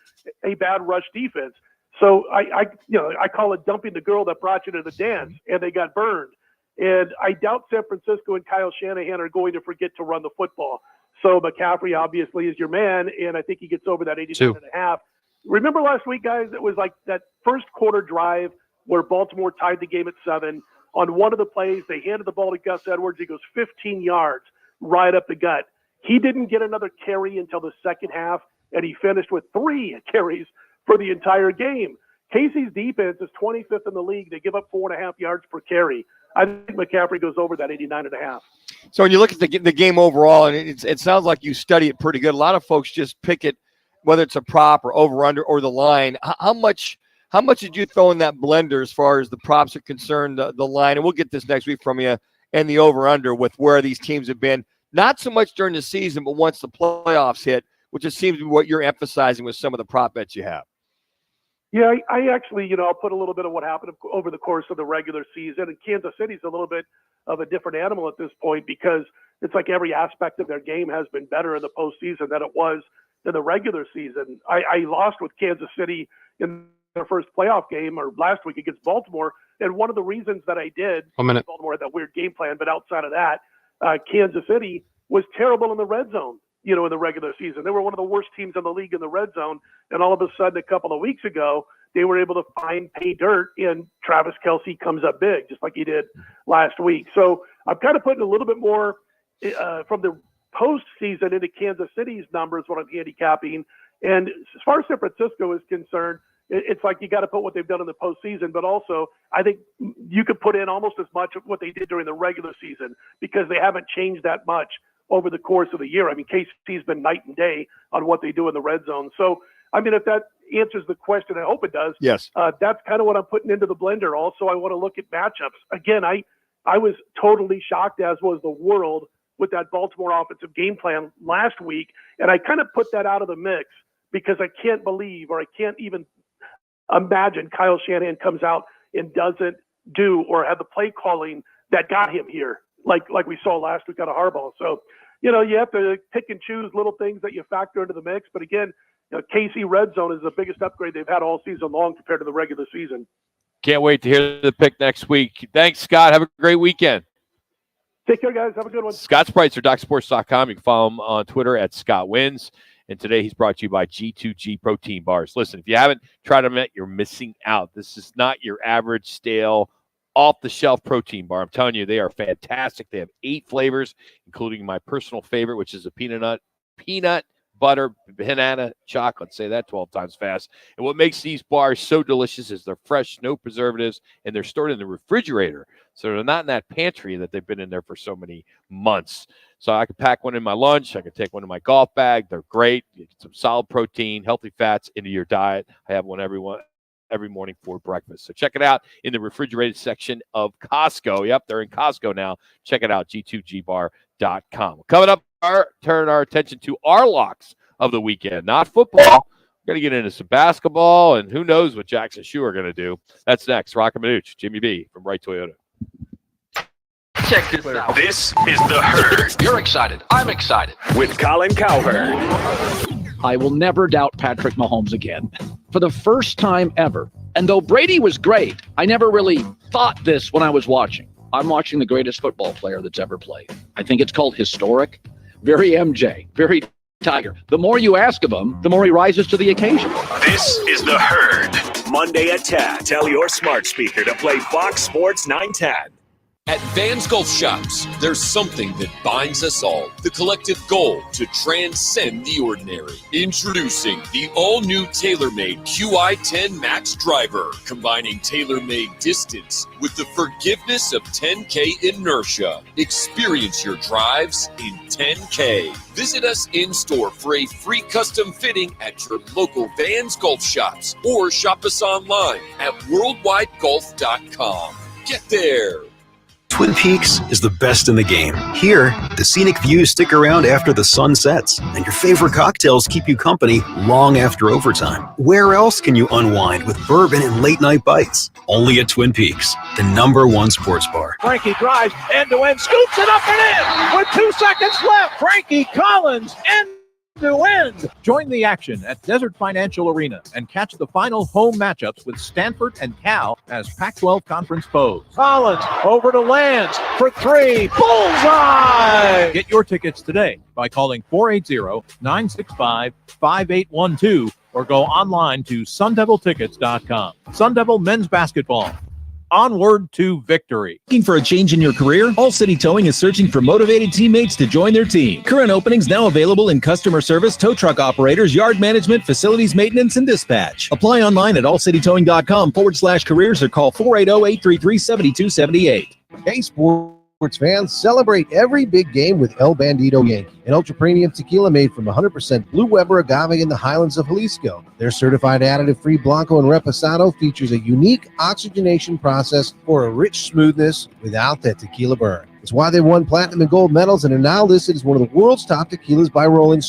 a bad rush defense. So I call it dumping the girl that brought you to the dance, and they got burned. And I doubt San Francisco and Kyle Shanahan are going to forget to run the football. So McCaffrey obviously is your man, and I think he gets over that 89.5. Remember last week, guys, it was like that first quarter drive where Baltimore tied the game at 7. On one of the plays, they handed the ball to Gus Edwards. He goes 15 yards right up the gut. He didn't get another carry until the second half, and he finished with 3 carries for the entire game. KC's defense is 25th in the league. They give up 4.5 yards per carry. I think McCaffrey goes over that 89.5. So when you look at the game overall, and it sounds like you study it pretty good. A lot of folks just pick it, whether it's a prop or over under or the line. How much did you throw in that blender as far as the props are concerned, the line? And we'll get this next week from you, and the over under with where these teams have been. Not so much during the season, but once the playoffs hit, which it seems to be what you're emphasizing with some of the prop bets you have. Yeah, I actually, you know, I'll put a little bit of what happened over the course of the regular season. And Kansas City's a little bit of a different animal at this point because it's like every aspect of their game has been better in the postseason than it was in the regular season. I lost with Kansas City in their first playoff game or last week against Baltimore. And one of the reasons that I did, Baltimore had that weird game plan, but outside of that, Kansas City was terrible in the red zone, you know, in the regular season. They were one of the worst teams in the league in the red zone. And all of a sudden, a couple of weeks ago, they were able to pay dirt, and Travis Kelce comes up big, just like he did last week. So I'm kind of putting a little bit more from the postseason into Kansas City's numbers when I'm handicapping. And as far as San Francisco is concerned, it's like you got to put what they've done in the postseason, but also I think you could put in almost as much of what they did during the regular season because they haven't changed that much over the course of the year. I mean, KC's been night and day on what they do in the red zone. So, I mean, if that answers the question, I hope it does. Yes. That's kind of what I'm putting into the blender. Also, I want to look at matchups. Again, I was totally shocked, as was the world, with that Baltimore offensive game plan last week. And I kind of put that out of the mix because I can't believe, or I can't even imagine Kyle Shanahan comes out and doesn't do or have the play calling that got him here, like we saw last week out of Harbaugh. So, you know, you have to pick and choose little things that you factor into the mix. But again, you know, KC red zone is the biggest upgrade they've had all season long compared to the regular season. Can't wait to hear the pick next week. Thanks, Scott. Have a great weekend. Take care, guys. Have a good one. Scott Spreitzer, DocSports.com. You can follow him on Twitter at ScottWins. And today he's brought to you by G2G Protein Bars. Listen, if you haven't tried them yet, you're missing out. This is not your average stale, off-the-shelf protein bar. I'm telling you, they are fantastic. They have 8 flavors, including my personal favorite, which is a peanut butter, banana, chocolate. Say that 12 times fast. And what makes these bars so delicious is they're fresh, no preservatives, and they're stored in the refrigerator. So they're not in that pantry that they've been in there for so many months. So I could pack one in my lunch. I could take one in my golf bag. They're great. You get some solid protein, healthy fats into your diet. I have one every morning for breakfast. So check it out in the refrigerated section of Costco. Yep, they're in Costco now. Check it out, g2gbar.com. Coming up, turn our attention to our locks of the weekend. Not football, Going to get into some basketball, and who knows what Jackson Schuh are going to do. That's next. Roc and Manuch, Jimmy B from Wright Toyota. Check this out. This is The Herd. You're excited. I'm excited. With Colin Cowherd. I will never doubt Patrick Mahomes again. For the first time ever. And though Brady was great, I never really thought this when I was watching. I'm watching the greatest football player that's ever played. I think it's called historic. Very MJ. Very Tiger. The more you ask of him, the more he rises to the occasion. This is The Herd. Monday at 10. Tell your smart speaker to play Fox Sports 910. At Van's Golf Shops, there's something that binds us all. The collective goal to transcend the ordinary. Introducing the all-new TaylorMade QI10 Max Driver, combining TaylorMade distance with the forgiveness of 10K inertia. Experience your drives in 10K. Visit us in-store for a free custom fitting at your local Van's Golf Shops or shop us online at worldwidegolf.com. Get there. Twin Peaks is the best in the game. Here, the scenic views stick around after the sun sets, and your favorite cocktails keep you company long after overtime. Where else can you unwind with bourbon and late-night bites? Only at Twin Peaks, the #1 sports bar. Frankie drives end-to-end, scoops it up and in with 2 seconds left. Frankie Collins end-to-end. Join the action at Desert Financial Arena and catch the final home matchups with Stanford and Cal as Pac-12 Conference foes. Collins over to Lance for 3. Bullseye! Get your tickets today by calling 480-965-5812 or go online to sundeviltickets.com. Sun Devil Men's Basketball. Onward to victory. Looking for a change in your career? All City Towing is searching for motivated teammates to join their team. Current openings now available in customer service, tow truck operators, yard management, facilities maintenance, and dispatch. Apply online at allcitytowing.com/careers or call 480-833-7278. Hey, sports fans, celebrate every big game with El Bandito Yankee, an ultra-premium tequila made from 100% Blue Weber agave in the highlands of Jalisco. Their certified additive-free Blanco and Reposado features a unique oxygenation process for a rich smoothness without that tequila burn. It's why they won platinum and gold medals and are now listed as one of the world's top tequilas by Rolling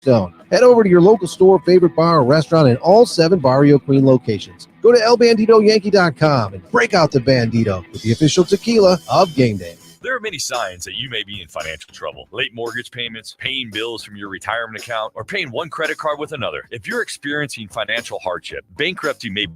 Stone. Head over to your local store, favorite bar, or restaurant in all 7 Barrio Queen locations. Go to elbanditoyankee.com and break out the Bandito with the official tequila of game day. There are many signs that you may be in financial trouble. Late mortgage payments, paying bills from your retirement account, or paying one credit card with another. If you're experiencing financial hardship, bankruptcy may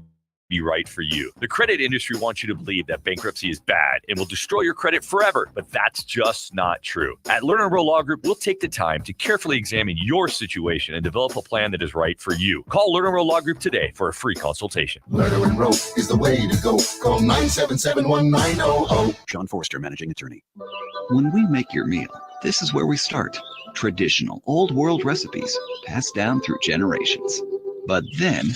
be right for you. The credit industry wants you to believe that bankruptcy is bad and will destroy your credit forever, but that's just not true. At Lerner & Rowe Law Group, we'll take the time to carefully examine your situation and develop a plan that is right for you. Call Lerner & Rowe Law Group today for a free consultation. Lerner & Rowe is the way to go. Call 977-1900. John Forster, Managing Attorney. When we make your meal, this is where we start. Traditional, old-world recipes passed down through generations. But then,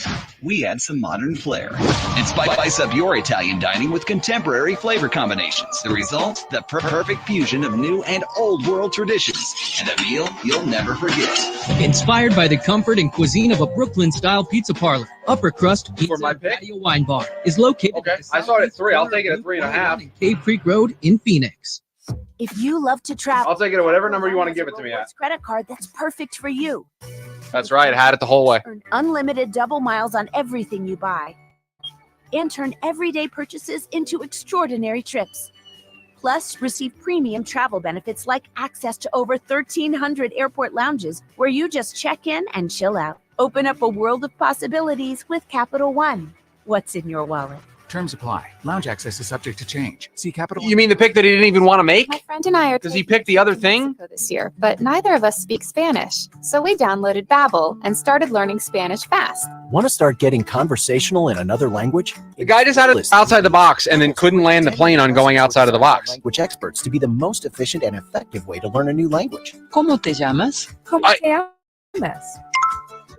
we add some modern flair and spice up your Italian dining with contemporary flavor combinations. The result, the perfect fusion of new and old world traditions, and a meal you'll never forget. Inspired by the comfort and cuisine of a Brooklyn-style pizza parlor, Upper Crust Pizza and Patio Wine Bar is located. Okay, I saw it at 3. I'll take it at 3.5. Cave Creek Road in Phoenix. If you love to travel, I'll take it at whatever number you want to give it to me at. Credit card that's perfect for you. That's right. I had it the whole way. Earn unlimited double miles on everything you buy. And turn everyday purchases into extraordinary trips. Plus, receive premium travel benefits like access to over 1,300 airport lounges where you just check in and chill out. Open up a world of possibilities with Capital One. What's in your wallet? Terms apply. Lounge access is subject to change. See Capital. You mean the pick that he didn't even want to make? My friend and I are. Does he pick the other thing? This year, but neither of us speak Spanish, so we downloaded Babbel and started learning Spanish fast. Want to start getting conversational in another language? The guy just had it outside the box and then couldn't land the plane on going outside of the box. Language experts to be the most efficient and effective way to learn a new language. ¿Cómo te llamas? ¿Cómo te llamas?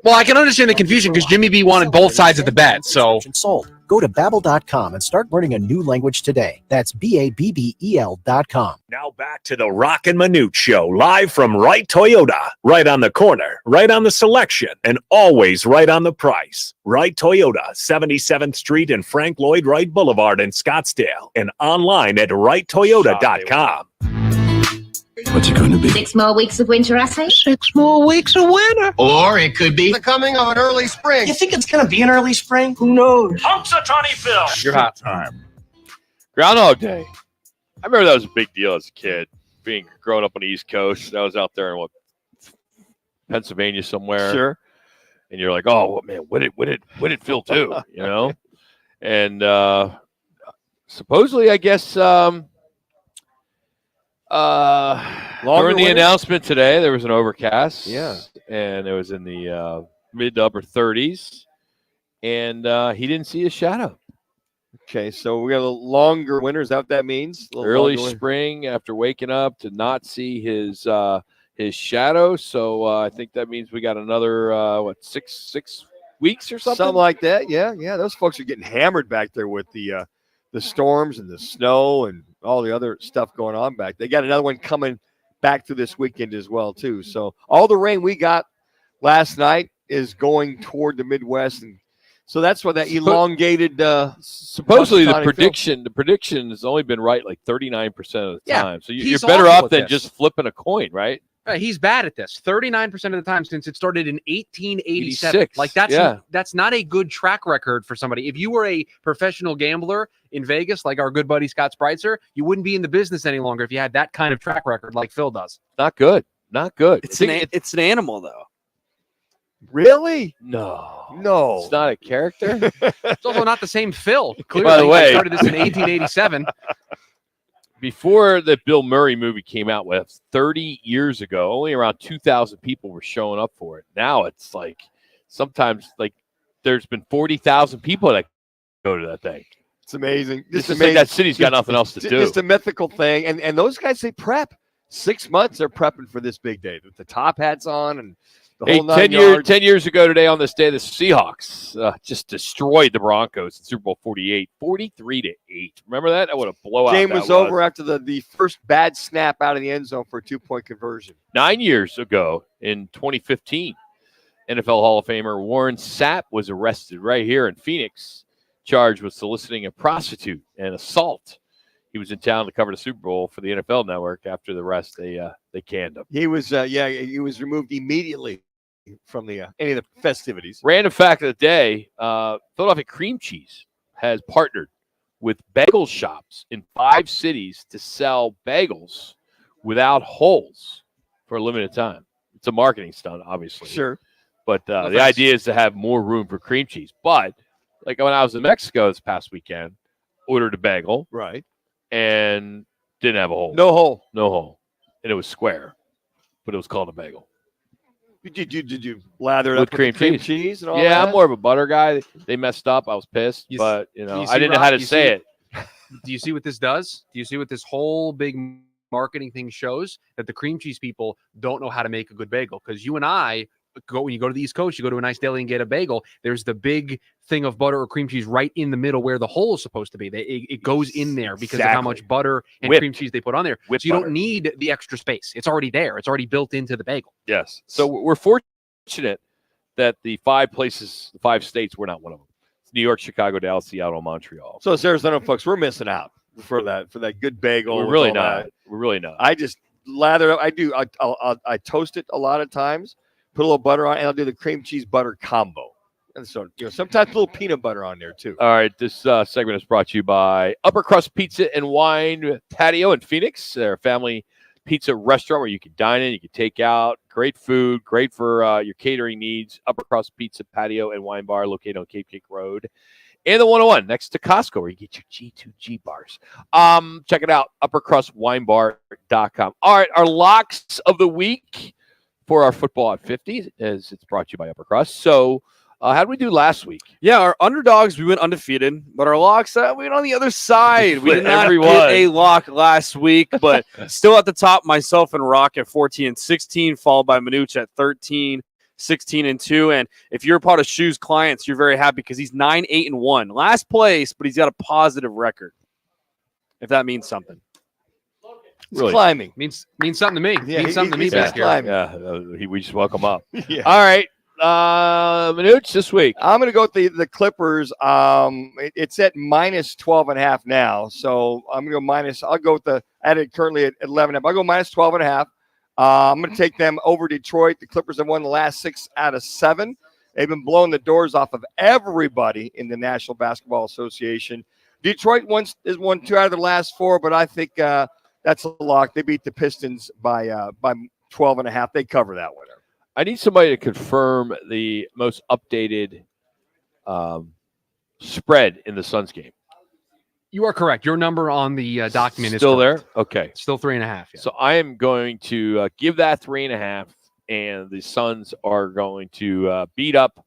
Well, I can understand the confusion because Jimmy B wanted both sides of the bet, so. Sold. Go to Babbel.com and start learning a new language today. That's Babbel.com. Now back to the Roc and Manuch Show, live from Wright Toyota. Right on the corner, right on the selection, and always right on the price. Wright Toyota, 77th Street and Frank Lloyd Wright Boulevard in Scottsdale, and online at wrighttoyota.com. What's it going to be? 6 more weeks of winter, I say. 6 more weeks of winter. Or it could be The coming of an early spring. You think it's going to be an early spring? Who knows? Punxsutawney Phil. You're hot time. Groundhog Day. I remember that was a big deal as a kid, growing up on the East Coast. I was out there in Pennsylvania somewhere. Sure. And you're like, oh man, what did Phil do? You know? And supposedly, I guess during the announcement today, there was an overcast. Yeah. And it was in the mid to upper 30s. And he didn't see a shadow. Okay, so we got a longer winter. Is that what that means? Early spring after waking up to not see his shadow. So I think that means we got another, 6 weeks or something? Something like that. Yeah. Those folks are getting hammered back there with the storms and the snow and all the other stuff going on back. They got another one coming back through this weekend as well, too. So all the rain we got last night is going toward the Midwest, and so that's why that elongated. Supposedly the prediction has only been right like 39% of the time. So you're better off than just flipping a coin, right? He's bad at this. 39% of the time since it started in 1887. Like that's not a good track record for somebody. If you were a professional gambler in Vegas, like our good buddy Scott Spreitzer, you wouldn't be in the business any longer if you had that kind of track record like Phil does. Not good. It's an animal though. Really? No. It's not a character. It's also not the same Phil. Clearly, by the way, he started this in 1887. Before the Bill Murray movie came out, 30 years ago, only around 2,000 people were showing up for it. Now it's like sometimes like there's been 40,000 people that go to that thing. It's amazing. It's amazing. Like that city's got nothing else to do. It's a mythical thing, and those guys, they prep 6 months. They're prepping for this big day with the top hats on and. 10 years ago today on this day, the Seahawks just destroyed the Broncos in Super Bowl 48, 43-8. Remember that? That would have blowout. Game was over after the first bad snap out of the end zone for a 2-point conversion. 9 years ago in 2015, NFL Hall of Famer Warren Sapp was arrested right here in Phoenix, charged with soliciting a prostitute and assault. He was in town to cover the Super Bowl for the NFL Network. After the arrest, they canned him. He was removed immediately from any of the festivities. Random fact of the day, Philadelphia Cream Cheese has partnered with bagel shops in 5 cities to sell bagels without holes for a limited time. It's a marketing stunt, obviously. Sure. But the idea is to have more room for cream cheese. But like when I was in Mexico this past weekend, ordered a bagel. Right. And didn't have a hole. No hole. And it was square, but it was called a bagel. Did you lather it with up cream with cream cheese and all that? Yeah, I'm more of a butter guy. They messed up. I was pissed, but I didn't know how to say it. Do you see what this does? Do you see what this whole big marketing thing shows? That the cream cheese people don't know how to make a good bagel. Because you and I, when you go to the East Coast, you go to a nice deli and get a bagel. There's the big thing of butter or cream cheese right in the middle where the hole is supposed to be. It goes in there because of how much butter and cream cheese they put on there. So you don't need the extra space. It's already there. It's already built into the bagel. Yes. So we're fortunate that the 5 states, we're not one of them. It's New York, Chicago, Dallas, Seattle, Montreal. So as Arizona folks, we're missing out for that good bagel. We're really not. We're really not. I just lather up. I toast it a lot of times. Put a little butter on, and I'll do the cream cheese butter combo. And so, sometimes a little peanut butter on there, too. All right, this segment is brought to you by Upper Crust Pizza and Wine Patio in Phoenix. They're a family pizza restaurant where you can dine in, you can take out. Great food, great for your catering needs. Upper Crust Pizza, Patio, and Wine Bar located on Cape Cake Road. And the 101 next to Costco where you get your G2G bars. Check it out, uppercrustwinebar.com. All right, our locks of the week for our football at 50, as it's brought to you by Upper Crust. So, how did we do last week? Yeah, our underdogs, we went undefeated, but our locks, we went on the other side. We did not get a lock last week, but still at the top, myself and Roc at 14-16, followed by Manuch at 13-16-2. And if you're a part of Shoe's clients, you're very happy because he's 9-8-1. Last place, but he's got a positive record, if that means something. Really? Climbing means something to me. Yeah, means something to me back here. Yeah, we just woke him up. Yeah. All right, Manuch this week. I'm going to go with the Clippers. It's at minus 12.5 now. So I'm going to go minus. I'll go with at it currently at 11.5. I'll go minus 12.5. I'm going to take them over Detroit. The Clippers have won the last 6 out of 7. They've been blowing the doors off of everybody in the National Basketball Association. Detroit has won 2 out of the last 4, but I think that's a lock. They beat the Pistons by 12.5. They cover that winner. I need somebody to confirm the most updated spread in the Suns game. You are correct. Your number on the document is still correct. there. Okay, still 3.5. Yeah. So I am going to give that 3.5, and the Suns are going to beat up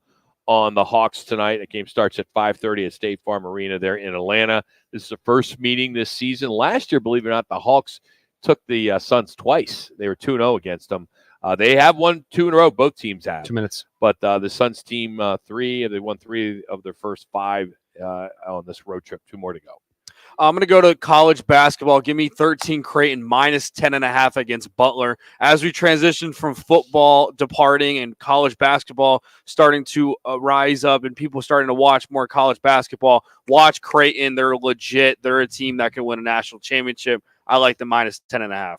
on the Hawks tonight. The game starts at 5:30 at State Farm Arena there in Atlanta. This is the first meeting this season. Last year, believe it or not, the Hawks took the Suns twice. They were 2-0 against them. They have won 2 in a row. Both teams have. 2 minutes. But the Suns team, 3, they won 3 of their first 5 on this road trip. 2 more to go. I'm going to go to college basketball. Give me 13 Creighton, minus 10.5 against Butler. As we transition from football departing and college basketball starting to rise up and people starting to watch more college basketball, watch Creighton. They're legit. They're a team that can win a national championship. I like the minus 10.5.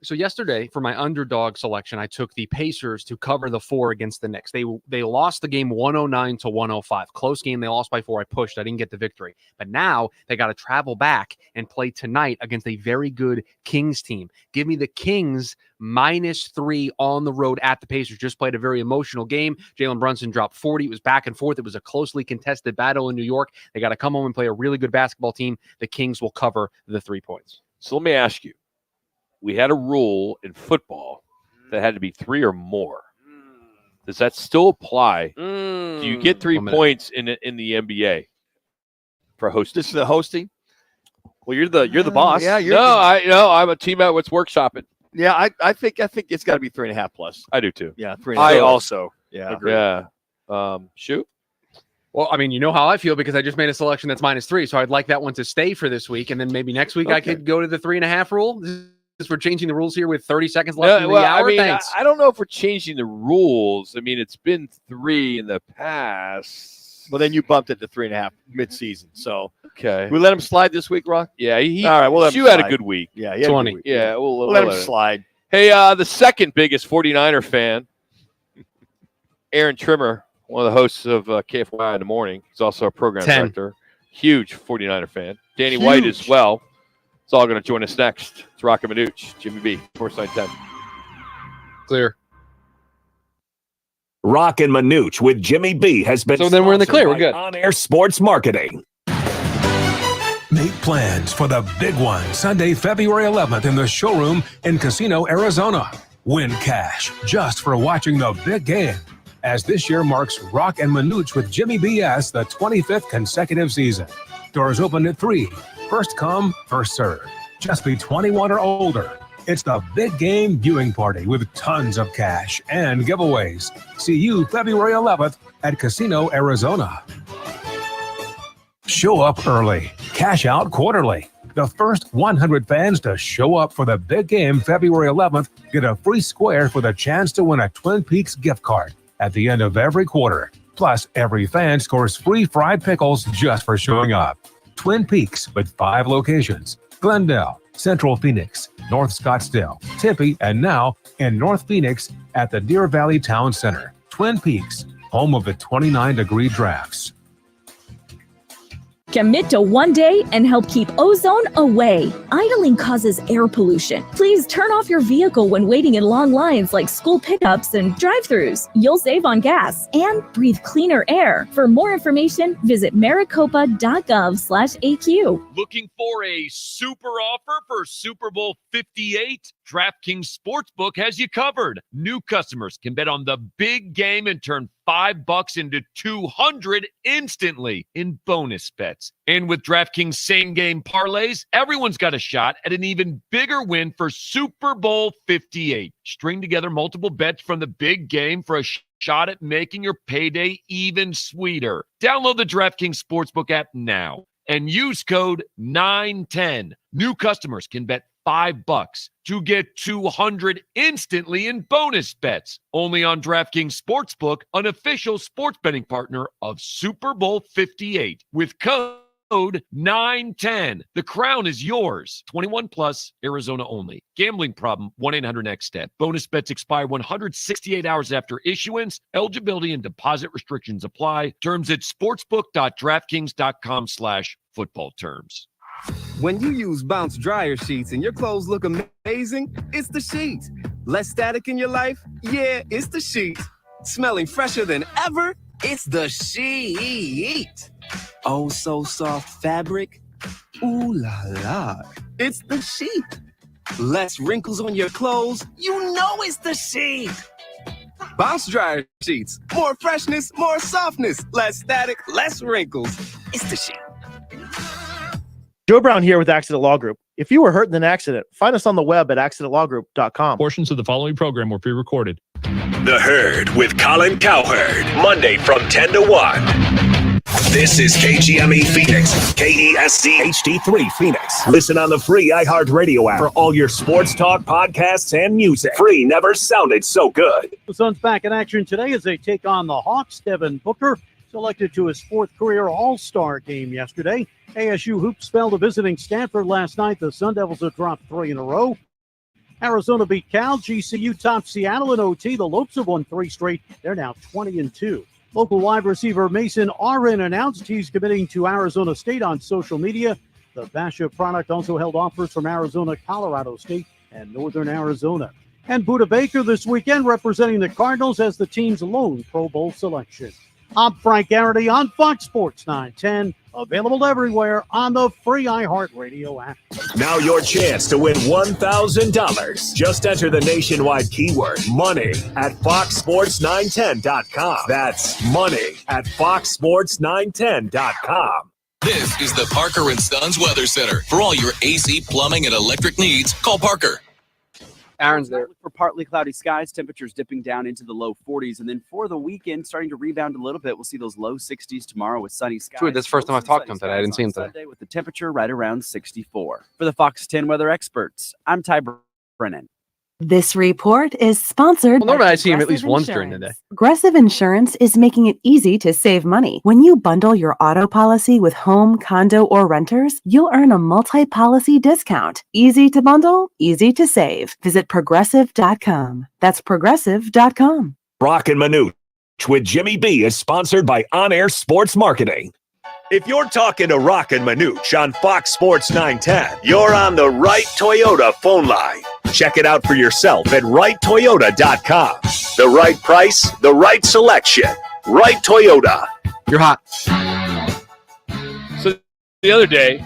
So yesterday, for my underdog selection, I took the Pacers to cover the 4 against the Knicks. They lost the game 109-105. Close game. They lost by 4. I pushed. I didn't get the victory. But now they got to travel back and play tonight against a very good Kings team. Give me the Kings minus 3 on the road at the Pacers. Just played a very emotional game. Jalen Brunson dropped 40. It was back and forth. It was a closely contested battle in New York. They got to come home and play a really good basketball team. The Kings will cover the 3 points. So let me ask you. We had a rule in football that had to be 3 or more. Does that still apply? Do you get 3 points in the NBA for hosting? This is the hosting. Well, you're the boss. Yeah, I'm a team out. What's workshopping? Yeah, I think it's got to be 3.5 plus. I do too. Yeah, 3.5. I also agree. Yeah. Shoot. Well, I mean, you know how I feel because I just made a selection that's minus 3, so I'd like that one to stay for this week, and then maybe next week I could go to the 3.5 rule. We're changing the rules here with 30 seconds left in the hour. I mean, Thanks. I don't know if we're changing the rules. I mean, it's been 3 in the past. Well, then you bumped it to 3.5 mid-season. So okay, we let him slide this week, Rock. Yeah, all right. We'll let him had slide. a good week. Yeah, 20. Yeah, we'll let him slide. Hey, the second biggest 49er fan, Aaron Trimmer, one of the hosts of KFYI in the morning. He's also a program 10. director. Huge 49er fan. Danny White as well. It's all going to join us next. It's Roc and Manuch, Jimmy B, 4-side 10. Clear. Roc and Manuch with Jimmy B has been. So then we're in the clear. We're good. On Air Sports Marketing. Make plans for the big one Sunday, February 11th in the showroom in Casino, Arizona. Win cash just for watching the big game, as this year marks Roc and Manuch with Jimmy BS, the 25th consecutive season. Doors open at 3. First come, first serve. Just be 21 or older. It's the big game viewing party with tons of cash and giveaways. See you February 11th at Casino, Arizona. Show up early. Cash out quarterly. The first 100 fans to show up for the big game February 11th get a free square for the chance to win a Twin Peaks gift card at the end of every quarter. Plus, every fan scores free fried pickles just for showing up. Twin Peaks with 5 locations: Glendale, Central Phoenix, North Scottsdale, Tempe, and now in North Phoenix at the Deer Valley Town Center. Twin Peaks, home of the 29-degree drafts. Commit to one day and help keep ozone away. Idling causes air pollution. Please turn off your vehicle when waiting in long lines like school pickups and drive-thrus. You'll save on gas and breathe cleaner air. For more information, visit maricopa.gov/AQ. Looking for a super offer for Super Bowl 58? DraftKings Sportsbook has you covered. New customers can bet on the big game and turn $5 into $200 instantly in bonus bets. And with DraftKings same-game parlays, everyone's got a shot at an even bigger win for Super Bowl 58. String together multiple bets from the big game for a shot at making your payday even sweeter. Download the DraftKings Sportsbook app now and use code 910. New customers can bet $5 to get $200 instantly in bonus bets. Only on DraftKings Sportsbook, an official sports betting partner of Super Bowl 58. With code 910. The crown is yours. 21 plus, Arizona only. Gambling problem, 1-800-NEXT-STEP. Bonus bets expire 168 hours after issuance. Eligibility and deposit restrictions apply. Terms at sportsbook.draftkings.com/football terms. When you use Bounce dryer sheets and your clothes look amazing, it's the sheets. Less static in your life? Yeah, it's the sheets. Smelling fresher than ever? It's the sheet. Oh, so soft fabric? Ooh la la. It's the sheet. Less wrinkles on your clothes? You know it's the sheet. Bounce dryer sheets. More freshness, more softness. Less static, less wrinkles. It's the sheet. Joe Brown here with Accident Law Group. If you were hurt in an accident, find us on the web at accidentlawgroup.com. Portions of the following program were pre-recorded. The Herd with Colin Cowherd, Monday from 10 to 1. This is KGME Phoenix, KESC HD3 Phoenix. Listen on the free iHeartRadio app for all your sports talk, podcasts, and music. Free never sounded so good. The Suns back in action today as they take on the Hawks. Devin Booker selected to his fourth career All-Star game yesterday. ASU hoops fell to visiting Stanford last night. The Sun Devils have dropped 3 in a row. Arizona beat Cal. GCU topped Seattle in OT. The Lopes have won 3 straight. They're now 20-2. Local wide receiver Mason Arin announced he's committing to Arizona State on social media. The Basha product also held offers from Arizona, Colorado State, and Northern Arizona. And Budda Baker this weekend representing the Cardinals as the team's lone Pro Bowl selection. I'm Frank Garrity on Fox Sports 910. Available everywhere on the free iHeartRadio app. Now your chance to win $1,000. Just enter the nationwide keyword money at foxsports910.com. That's money at foxsports910.com. This is the Parker & Sons Weather Center. For all your AC, plumbing, and electric needs, call Parker. Aaron's there. For partly cloudy skies, temperatures dipping down into the low 40s. And then for the weekend, starting to rebound a little bit. We'll see those low 60s tomorrow with sunny skies. Sure, that's the first time I've talked to him today. I didn't see him today. Sunday with the temperature right around 64. For the Fox 10 weather experts, I'm Ty Brennan. This report is sponsored Well, normally by I see him at least once Progressive during the day. Progressive Insurance is making it easy to save money. When you bundle your auto policy with home, condo, or renters, you'll earn a multi-policy discount. Easy to bundle, easy to save. Visit Progressive.com. That's Progressive.com. Roc and Manuch with Jimmy B is sponsored by On Air Sports Marketing. If you're talking to Roc and Manuch on Fox Sports 910, you're on the right Toyota phone line. Check it out for yourself at righttoyota.com. The right price, the right selection. Right Toyota. You're hot. So the other day,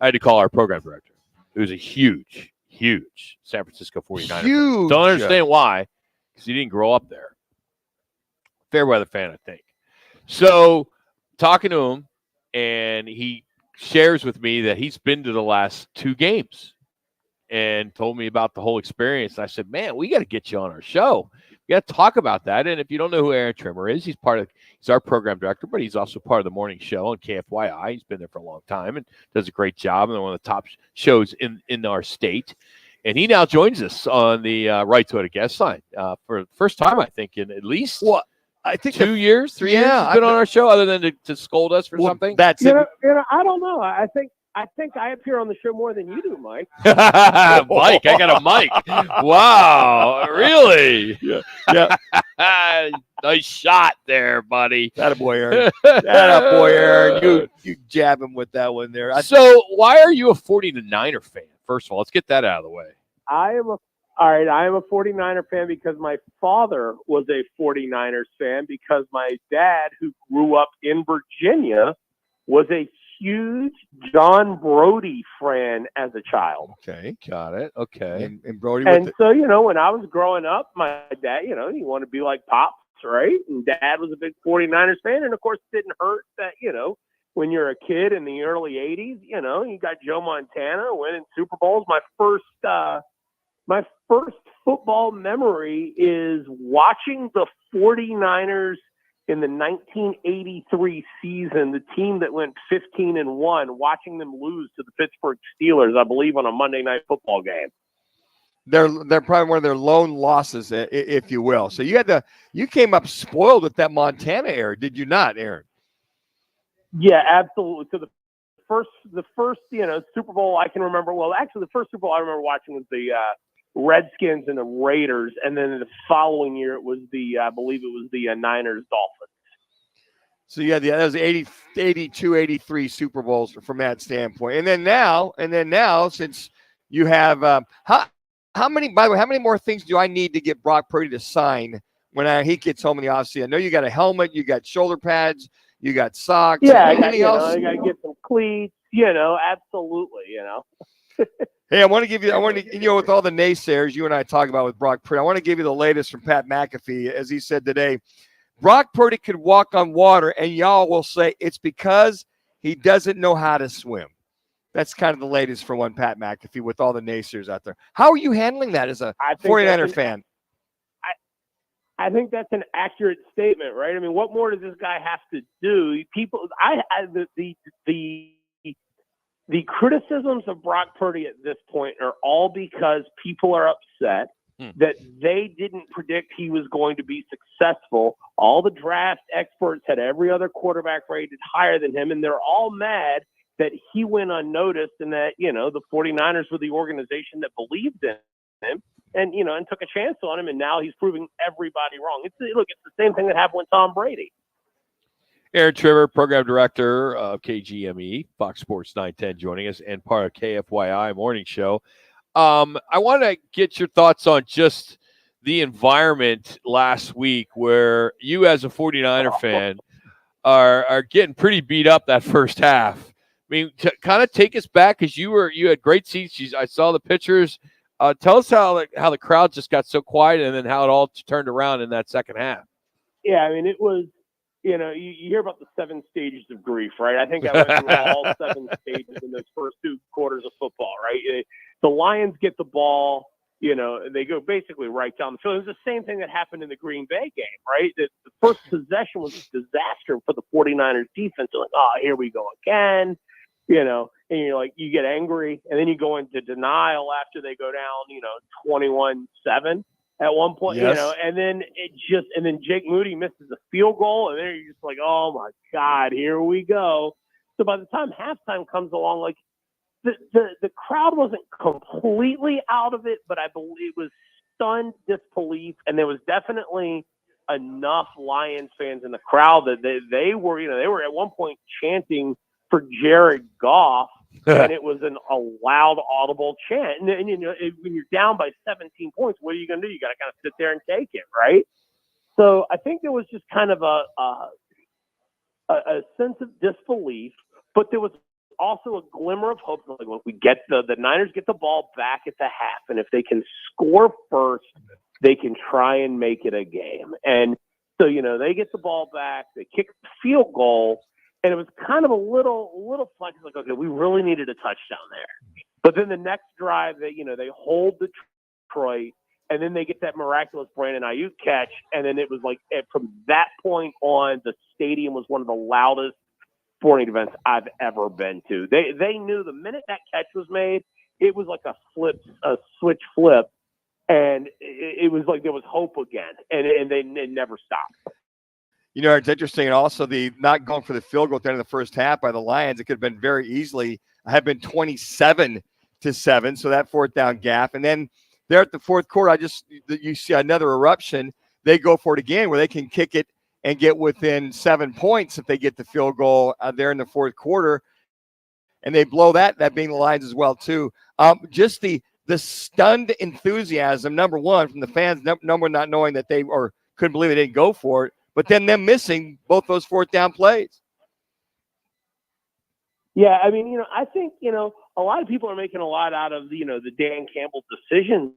I had to call our program director, who's a huge San Francisco 49er. Huge. Don't understand why, because he didn't grow up there. Fair weather fan, I think. So talking to him, and he shares with me that he's been to the last 2 games and told me about the whole experience. I said, man, we got to get you on our show. We got to talk about that. And if you don't know who Aaron Trimmer is, he's our program director, but he's also part of the morning show on KFYI. He's been there for a long time and does a great job. And one of the top shows in our state. And he now joins us on the Right Toyota guest line for the first time, I think, in at least I think 2 years, 3 years he's been on our show, other than to scold us for something. That's You know, I don't know. I think I appear on the show more than you do, Mike. Mike, I got a mic. Wow, really? Yeah. Nice shot there, buddy. Attaboy, Aaron. Attaboy, Aaron. You jab him with that one there. So why are you a 49er fan? First of all, let's get that out of the way. I am a 49er fan because my father was a 49ers fan because my dad, who grew up in Virginia, was a huge John Brody fan as a child. Okay, got it. Okay. And Brody And so, when I was growing up, my dad, he wanted to be like Pops, right? And Dad was a big 49ers fan. And, of course, it didn't hurt that, when you're a kid in the early 80s, you got Joe Montana winning Super Bowls. My first football memory is watching the 49ers in the 1983 season, the team that went 15-1, watching them lose to the Pittsburgh Steelers, I believe, on a Monday Night Football game. they're probably one of their lone losses, if you will. So you came up spoiled with that Montana error, did you not, Aaron? Yeah, absolutely. So the first Super Bowl I can remember. Well, actually, the first Super Bowl I remember watching was the Redskins and the Raiders, and then the following year it was I believe it was the Niners Dolphins. So that was 82, 83 Super Bowls from that standpoint. And then now, since you have how many? By the way, how many more things do I need to get Brock Purdy to sign when he gets home in the offseason? I know you got a helmet, you got shoulder pads, you got socks. Yeah, anything else? I got to get some cleats. Absolutely. Hey, I want to give you, with all the naysayers you and I talk about with Brock Purdy, I want to give you the latest from Pat McAfee. As he said today, Brock Purdy could walk on water, and y'all will say it's because he doesn't know how to swim. That's kind of the latest for one Pat McAfee with all the naysayers out there. How are you handling that as a 49er fan? I think that's an accurate statement, right? I mean, what more does this guy have to do? The criticisms of Brock Purdy at this point are all because people are upset that they didn't predict he was going to be successful. All the draft experts had every other quarterback rated higher than him, and they're all mad that he went unnoticed and that, the 49ers were the organization that believed in him and took a chance on him, and now he's proving everybody wrong. It's the same thing that happened with Tom Brady. Aaron Trevor, program director of KGME, Fox Sports 910, joining us, and part of KFYI Morning Show. I want to get your thoughts on just the environment last week where you as a 49er fan are getting pretty beat up that first half. I mean, kind of take us back because you had great seats. I saw the pictures. Tell us how the crowd just got so quiet and then how it all turned around in that second half. Yeah, I mean, it was, you hear about the 7 stages of grief, right? I think I went through all 7 stages in those first 2 quarters of football, right? The Lions get the ball, they go basically right down the field. It was the same thing that happened in the Green Bay game, right? The first possession was a disaster for the 49ers defense. They're like, oh, here we go again, and you're like, you get angry, and then you go into denial after they go down, 21-7 at one point, yes. And then Jake Moody misses a field goal, and then you're just like, oh my God, here we go. So by the time halftime comes along, like the crowd wasn't completely out of it, but I believe it was stunned disbelief, and there was definitely enough Lions fans in the crowd that they were, they were at one point chanting for Jared Goff. And it was a loud, audible chant. And when you're down by 17 points, what are you going to do? You got to kind of sit there and take it, right? So I think there was just kind of a sense of disbelief, but there was also a glimmer of hope. Like, look, we get the Niners get the ball back at the half, and if they can score first, they can try and make it a game. And so they get the ball back, they kick the field goal. And it was kind of a little flex, like, okay, we really needed a touchdown there. But then the next drive, they hold Detroit, and then they get that miraculous Brandon Ayuk catch. And then it was like, from that point on, the stadium was one of the loudest sporting events I've ever been to. They knew the minute that catch was made, it was like a switch flip. And it was like there was hope again. And they never stopped. It's interesting. And also the not going for the field goal at the end of the first half by the Lions, it could have been very easily have been 27-7. So that fourth down gap. And then there at the fourth quarter, you see another eruption. They go for it again where they can kick it and get within 7 points if they get the field goal there in the fourth quarter. And they blow that being the Lions as well, too. Just the stunned enthusiasm, number one, from the fans, number not knowing that they or couldn't believe they didn't go for it. But then them missing both those fourth down plays. Yeah, I mean, I think, a lot of people are making a lot out of, the Dan Campbell decisions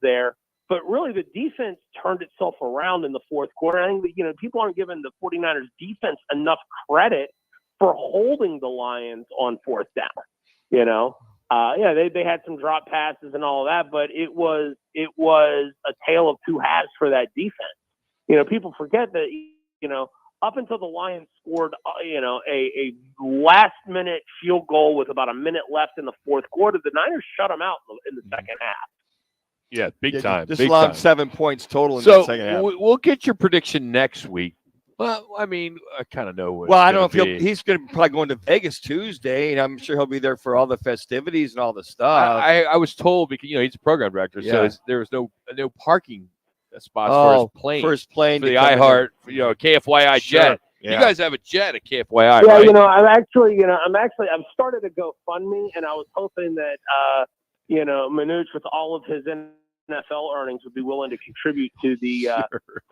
there. But really, the defense turned itself around in the fourth quarter. I think that, people aren't giving the 49ers defense enough credit for holding the Lions on fourth down. They had some drop passes and all of that, but it was a tale of two halves for that defense. People forget that, up until the Lions scored, a last-minute field goal with about a minute left in the fourth quarter, the Niners shut them out in the second half. Yeah, big time. Just big allowed time. 7 points total in So that second half. we'll get your prediction next week. Well, I mean, I kind of know what. Well, it's I don't know gonna if be. he's going to probably go into Vegas Tuesday, and I'm sure he'll be there for all the festivities and all the stuff. I was told because he's a program director, Yeah. so there was no parking spots for his plane. For his plane for to the come in iHeart, there. KFYI Sure. jet. Yeah. You guys have a jet at KFYI, Yeah, right? I've started a GoFundMe, and I was hoping that, Manuch, with all of his NFL earnings, would be willing to contribute to the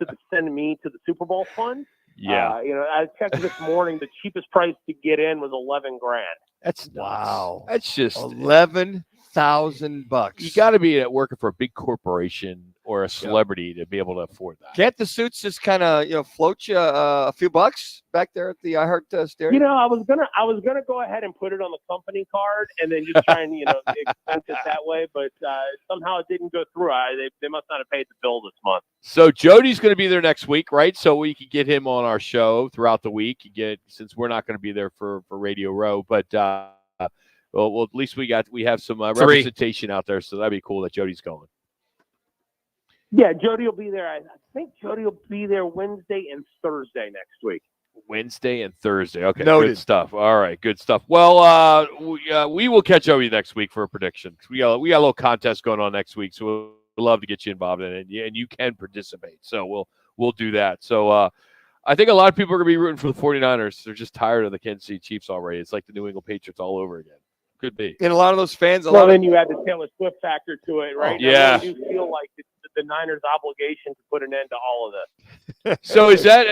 to the Send Me to the Super Bowl fund. Yeah. I checked this morning. The cheapest price to get in was $11,000. That's nuts. Wow. That's just $11,000. You got to be working for a big corporation or a celebrity to be able to afford that. Can't the suits just kind of float you a few bucks back there at the iHeart Stadium? I was gonna go ahead and put it on the company card and then just try and expense it that way, but somehow it didn't go through. They must not have paid the bill this month. So Jody's going to be there next week, right? So we could get him on our show throughout the week. Since we're not going to be there for Radio Row, but well, at least we have some representation out there, so that'd be cool that Jody's going. Yeah, Jody will be there. I think Jody will be there Wednesday and Thursday next week. Wednesday and Thursday. Okay, Noted. Good stuff. All right, good stuff. Well, we will catch up with you next week for a prediction. We got a little contest going on next week, so we'll love to get you involved in it, and you can participate. So we'll do that. So I think a lot of people are going to be rooting for the 49ers. They're just tired of the Kansas City Chiefs already. It's like the New England Patriots all over again. Could be. And a lot of those fans. Then you add the Taylor Swift factor to it, right? Yeah. I really do feel like it's the Niners' obligation to put an end to all of this. So is that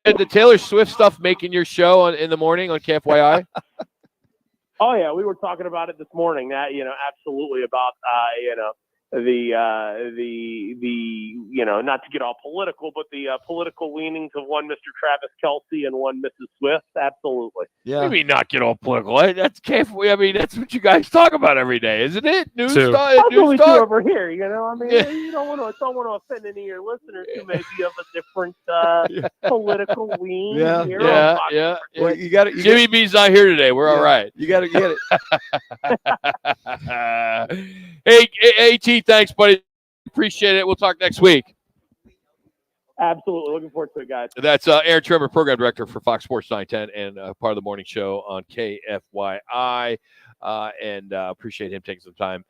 the Taylor Swift stuff making your show in the morning on KFYI? Oh yeah, we were talking about it this morning. That absolutely about the not to get all political, but the political leanings of one Mr. Travis Kelce and one Mrs. Swift. Absolutely. Yeah. Maybe not get all political. That's KFYI. I mean, that's what you guys talk about every day, isn't it? News That's stuff. what we do over here. You don't want to offend any of your listeners who may be of a different political lean. here on Fox. Well, you got it. Jimmy B's not here today. We're all right. You got to get Hey, it. AT, thanks, buddy. Appreciate it. We'll talk next week. Absolutely. Looking forward to it, guys. That's Aaron Trevor, program director for Fox Sports 910 and part of the morning show on KFYI. And appreciate him taking some time.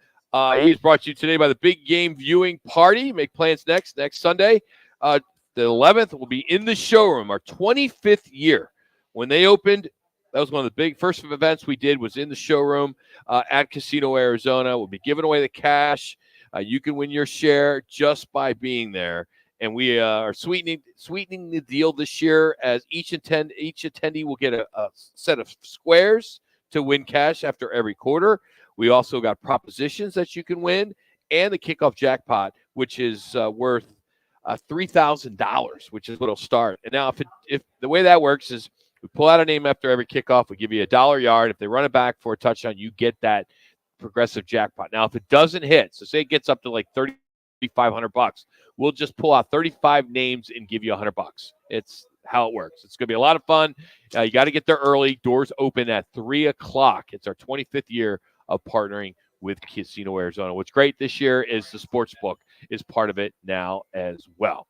He's brought to you today by the Big Game Viewing Party. Make plans next Sunday. The 11th will be in the showroom, our 25th year. When they opened, that was one of the big first events we did was in the showroom at Casino Arizona. We'll be giving away the cash. You can win your share just by being there. And we are sweetening the deal this year as each attendee will get a set of squares to win cash after every quarter. We also got propositions that you can win and the kickoff jackpot, which is worth $3,000, which is what it'll start. And now if the way that works is we pull out a name after every kickoff. We give you $1 yard. If they run it back for a touchdown, you get that progressive jackpot. Now, if it doesn't hit, so say it gets up to like $3,500, we'll just pull out 35 names and give you $100. It's how it works. It's going to be a lot of fun. You got to get there early. Doors open at 3:00. It's our 25th year of partnering with Casino Arizona. What's great this year is the sports book is part of it now as well.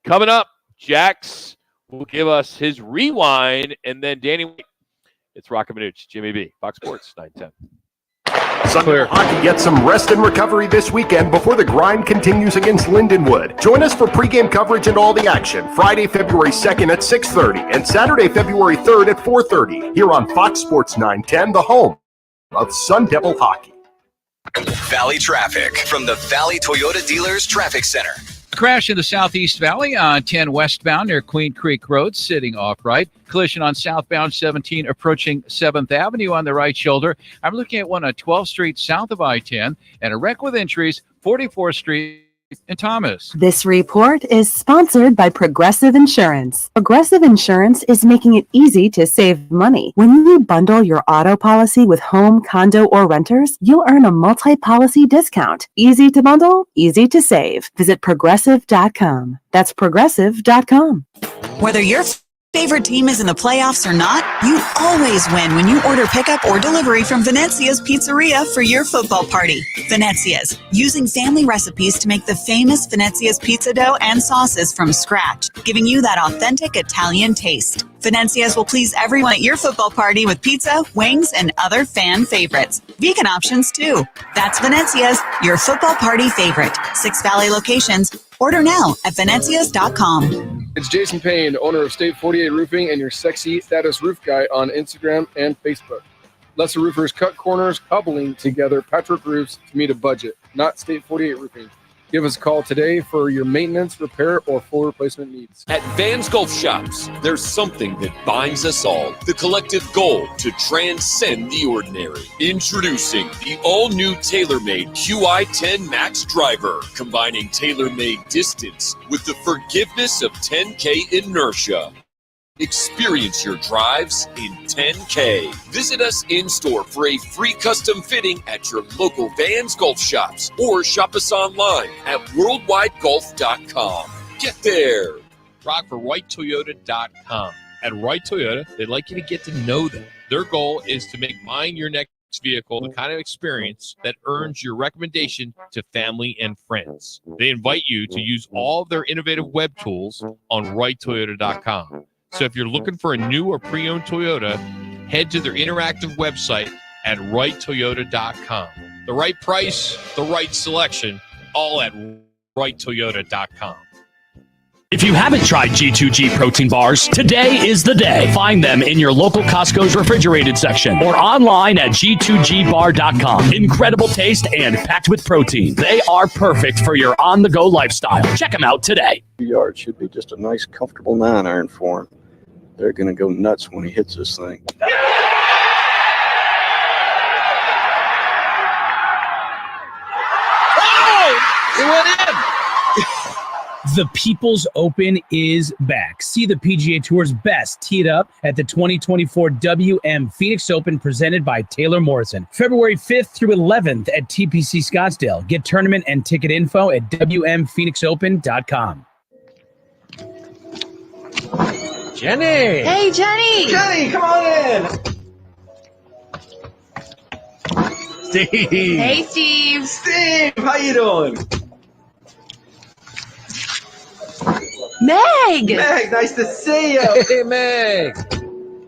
Coming up, Jax will give us his rewind, and then Danny, it's Roc and Manuch, Jimmy B, Fox Sports 910. Sunday Hockey gets some rest and recovery this weekend before the grind continues against Lindenwood. Join us for pregame coverage and all the action Friday, February 2nd at 6:30 and Saturday, February 3rd at 4:30 here on Fox Sports 910, the home of Sun Devil Hockey. Valley traffic from the Valley Toyota Dealers Traffic Center. Crash in the Southeast Valley on 10 westbound near Queen Creek Road, sitting off right. Collision on southbound 17 approaching 7th Avenue on the right shoulder. I'm looking at one on 12th Street south of I-10 and a wreck with injuries, 44th Street in Thomas. This report is sponsored by Progressive Insurance. Progressive Insurance is making it easy to save money. When you bundle your auto policy with home, condo, or renters, you'll earn a multi-policy discount. Easy to bundle, easy to save. Visit Progressive.com. That's Progressive.com. Whether you're Favorite team is in the playoffs or not? You always win when you order pickup or delivery from Venezia's Pizzeria for your football party. Venezia's, using family recipes to make the famous Venezia's pizza dough and sauces from scratch, giving you that authentic Italian taste. Venezia's will please everyone at your football party with pizza, wings, and other fan favorites. Vegan options, too. That's Venezia's, your football party favorite. 6 Valley locations. Order now at venezias.com. It's Jason Payne, owner of State 48 Roofing and your sexy status roof guy on Instagram and Facebook. Lesser roofers cut corners, coupling together Patchwork roofs to meet a budget, not State 48 Roofing. Give us a call today for your maintenance, repair, or full replacement needs. At Van's Golf Shops, there's something that binds us all. The collective goal to transcend the ordinary. Introducing the all-new TaylorMade QI10 Max Driver, combining TaylorMade distance with the forgiveness of 10K inertia. Experience your drives in 10K. Visit us in-store for a free custom fitting at your local Vans Golf Shops or shop us online at worldwidegolf.com. Get there. Rock for WrightToyota.com. At Wright Toyota, they'd like you to get to know them. Their goal is to make buying your next vehicle the kind of experience that earns your recommendation to family and friends. They invite you to use all of their innovative web tools on WrightToyota.com. So if you're looking for a new or pre-owned Toyota, head to their interactive website at WrightToyota.com. The right price, the right selection, all at WrightToyota.com. If you haven't tried G2G protein bars, today is the day. Find them in your local Costco's refrigerated section or online at G2GBar.com. Incredible taste and packed with protein. They are perfect for your on-the-go lifestyle. Check them out today. Yard should be just a nice, comfortable 9-iron for him. They're going to go nuts when he hits this thing. Oh! It went in! The People's Open is back. See the PGA Tour's best teed up at the 2024 WM Phoenix Open presented by Taylor Morrison. February 5th through 11th at TPC Scottsdale. Get tournament and ticket info at WMPhoenixOpen.com. Jenny! Hey, Jenny! Jenny, come on in! Steve! Hey, Steve! Steve, how you doing? Meg! Meg, nice to see you! Hey, Meg!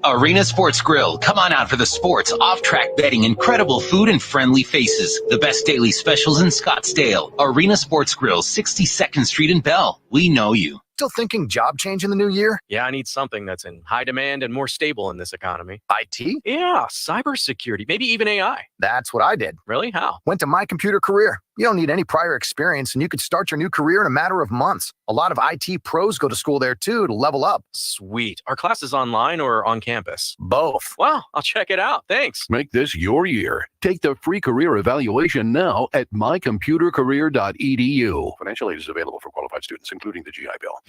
Arena Sports Grill. Come on out for the sports, off-track betting, incredible food, and friendly faces. The best daily specials in Scottsdale. Arena Sports Grill, 62nd Street in Bell. We know you. Still thinking job change in the new year? Yeah, I need something that's in high demand and more stable in this economy. IT? Yeah, cybersecurity, maybe even AI. That's what I did. Really? How? Went to My Computer Career. You don't need any prior experience, and you could start your new career in a matter of months. A lot of IT pros go to school there, too, to level up. Sweet. Are classes online or on campus? Both. Wow, I'll check it out. Thanks. Make this your year. Take the free career evaluation now at mycomputercareer.edu. Financial aid is available for qualified students, including the GI Bill.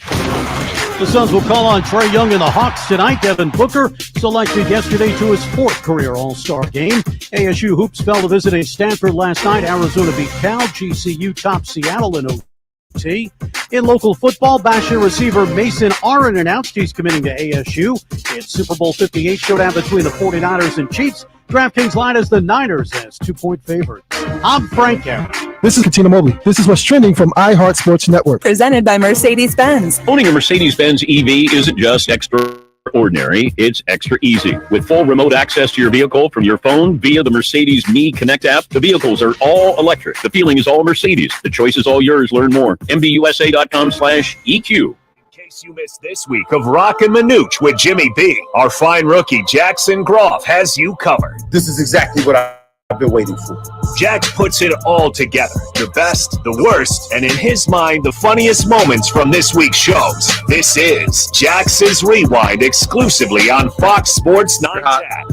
The Suns will call on Trae Young and the Hawks tonight. Devin Booker selected yesterday to his 4th career All-Star game. ASU hoops fell to visiting Stanford last night. Arizona beat Cal. GCU topped Seattle in OT. In local football, Bastion receiver Mason Aaron announced he's committing to ASU. It's Super Bowl 58 showdown between the 49ers and Chiefs. DraftKings line as the Niners as 2-point favorites. I'm Frank Aaron. This is Katina Mobley. This is what's trending from iHeart Sports Network. Presented by Mercedes-Benz. Owning a Mercedes-Benz EV isn't just extraordinary, it's extra easy. With full remote access to your vehicle from your phone via the Mercedes Me Connect app, the vehicles are all electric. The feeling is all Mercedes. The choice is all yours. Learn more. MBUSA.com/EQ. You missed this week of Roc and Manuch with Jimmy B. Our fine rookie Jackson Groff has you covered. This is exactly what I've been waiting for. Jack puts it all together. The best, the worst, and in his mind, the funniest moments from this week's shows. This is Jax's Rewind exclusively on Fox Sports 9 Chat.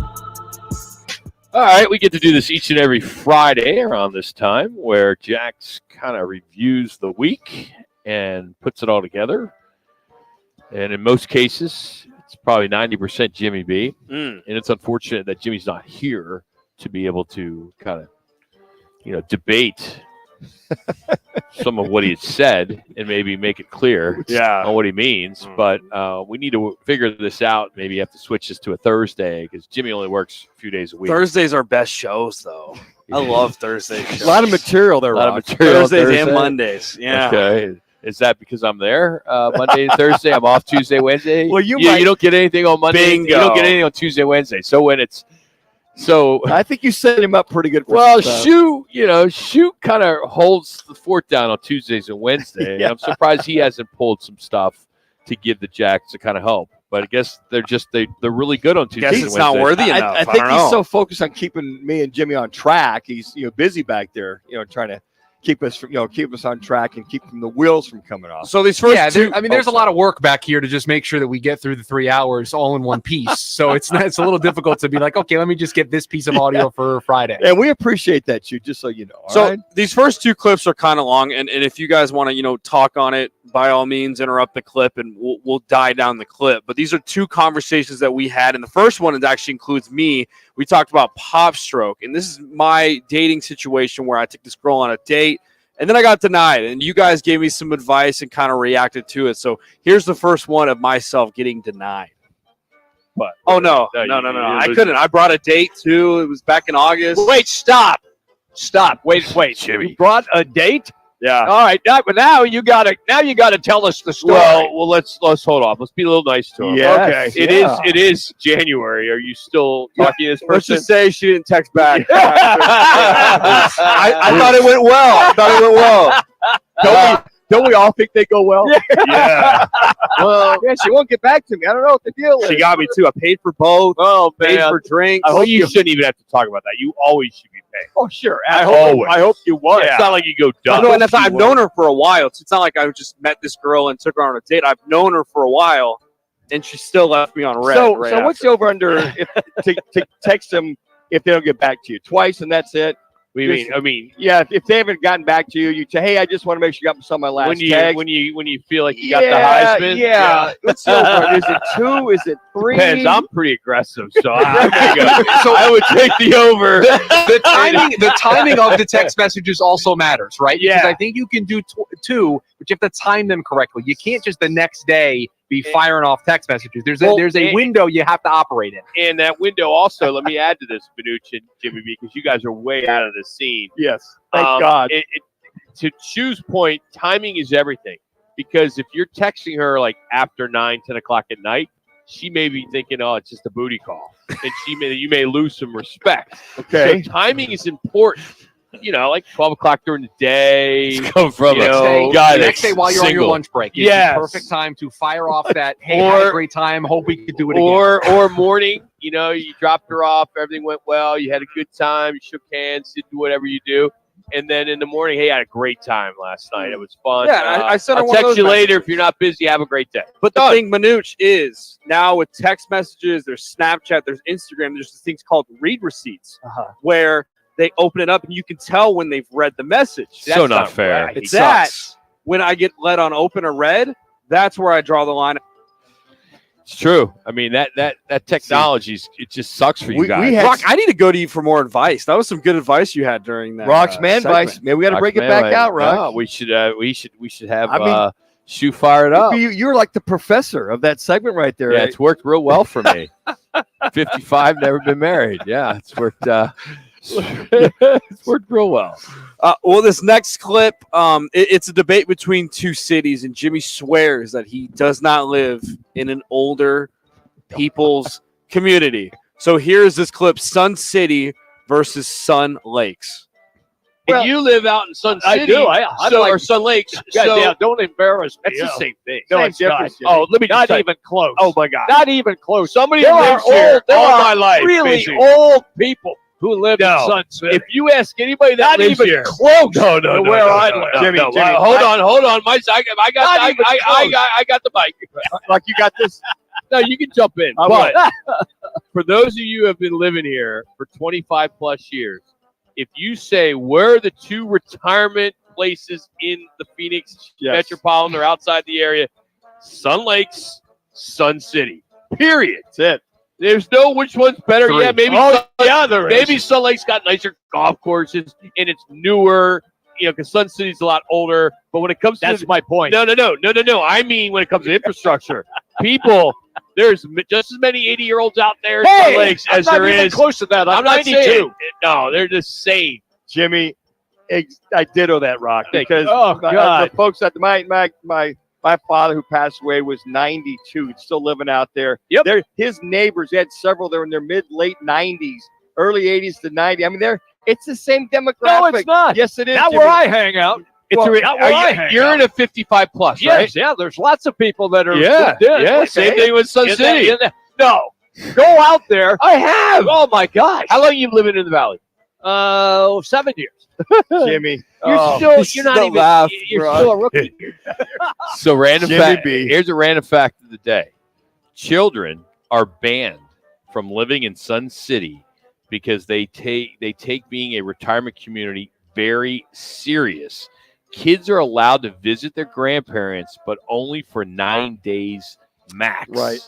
All right, we get to do this each and every Friday around this time where Jax kind of reviews the week and puts it all together. And in most cases, it's probably 90% Jimmy B. And it's unfortunate that Jimmy's not here to be able to kind of, debate some of what he had said and maybe make it clear on what he means. But we need to figure this out. Maybe you have to switch this to a Thursday because Jimmy only works a few days a week. Thursdays are best shows, though. I love Thursday shows. A lot of material there, Rock. Thursdays and Mondays. Yeah. Okay. Is that because I'm there Monday and Thursday? I'm off Tuesday, Wednesday? Well, you don't get anything on Monday. Bingo. You don't get anything on Tuesday, Wednesday. So when it's I think you set him up pretty good for Shoot kind of holds the fort down on Tuesdays and Wednesdays. Yeah. I'm surprised he hasn't pulled some stuff to give the Jacks to kind of help. But I guess they're really good on Tuesdays and Wednesdays. Not worthy enough. I think he's so focused on keeping me and Jimmy on track. He's busy back there, trying to keep us on track and keep the wheels from coming off. So these first two, there's a lot of work back here to just make sure that we get through the 3 hours all in one piece. So it's a little difficult to be like, okay, let me just get this piece of audio for Friday. And we appreciate that, Shoot, just so you know. So these first two clips are kind of long, and if you guys want to talk on it, by all means interrupt the clip and we'll die down the clip. But these are two conversations that we had, and the first one actually includes me. We talked about pop stroke, and this is my dating situation where I took this girl on a date and then I got denied, and you guys gave me some advice and kind of reacted to it. So here's the first one of myself getting denied. But no, I couldn't. I brought a date too. It was back in August. Wait, stop. Wait, Jimmy. You brought a date? Yeah. All right. Now you gotta tell us the story. Well, let's hold off. Let's be a little nice to him. Yes, okay. It is January. Are you still talking to this person? Let's just say she didn't text back. I thought it went well. Don't we all think they go well? Yeah. Well, she won't get back to me. I don't know what the deal is. She got me too. I paid for both. Oh, paid man. for drinks. I hope you shouldn't even have to talk about that. You always should be paying. Oh, sure. I hope you was. It's not like you go dumb. No, and I've known her for a while. It's not like I just met this girl and took her on a date. I've known her for a while, and she still left me on red. So what's the over under to text them if they don't get back to you? Twice and that's it? What do you mean? Yeah, if they haven't gotten back to you, you say, hey, I just want to make sure you got some of my last text. When you feel like you got the Heisman. Yeah. What's the over? Is it 2? Is it 3? Depends. I'm pretty aggressive, so I would take the over. The timing of the text messages also matters, right? Yeah. Because I think you can do two, but you have to time them correctly. You can't just the next day be firing off text messages. There's a window you have to operate in. And that window also, let me add to this, Manuch and Jimmy, because you guys are way out of the scene. Yes. Thank God. To Shu's point, timing is everything. Because if you're texting her like after 9, 10 o'clock at night, she may be thinking, oh, it's just a booty call. And you may lose some respect. Okay. So timing is important. Like 12 o'clock during the day. Come from the next day while you're on your lunch break. It's the perfect time to fire off that, hey, I had a great time, hope we could do it again. Or morning, you dropped her off, everything went well, you had a good time, you shook hands, did whatever you do. And then in the morning, hey, I had a great time last night. It was fun. Yeah, I sent her I'll one of text those you later messages. if you're not busy. Have a great day. But the thing, Manuch, is now with text messages, there's Snapchat, there's Instagram, there's these things called read receipts, where they open it up and you can tell when they've read the message. So not fair. It's that when I get let on open or read, that's where I draw the line. It's true. I mean, that technology, it just sucks for you guys. Rock, I need to go to you for more advice. That was some good advice you had during that. Rock's man advice. Maybe we got to bring it back out, Rock. No, we should have Shu fired up. You're like the professor of that segment right there. Yeah, right? it's worked real well for me. 55, never been married. Yeah, it's worked. It's worked real well. Well, this next clip, it's a debate between two cities, and Jimmy swears that he does not live in an older people's community. So here's this clip: Sun City versus Sun Lakes. And you live out in Sun City. I do. Or Sun Lakes. Goddamn, don't embarrass me. That's the same thing. No, Same it's different. size. Oh, let me just Not say, even close. Oh my God. Not even close. Somebody There who are lives here there all are my life. really busy. old people who live in No. Sun City. If you ask anybody that Not lives even here, close no, to where I live. Jimmy, No, hold on. I got the mic. Like you got this. No, you can jump in. I But for those of you who have been living here for 25 plus years, if you say where are the two retirement places in the Phoenix metropolitan or outside the area, Sun Lakes, Sun City. Period. That's it. There's no which one's better. Yeah, maybe there is. Sun Lake's got nicer golf courses and it's newer because Sun City's a lot older. But when it comes That's to my point. No. I mean, when it comes to infrastructure, people, there's just as many 80-year-olds out there in Salt Lakes as there is. Close to that. I'm not 92. saying. No, they're just saying. Jimmy, I ditto that, Rock, because God. the folks at my father who passed away was 92, still living out there. Yep. His neighbors, he had several. They were in their late 90s, early 80s to 90. I mean, it's the same demographic. No, it's not. Yes, it is. Not Jimmy. where I hang out. You're in a 55 plus, Yes, right? yeah. There's lots of people that are. Same thing with Sun City. No, go out there. I have. Oh my gosh. How long you living in the valley? 7 years. Jimmy, You're still a rookie. So random Jimmy fact. B. Here's a random fact of the day: children are banned from living in Sun City because they take being a retirement community very serious. Kids are allowed to visit their grandparents, but only for 9 days max. Right.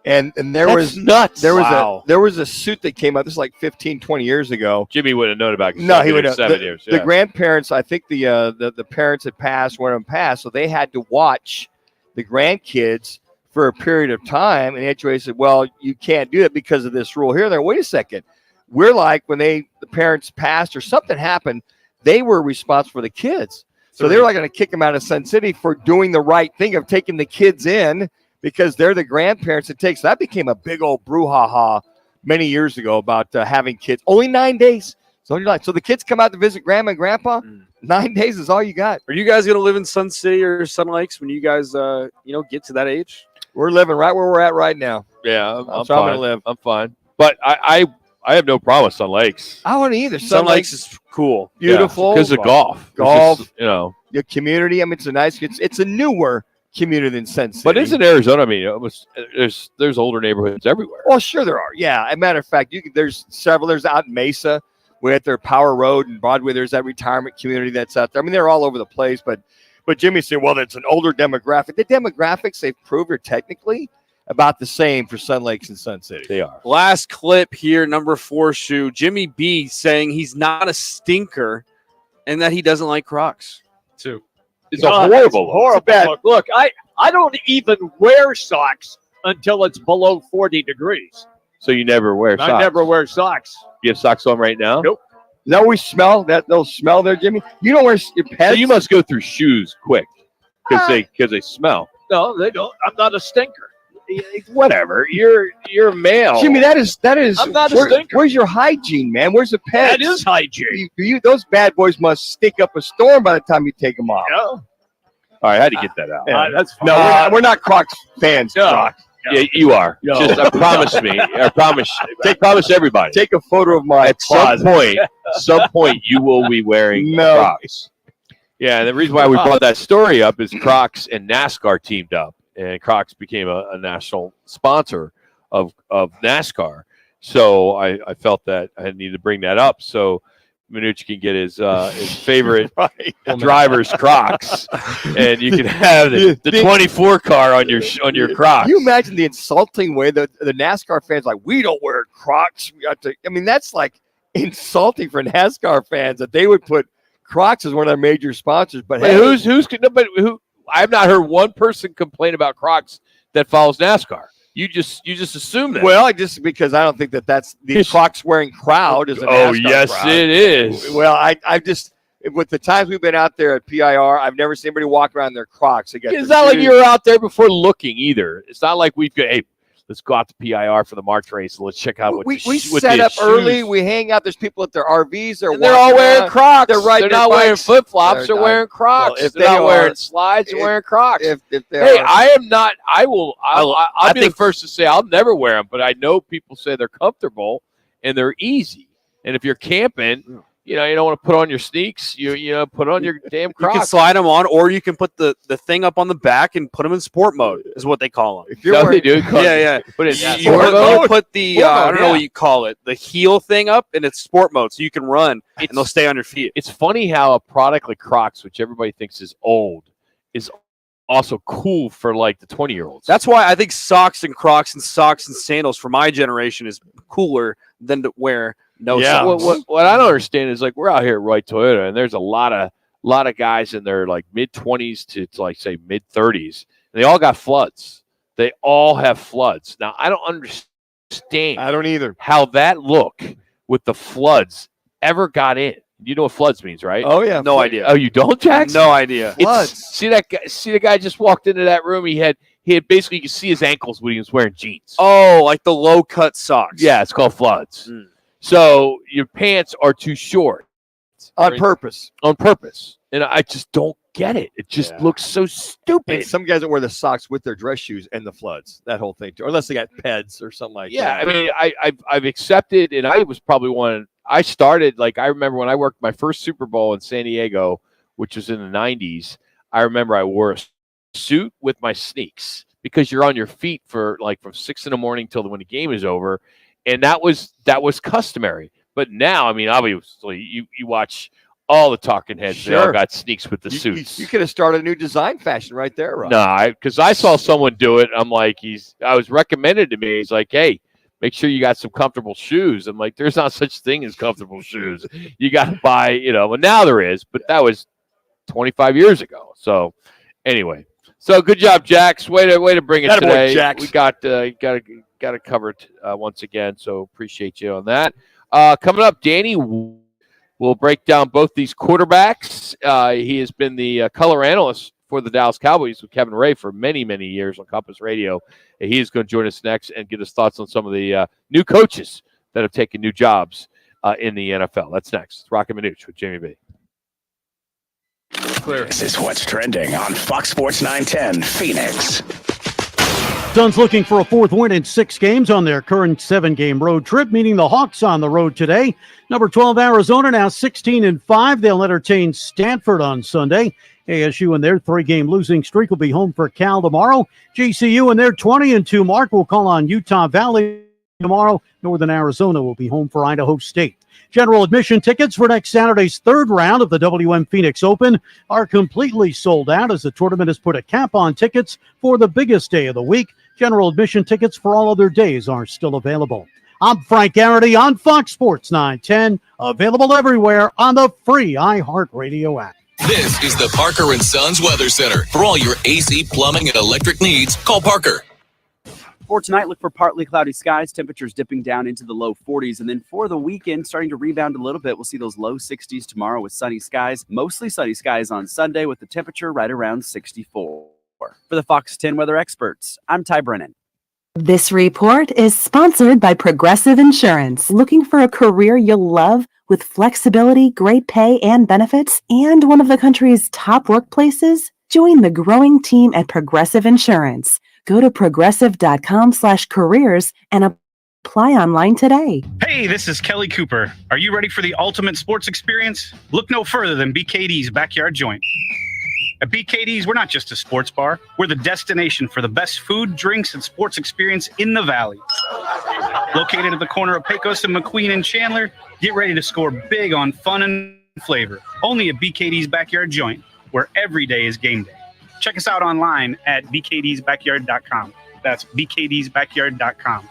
And there That's was nuts. There was a suit that came out. This is like 15, 20 years ago. Jimmy would have known about it. No, he would have. 7 years. The grandparents, I think the parents had passed, one of them passed, so they had to watch the grandkids for a period of time. And the HOA said, "Well, you can't do it because of this rule here." There, wait a second. We're like when the parents passed or something happened, they were responsible for the kids. So they were like going to kick them out of Sun City for doing the right thing of taking the kids in because they're the grandparents it takes. So that became a big old brouhaha many years ago about having kids. Only 9 days. So the kids come out to visit grandma and grandpa. 9 days is all you got. Are you guys going to live in Sun City or Sun Lakes when you guys, get to that age? We're living right where we're at right now. Yeah, I'm I'm fine. going to live. I'm fine. But I have no problem with Sun Lakes. I wouldn't either. Sun Lakes is cool. Beautiful. Because of golf. Golf. It's just, your community. I mean, it's a newer community than Sun City. But isn't Arizona? I mean, there's older neighborhoods everywhere. Well, sure there are. Yeah. As a matter of fact, there's several. There's out in Mesa, we're at their Power Road and Broadway. There's that retirement community that's out there. I mean, they're all over the place. But Jimmy said, well, it's an older demographic. The demographics they've proved are technically about the same for Sun Lakes and Sun City. They are. Last clip here, number 4 shoe. Jimmy B saying he's not a stinker and that he doesn't like Crocs. Too. It's a horrible look. Look, I don't even wear socks until it's below 40 degrees. So you never wear socks? I never wear socks. You have socks on right now? Nope. Is that what we smell? They'll smell there, Jimmy? You don't wear your pants? So you must go through shoes quick because they smell. No, they don't. I'm not a stinker. Whatever. You're male. Jimmy, that is. I'm not a stinker. Where's your hygiene, man? Where's the pets? That is hygiene. Those bad boys must stink up a storm by the time you take them off. Yeah. All right, I had to get that out. That's no, we're not Crocs fans. No. Crocs. Yeah, you are. No. Just promise me. I promise. Promise everybody. Take a photo of my At some point, you will be wearing Crocs. Yeah, and the reason why we brought that story up is Crocs and NASCAR teamed up, and Crocs became a national sponsor of NASCAR. So I felt that I needed to bring that up. So Manuch can get his favorite driver's Crocs, and you can have the 24 car on your Crocs. Can you imagine the insulting way that the NASCAR fans like, we don't wear Crocs. We got to. I mean, that's like insulting for NASCAR fans that they would put Crocs as one of their major sponsors. But hey, who? I've not heard one person complain about Crocs that follows NASCAR. You just assume that. Well, because I don't think that's the Crocs wearing crowd is. Oh, yes, crowd. It is. Well, I just with the times we've been out there at PIR, I've never seen anybody walk around in their Crocs. It's not like you're out there before looking either. It's not like we've got. Hey, let's go out to PIR for the March race. Let's check out what we set up early. We hang out. There's people at their RVs. They're all wearing Crocs. They're not wearing flip flops. They're wearing Crocs. Well, if they're not wearing slides. They're wearing Crocs. I am not. I'll be the first to say I'll never wear them, but I know people say they're comfortable and they're easy. And if you're camping, you don't want to put on your sneaks. You put on your damn Crocs. You can slide them on, or you can put the thing up on the back and put them in sport mode. Is what they call them. If you're wearing, yeah. Put it you put the I don't know what you call it, the heel thing up, and it's sport mode, so you can run and they'll stay on your feet. It's funny how a product like Crocs, which everybody thinks is old, is also cool for like the 20-year-olds. That's why I think socks and Crocs and socks and sandals for my generation is cooler than to wear. No, what I don't understand is like we're out here at Roy Toyota, and there's a lot a lot of guys in their like mid-20s to like say mid-30s. They all got floods. They all have floods. Now, I don't understand. I don't either. How that look with the floods ever got in. You know what floods means, right? Oh, yeah. No idea. Oh, you don't, Jax? No idea. Floods. See that guy? See the guy just walked into that room. He had basically, you could see his ankles when he was wearing jeans. Oh, like the low cut socks. Yeah, it's called floods. So your pants are too short. On purpose. On purpose. And I just don't get it. It just looks so stupid. And some guys that wear the socks with their dress shoes and the floods, that whole thing, too. Or unless they got peds or something like that. I mean, I've accepted, and I was probably one. I started, like, I remember when I worked my first Super Bowl in San Diego, which was in the 90s, I remember I wore a suit with my sneaks because you're on your feet for, like, from 6 in the morning till when the game is over, and that was customary. But now, I mean, obviously, you watch all the talking heads. Sure. They all got sneaks with the suits. You could have started a new design fashion right there, Rob. No, because I saw someone do it. I'm like, I was recommended to me. He's like, hey, make sure you got some comfortable shoes. I'm like, there's not such thing as comfortable shoes. You got to buy, well, now there is, but that was 25 years ago. So anyway, so good job, Jax. Way to bring it today. Jax. We got it covered once again. So appreciate you on that. Coming up, Danny will break down both these quarterbacks. He has been the color analyst for the Dallas Cowboys with Kevin Ray for many, many years on Compass Radio. He is going to join us next and get his thoughts on some of the new coaches that have taken new jobs in the NFL. That's next. It's Roc and Manuch with Jimmy B. This is what's trending on Fox Sports 910 Phoenix. Suns looking for a fourth win in 6 games on their current 7-game road trip, meaning the Hawks on the road today. Number 12, Arizona, now 16-5. They'll entertain Stanford on Sunday. ASU and their 3-game losing streak will be home for Cal tomorrow. GCU and their 20-2 mark will call on Utah Valley tomorrow. Northern Arizona will be home for Idaho State. General admission tickets for next Saturday's 3rd round of the WM Phoenix Open are completely sold out as the tournament has put a cap on tickets for the biggest day of the week. General admission tickets for all other days are still available. I'm Frank Garrity on Fox Sports 910, available everywhere on the free iHeartRadio app. This is the Parker & Sons Weather Center. For all your AC, plumbing, and electric needs, call Parker. For tonight, look for partly cloudy skies, temperatures dipping down into the low 40s. And then for the weekend, starting to rebound a little bit. We'll see those low 60s tomorrow with sunny skies. Mostly sunny skies on Sunday with the temperature right around 64. For the Fox 10 weather experts, I'm Ty Brennan. This report is sponsored by Progressive Insurance. Looking for a career you'll love with flexibility, great pay, and benefits, and one of the country's top workplaces? Join the growing team at Progressive Insurance. Go to progressive.com/careers and apply online today. Hey, this is Kelly Cooper. Are you ready for the ultimate sports experience? Look no further than BKD's Backyard Joint. At BKD's, we're not just a sports bar. We're the destination for the best food, drinks, and sports experience in the Valley. Located at the corner of Pecos and McQueen and Chandler, get ready to score big on fun and flavor. Only at BKD's Backyard Joint, where every day is game day. Check us out online at bkdsbackyard.com. That's bkdsbackyard.com.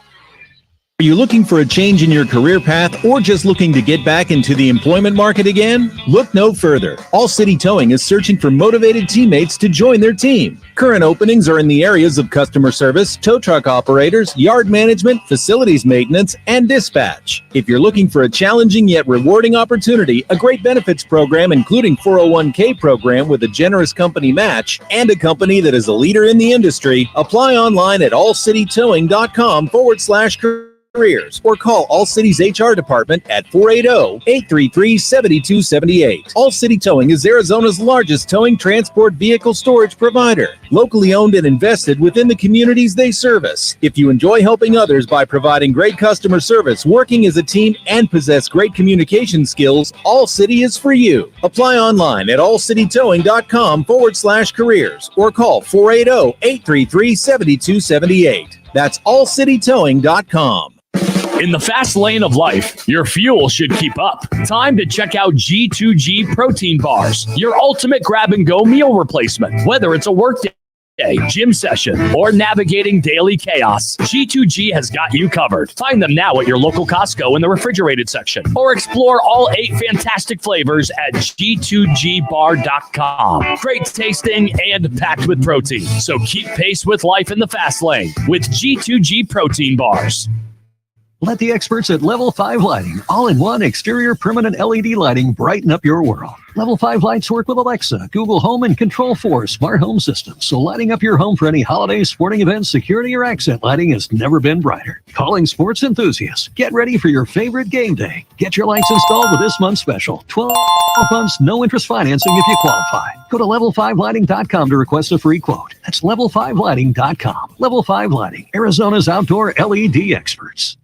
Are you looking for a change in your career path or just looking to get back into the employment market again? Look no further. All City Towing is searching for motivated teammates to join their team. Current openings are in the areas of customer service, tow truck operators, yard management, facilities maintenance, and dispatch. If you're looking for a challenging yet rewarding opportunity, a great benefits program including 401k program with a generous company match, and a company that is a leader in the industry, apply online at allcitytowing.com/careers or call All City's HR department at 480-833-7278. All City Towing is Arizona's largest towing transport vehicle storage provider, locally owned and invested within the communities they service. If you enjoy helping others by providing great customer service, working as a team, and possess great communication skills, All City is for you. Apply online at allcitytowing.com/careers or call 480-833-7278. That's allcitytowing.com. In the fast lane of life, your fuel should keep up. Time to check out G2G protein bars, your ultimate grab-and-go meal replacement. Whether it's a workday gym session, or navigating daily chaos, G2G has got you covered. Find them now at your local Costco in the refrigerated section, or explore all 8 fantastic flavors at G2GBar.com. Great tasting and packed with protein, so keep pace with life in the fast lane with G2G protein bars. Let the experts at Level 5 Lighting, all-in-one exterior permanent LED lighting, brighten up your world. Level 5 lights work with Alexa, Google Home, and Control4 smart home systems, so lighting up your home for any holiday, sporting events, security, or accent lighting has never been brighter. Calling sports enthusiasts. Get ready for your favorite game day. Get your lights installed with this month's special. 12 months, no interest financing if you qualify. Go to level5lighting.com to request a free quote. That's level5lighting.com. Level 5 Lighting, Arizona's outdoor LED experts.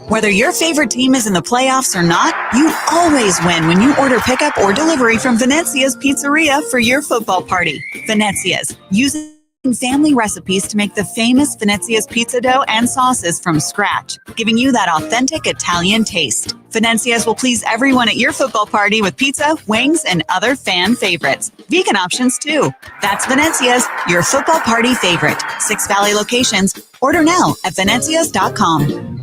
Whether your favorite team is in the playoffs or not, you always win when you order pickup or delivery from Venezia's Pizzeria for your football party. Venezia's, using family recipes to make the famous Venezia's pizza dough and sauces from scratch, giving you that authentic Italian taste. Venezia's will please everyone at your football party with pizza, wings, and other fan favorites. Vegan options too. That's Venezia's, your football party favorite. 6 Valley locations. Order now at venezias.com.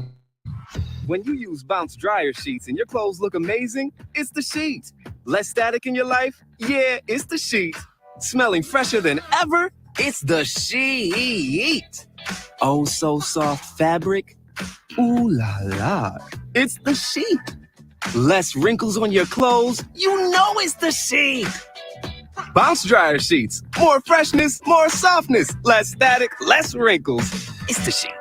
When you use Bounce dryer sheets and your clothes look amazing, it's the sheets. Less static in your life? Yeah, it's the sheets. Smelling fresher than ever? It's the sheet. Oh, so soft fabric? Ooh la la. It's the sheet. Less wrinkles on your clothes? You know it's the sheet. Bounce dryer sheets. More freshness, more softness. Less static, less wrinkles. It's the sheet.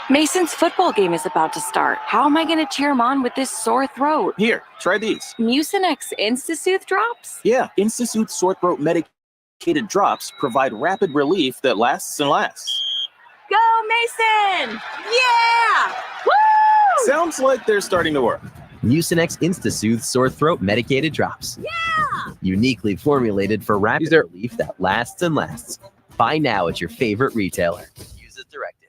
Mason's football game is about to start. How am I going to cheer him on with this sore throat? Here, try these. Mucinex InstaSooth drops? Yeah, InstaSooth sore throat medicated drops provide rapid relief that lasts and lasts. Go, Mason! Yeah! Woo! Sounds like they're starting to work. Mucinex InstaSooth sore throat medicated drops. Yeah! Uniquely formulated for rapid relief that lasts and lasts. Buy now at your favorite retailer. Use as directed.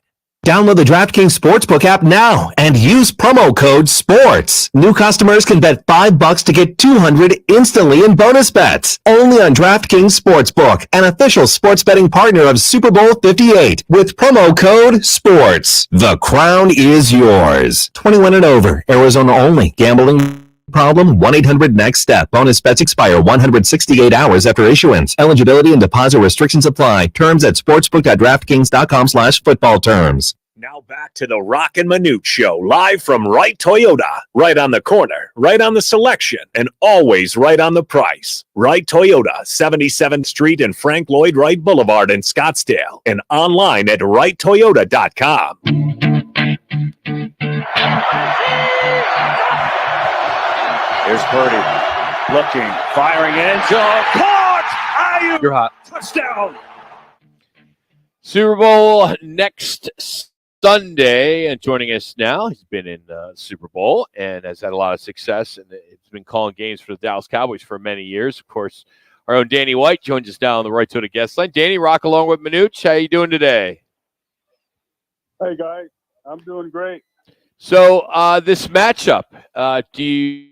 Download the DraftKings Sportsbook app now and use promo code SPORTS. New customers can bet $5 to get $200 instantly in bonus bets. Only on DraftKings Sportsbook, an official sports betting partner of Super Bowl 58 with promo code SPORTS. The crown is yours. 21 and over, Arizona only. Gambling problem? 1-800-NEXT-STEP. Bonus bets expire 168 hours after issuance. Eligibility and deposit restrictions apply. Terms at sportsbook.draftkings.com/football terms. Now back to the Roc and Manuch Show, live from Wright Toyota. Right on the corner, right on the selection, and always right on the price. Wright Toyota, 77th Street and Frank Lloyd Wright Boulevard in Scottsdale, and online at wrighttoyota.com. Here's Purdy looking, firing end zone. Caught! Ayuk! You're hot. Touchdown! Super Bowl next Sunday, and joining us now, he's been in the Super Bowl and has had a lot of success, and it's been calling games for the Dallas Cowboys for many years. Of course, our own Danny White joins us now on the Right to the guest line. Danny, Rock along with Manuch. How you doing today? Hey, guys. I'm doing great. So this matchup, are you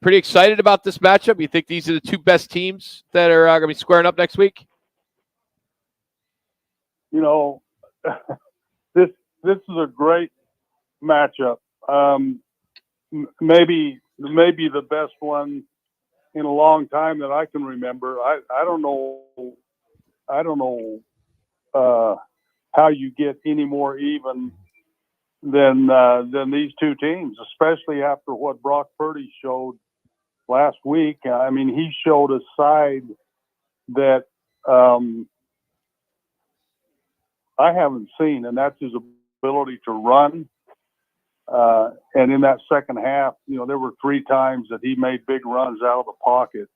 pretty excited about this matchup? You think these are the two best teams that are going to be squaring up next week? You know, this is a great matchup. Maybe the best one in a long time that I can remember. I don't know how you get any more even than these two teams, especially after what Brock Purdy showed last week. I mean, he showed a side that I haven't seen, and that's his ability to run. And in that second half, you know, there were 3 times that he made big runs out of the pocket.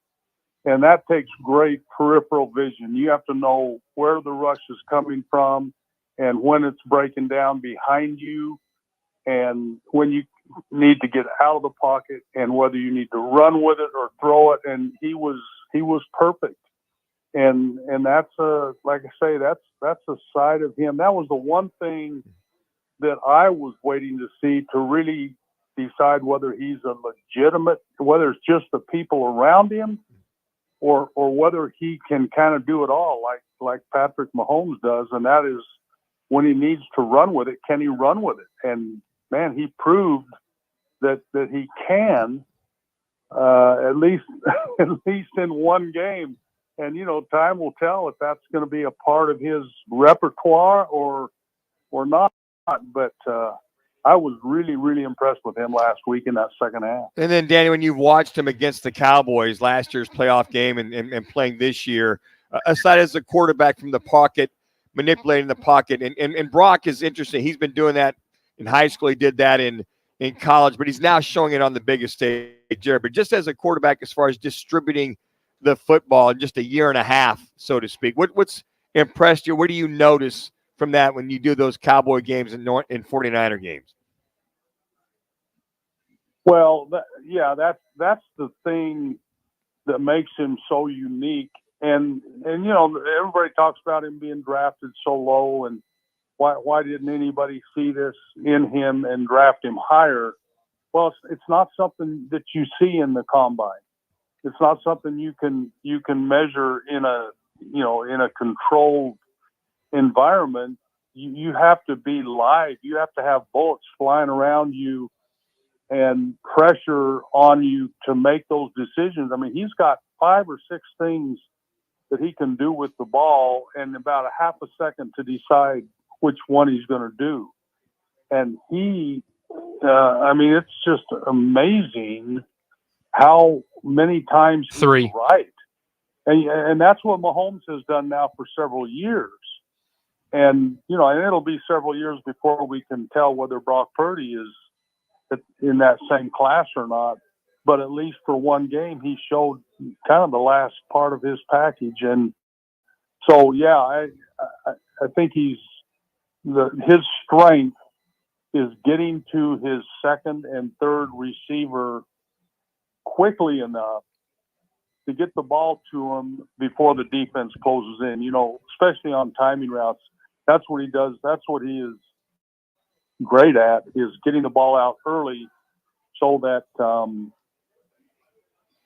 And that takes great peripheral vision. You have to know where the rush is coming from and when it's breaking down behind you and when you need to get out of the pocket and whether you need to run with it or throw it. And he was perfect. And that's like I say, that's a side of him. That was the one thing that I was waiting to see to really decide whether he's a legitimate, whether it's just the people around him or whether he can kind of do it all like Patrick Mahomes does, and that is when he needs to run with it, can he run with it? And man, he proved that he can, at least in one game. And time will tell if that's going to be a part of his repertoire or not. But I was really, really impressed with him last week in that second half. And then, Danny, when you've watched him against the Cowboys, last year's playoff game and playing this year, aside as a quarterback from the pocket, manipulating the pocket, and Brock is interesting. He's been doing that in high school. He did that in college, but he's now showing it on the biggest stage, Jared. But just as a quarterback, as far as distributing the football in just a year and a half, so to speak, what's impressed you? What do you notice from that when you do those Cowboy games and 49er games? Well, that's the thing that makes him so unique. And everybody talks about him being drafted so low, and why didn't anybody see this in him and draft him higher? Well, it's not something that you see in the combine. It's not something you can measure in a controlled environment. You have to be live. You have to have bullets flying around you and pressure on you to make those decisions. I mean, he's got 5 or 6 things that he can do with the ball and about a half a second to decide which one he's going to do. And it's just amazing how many times he's right. And that's what Mahomes has done now for several years. And it'll be several years before we can tell whether Brock Purdy is in that same class or not. But at least for one game, he showed kind of the last part of his package. And so, yeah, I think his strength is getting to his second and third receiver quickly enough to get the ball to him before the defense closes in, especially on timing routes. That's what he does. That's what he is great at, is getting the ball out early so that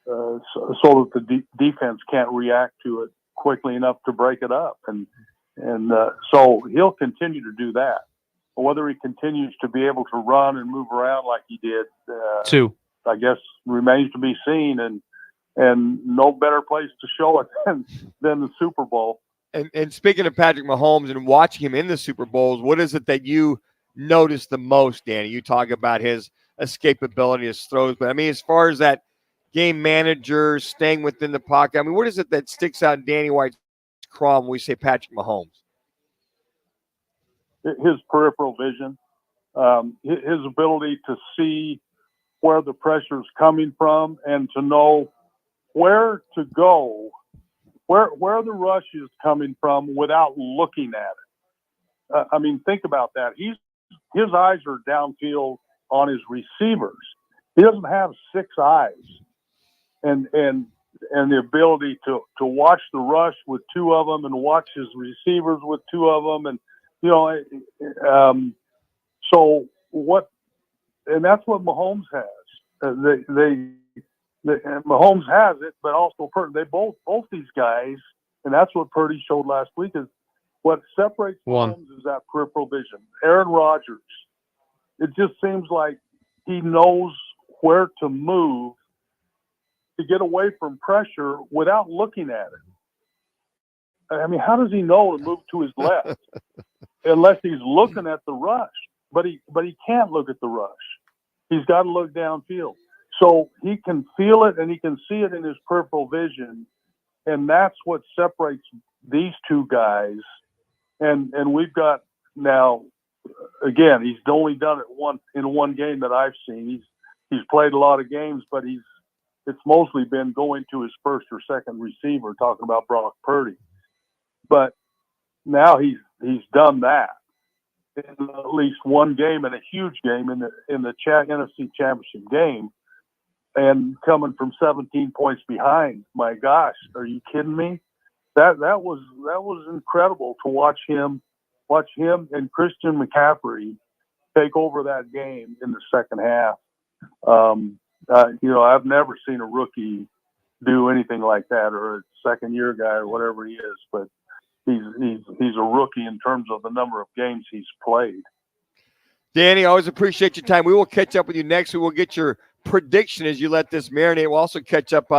the defense can't react to it quickly enough to break it up. And so he'll continue to do that. Whether he continues to be able to run and move around like he did, I guess remains to be seen. And no better place to show it than the Super Bowl. And speaking of Patrick Mahomes and watching him in the Super Bowls, what is it that you notice the most, Danny? You talk about his escapability, his throws, but I mean, as far as that game manager staying within the pocket, I mean, what is it that sticks out in Danny White's craw when we say Patrick Mahomes? His peripheral vision, his ability to see where the pressure is coming from and to know where to go, where the rush is coming from without looking at it. I mean, think about that. His eyes are downfield on his receivers. He doesn't have 6 eyes, and the ability to watch the rush with 2 of them and watch his receivers with 2 of them, and so what? And that's what Mahomes has. Mahomes has it, but also Purdy. They both these guys, and that's what Purdy showed last week. Is what separates Mahomes is that peripheral vision. Aaron Rodgers, it just seems like he knows where to move to get away from pressure without looking at it. I mean, how does he know to move to his left unless he's looking at the rush? But he can't look at the rush. He's got to look downfield. So he can feel it and he can see it in his peripheral vision. And that's what separates these 2 guys. And we've got now, again, he's only done it in one game that I've seen. He's played a lot of games, but it's mostly been going to his first or second receiver, talking about Brock Purdy. But now he's done that in at least one game, and a huge game in the NFC Championship game. And coming from 17 points behind, my gosh, are you kidding me? That was incredible to watch him and Christian McCaffrey take over that game in the second half. I've never seen a rookie do anything like that, or a second-year guy or whatever he is. But he's a rookie in terms of the number of games he's played. Danny, always appreciate your time. We will catch up with you next week. We'll get your prediction as you let this marinate. We'll also catch up,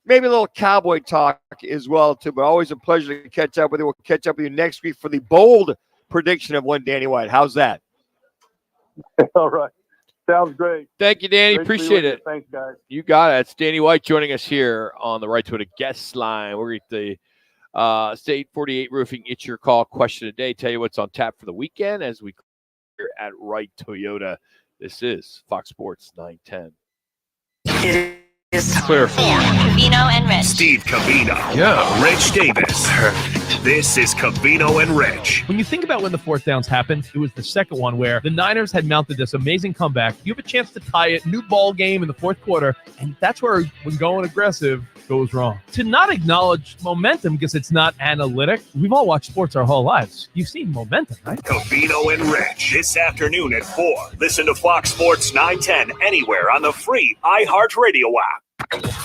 maybe a little Cowboy talk as well, too. But always a pleasure to catch up with you. We'll catch up with you next week for the bold prediction of one Danny White. How's that? All right. Sounds great. Thank you, Danny. Great to be Appreciate with it. you. Thanks, guys. You got it. It's Danny White joining us here on the Right Toyota guest line. We're at the State 48 Roofing It's Your Call question a day. Tell you what's on tap for the weekend as we here at Right Toyota. This is Fox Sports 910. It is Clear. Covino and Rich. Steve Covino. Yeah. Rich Davis. Perfect. This is Covino and Rich. When you think about when the fourth downs happened, it was the second one where the Niners had mounted this amazing comeback. You have a chance to tie it, new ball game in the fourth quarter, and that's where when going aggressive goes wrong. To not acknowledge momentum because it's not analytic. We've all watched sports our whole lives. You've seen momentum, right? Covino and Rich. This afternoon at 4. Listen to Fox Sports 910 anywhere on the free iHeartRadio app.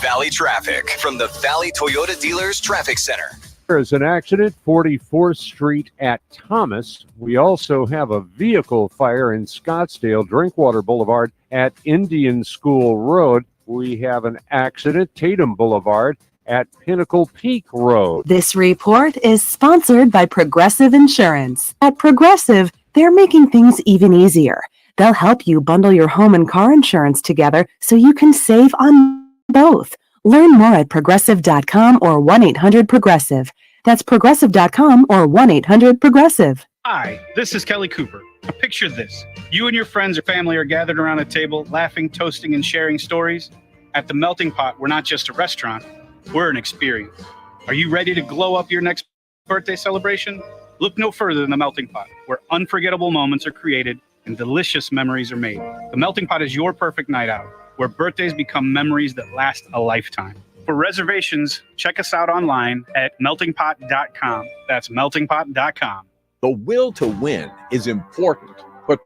Valley traffic from the Valley Toyota Dealers Traffic Center. There is an accident, 44th Street at Thomas. We also have a vehicle fire in Scottsdale, Drinkwater Boulevard at Indian School Road. We have an accident, Tatum Boulevard at Pinnacle Peak Road. This report is sponsored by Progressive Insurance. At Progressive, they're making things even easier. They'll help you bundle your home and car insurance together so you can save on both. Learn more at Progressive.com or 1-800-PROGRESSIVE. That's Progressive.com or 1-800-PROGRESSIVE. Hi, this is Kelly Cooper. Picture this. You and your friends or family are gathered around a table, laughing, toasting, and sharing stories. At the Melting Pot, we're not just a restaurant, we're an experience. Are you ready to glow up your next birthday celebration? Look no further than the Melting Pot, where unforgettable moments are created and delicious memories are made. The Melting Pot is your perfect night out, where birthdays become memories that last a lifetime. For reservations, check us out online at meltingpot.com. That's meltingpot.com. The will to win is important, but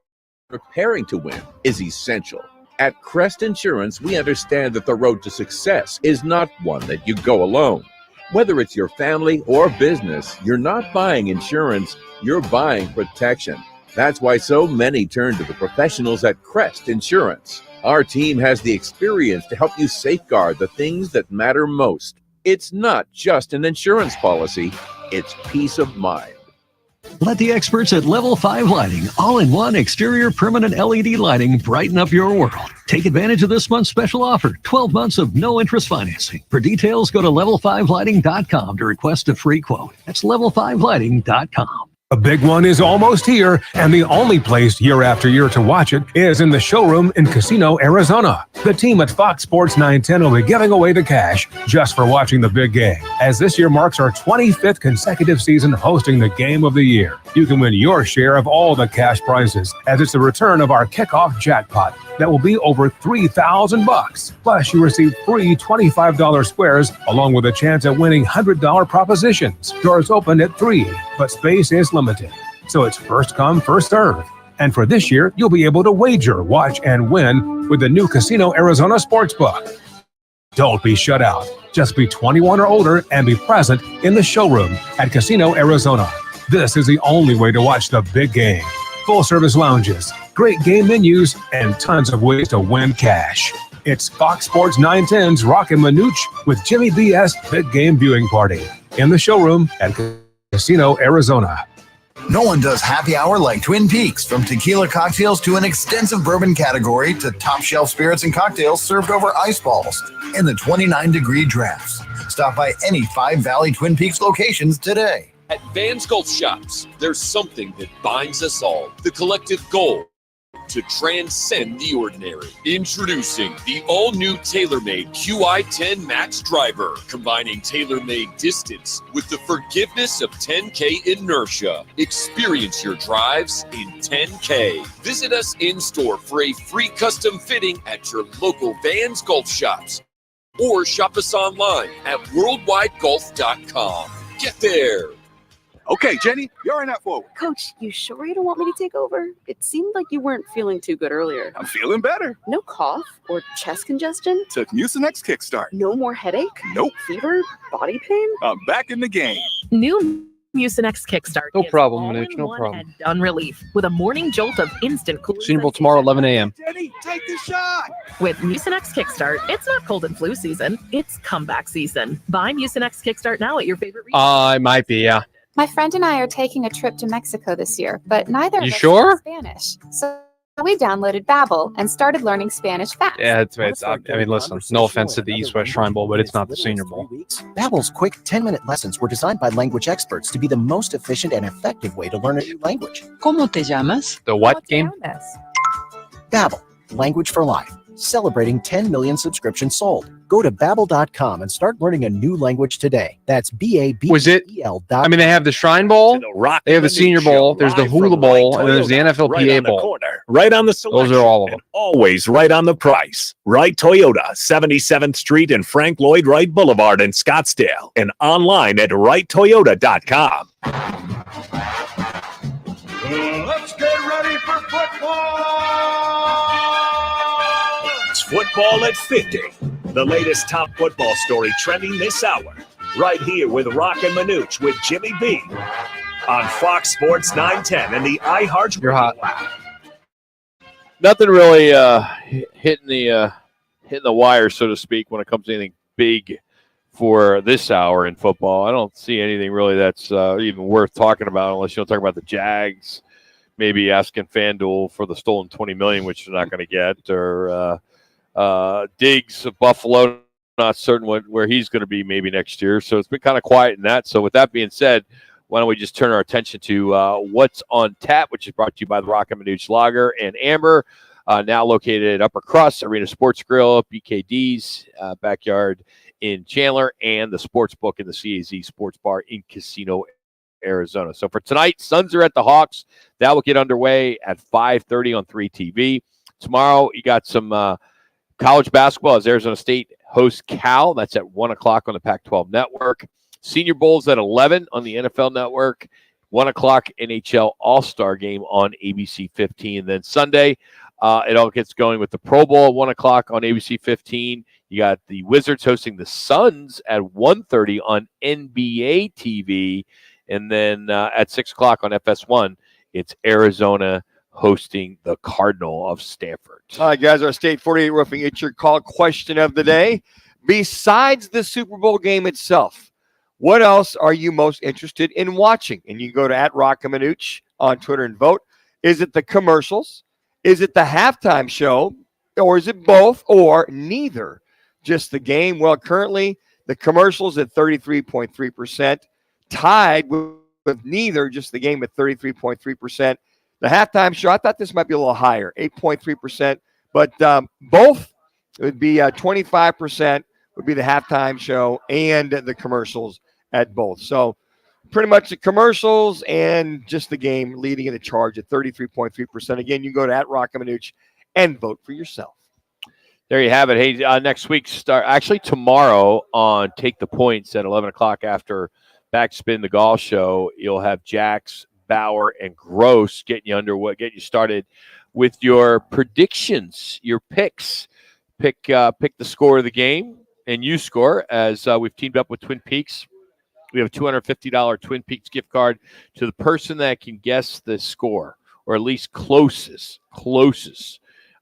preparing to win is essential. At Crest Insurance, we understand that the road to success is not one that you go alone. Whether it's your family or business, you're not buying insurance, you're buying protection. That's why so many turn to the professionals at Crest Insurance. Our team has the experience to help you safeguard the things that matter most. It's not just an insurance policy, it's peace of mind. Let the experts at Level 5 Lighting, all-in-one exterior permanent LED lighting, brighten up your world. Take advantage of this month's special offer, 12 months of no-interest financing. For details, go to level5lighting.com to request a free quote. That's level5lighting.com. A big one is almost here, and the only place year after year to watch it is in the showroom in Casino, Arizona. The team at Fox Sports 910 will be giving away the cash just for watching the big game, as this year marks our 25th consecutive season hosting the game of the year. You can win your share of all the cash prizes, as it's the return of our kickoff jackpot that will be over $3,000. Plus, you receive free $25 squares, along with a chance at winning $100 propositions. Doors open at 3, but space is limited, so it's first come, first serve. And for this year, you'll be able to wager, watch, and win with the new Casino Arizona Sportsbook. Don't be shut out. Just be 21 or older and be present in the showroom at Casino Arizona. This is the only way to watch the big game. Full-service lounges, great game menus, and tons of ways to win cash. It's Fox Sports 910's Roc and Manuch with Jimmy B.S. Big Game Viewing Party in the showroom at Casino Arizona. No one does happy hour like Twin Peaks. From tequila cocktails to an extensive bourbon category to top shelf spirits and cocktails served over ice balls in the 29-degree drafts. Stop by any 5 Valley Twin Peaks locations today. At Van's Golf Shops, there's something that binds us all. The collective goal to transcend the ordinary. Introducing the all-new TaylorMade QI10 Max Driver, combining TaylorMade distance with the forgiveness of 10K inertia. Experience your drives in 10K. Visit us in-store for a free custom fitting at your local Vans Golf Shops, or shop us online at worldwidegolf.com. Get there. Okay, Jenny, you're in that forward. Coach, you sure you don't want me to take over? It seemed like you weren't feeling too good earlier. I'm feeling better. No cough or chest congestion? Took Mucinex Kickstart. No more headache? Nope. Fever? Body pain? I'm back in the game. New Mucinex Kickstart. No gives problem, all Manuch, in no one problem. and done relief with a morning jolt of instant cooling. Senior Bowl tomorrow, 11 a.m. Jenny, take the shot. With Mucinex Kickstart, it's not cold and flu season, it's comeback season. Buy Mucinex Kickstart now at your favorite retailer. It might be, yeah. My friend and I are taking a trip to Mexico this year, but neither of You us sure? speak Spanish. So we downloaded Babbel and started learning Spanish fast. Yeah, I mean, listen, no offense to the East-West Shrine Bowl, but it's not the Senior Bowl. Babbel's quick 10-minute lessons were designed by language experts to be the most efficient and effective way to learn a new language. ¿Cómo te llamas? The what game? Babbel, language for life. Celebrating 10 million subscriptions sold. Go to Babbel.com and start learning a new language today. That's B-A-B-B-E-L. Was it? I mean, they have the Shrine Bowl, they have the Senior Bowl, there's the Hula Bowl, and there's the NFLPA Bowl. Right on the selection. Those are all of them. And always right on the price. Wright Toyota, 77th Street and Frank Lloyd Wright Boulevard in Scottsdale. And online at wrighttoyota.com. Let's get ready for football. It's Football at 50. The latest top football story trending this hour. Right here with Roc and Manuch with Jimmy B. On Fox Sports 910 and the iHeart. You're hot. Nothing really hitting the wire, so to speak, when it comes to anything big for this hour in football. I don't see anything really that's even worth talking about, unless you want to talk about the Jags, maybe asking FanDuel for the stolen $20 million, which they're not going to get, or Diggs of Buffalo, not certain where he's going to be maybe next year. So it's been kind of quiet in that. So with that being said, why don't we just turn our attention to what's on tap, which is brought to you by the Roc and Manuch Lager and Amber, now located at Upper Crust, Arena Sports Grill, BKD's backyard in Chandler, and the Sports Book in the CAZ Sports Bar in Casino, Arizona. So for tonight, Suns are at the Hawks. That will get underway at 5:30 on 3TV. Tomorrow, you got some college basketball as Arizona State hosts Cal. That's at 1 o'clock on the Pac-12 Network. Senior Bowl's at 11 on the NFL Network. 1 o'clock NHL All-Star Game on ABC 15. Then Sunday, it all gets going with the Pro Bowl at 1 o'clock on ABC 15. You got the Wizards hosting the Suns at 1:30 on NBA TV. And then at 6 o'clock on FS1, it's Arizona hosting the Cardinal of Stanford. All right, guys, our State 48 Roofing, it's your call question of the day. Besides the Super Bowl game itself, what else are you most interested in watching? And you can go to @Roc and Manuch on Twitter and vote. Is it the commercials? Is it the halftime show? Or is it both or neither? Just the game? Well, currently the commercials at 33.3%, tied with neither, just the game at 33.3%. The halftime show, I thought this might be a little higher, 8.3%, but both would be 25% would be the halftime show and the commercials at both. So pretty much the commercials and just the game leading in the charge at 33.3%. Again, you can go to @Roc and Manuch and vote for yourself. There you have it. Hey, next week, tomorrow on Take the Points at 11 o'clock after Backspin the Golf Show, you'll have Jax, Bauer, and Gross getting you started with your predictions, your picks. Pick the score of the game, and you score as we've teamed up with Twin Peaks. We have a $250 Twin Peaks gift card to the person that can guess the score, or at least closest.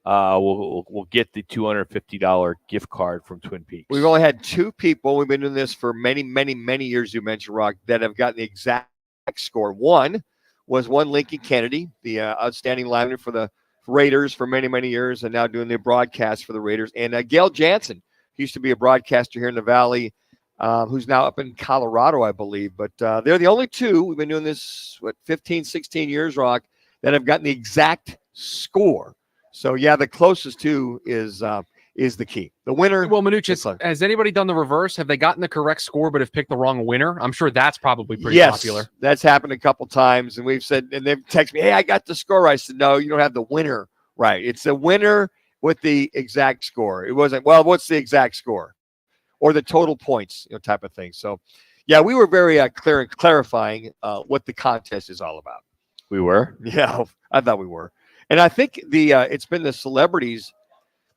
We'll get the $250 gift card from Twin Peaks. We've only had two people. We've been doing this for many, many, many years, you mentioned, Rock, that have gotten the exact score. One was Lincoln Kennedy, the outstanding lineman for the Raiders for many, many years, and now doing the broadcast for the Raiders. And Gail Jansen, who used to be a broadcaster here in the Valley, who's now up in Colorado, I believe. But they're the only two. We've been doing this, 15, 16 years, Rock, that have gotten the exact score. So, yeah, the closest to is the key. The winner. Well, Manuch, has anybody done the reverse? Have they gotten the correct score but have picked the wrong winner? I'm sure that's probably pretty popular. Yes, that's happened a couple times. And we've said, and they've texted me, hey, I got the score right. I said, no, you don't have the winner right. It's the winner with the exact score. It wasn't, well, what's the exact score? Or the total points, type of thing. So, Yeah, we were very clear in clarifying what the contest is all about. We were? Yeah, I thought we were. And I think it's been the celebrities.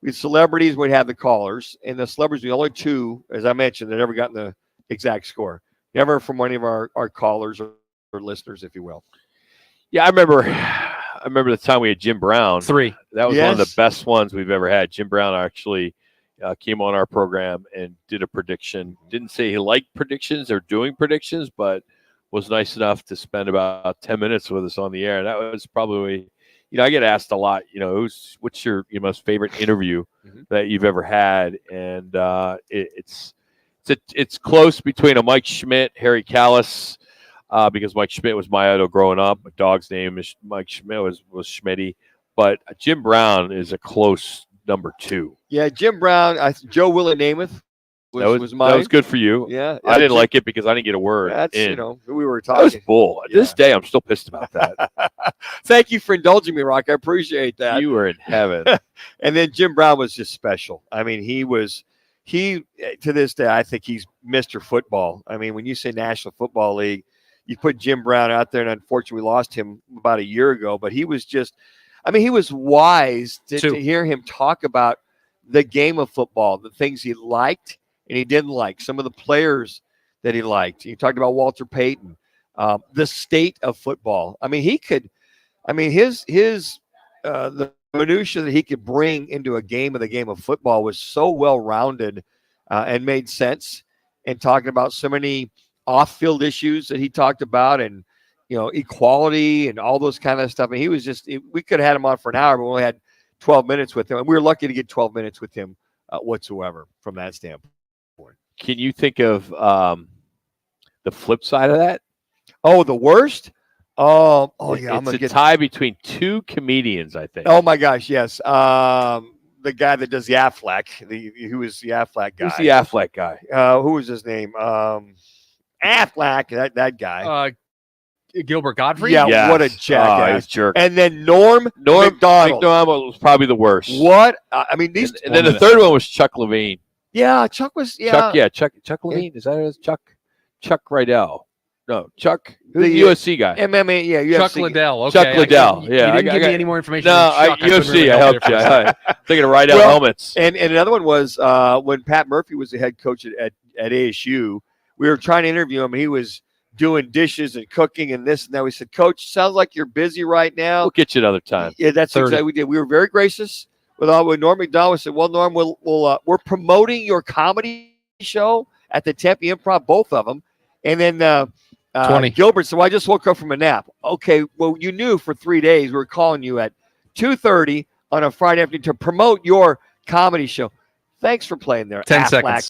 The celebrities would have the callers, and the celebrities, the only two, as I mentioned, that ever gotten the exact score. Never from any of our callers or listeners, if you will. Yeah, I remember the time we had Jim Brown. 3. That was one of the best ones we've ever had. Jim Brown actually came on our program and did a prediction. Didn't say he liked predictions or doing predictions, but was nice enough to spend about 10 minutes with us on the air. And that was probably, I get asked a lot, what's your most favorite interview that you've ever had? And it's close between a Mike Schmidt, Harry Callis, because Mike Schmidt was my idol growing up. My dog's name is Mike Schmidt, was Schmitty. But Jim Brown is a close number 2. Yeah, Jim Brown. Joe Willie Namath was mine. That was good for you. Yeah, I didn't like it because I didn't get a word. That's in. We were talking. That was bull. To this day, I'm still pissed about that. Thank you for indulging me, Rock. I appreciate that. You were in heaven. And then Jim Brown was just special. I mean, he to this day, I think he's Mr. Football. I mean, when you say National Football League, you put Jim Brown out there, and unfortunately, we lost him about a year ago. But he was just, he was wise to hear him talk about the game of football, the things he liked and he didn't like, some of the players that he liked. He talked about Walter Payton, the state of football. I mean, the minutia that he could bring into the game of football was so well-rounded and made sense. And talking about so many off-field issues that he talked about, and equality and all those kind of stuff. And he was we could have had him on for an hour, but we only had 12 minutes with him, and we were lucky to get 12 minutes with him whatsoever from that standpoint. Can you think of the flip side of that? Oh, the worst? Yeah, it's a tie between 2 comedians, I think. Oh my gosh, yes. The guy that does the Affleck, who is the Affleck guy? Who's the Affleck guy? Who was his name? Affleck, that guy. Gilbert Godfrey? Yeah, yes. What a jackass. Jerk. And then Norm McDonald was probably the worst. What? These. And then the third one was Chuck Levine. Yeah, Chuck was. Yeah, Chuck Levine. Is that it? Chuck Rydell. No, Chuck, the USC guy. MMA. Yeah, UFC. Chuck Liddell. Okay. Chuck Liddell. You didn't give me any more information. No, UFC. I helped you. Thinking of Rydell helmets. And another one was when Pat Murphy was the head coach at ASU. We were trying to interview him. He was doing dishes and cooking and this and that. We said, Coach, sounds like you're busy right now. We'll get you another time. Yeah, that's exactly what we did. We were very gracious with Norm McDonald. We said, well, Norm, we're promoting your comedy show at the Tempe Improv, both of them. And then 20. Gilbert said, well, I just woke up from a nap. Okay, well, you knew for 3 days we were calling you at 2:30 on a Friday afternoon to promote your comedy show. Thanks for playing there. 10 seconds.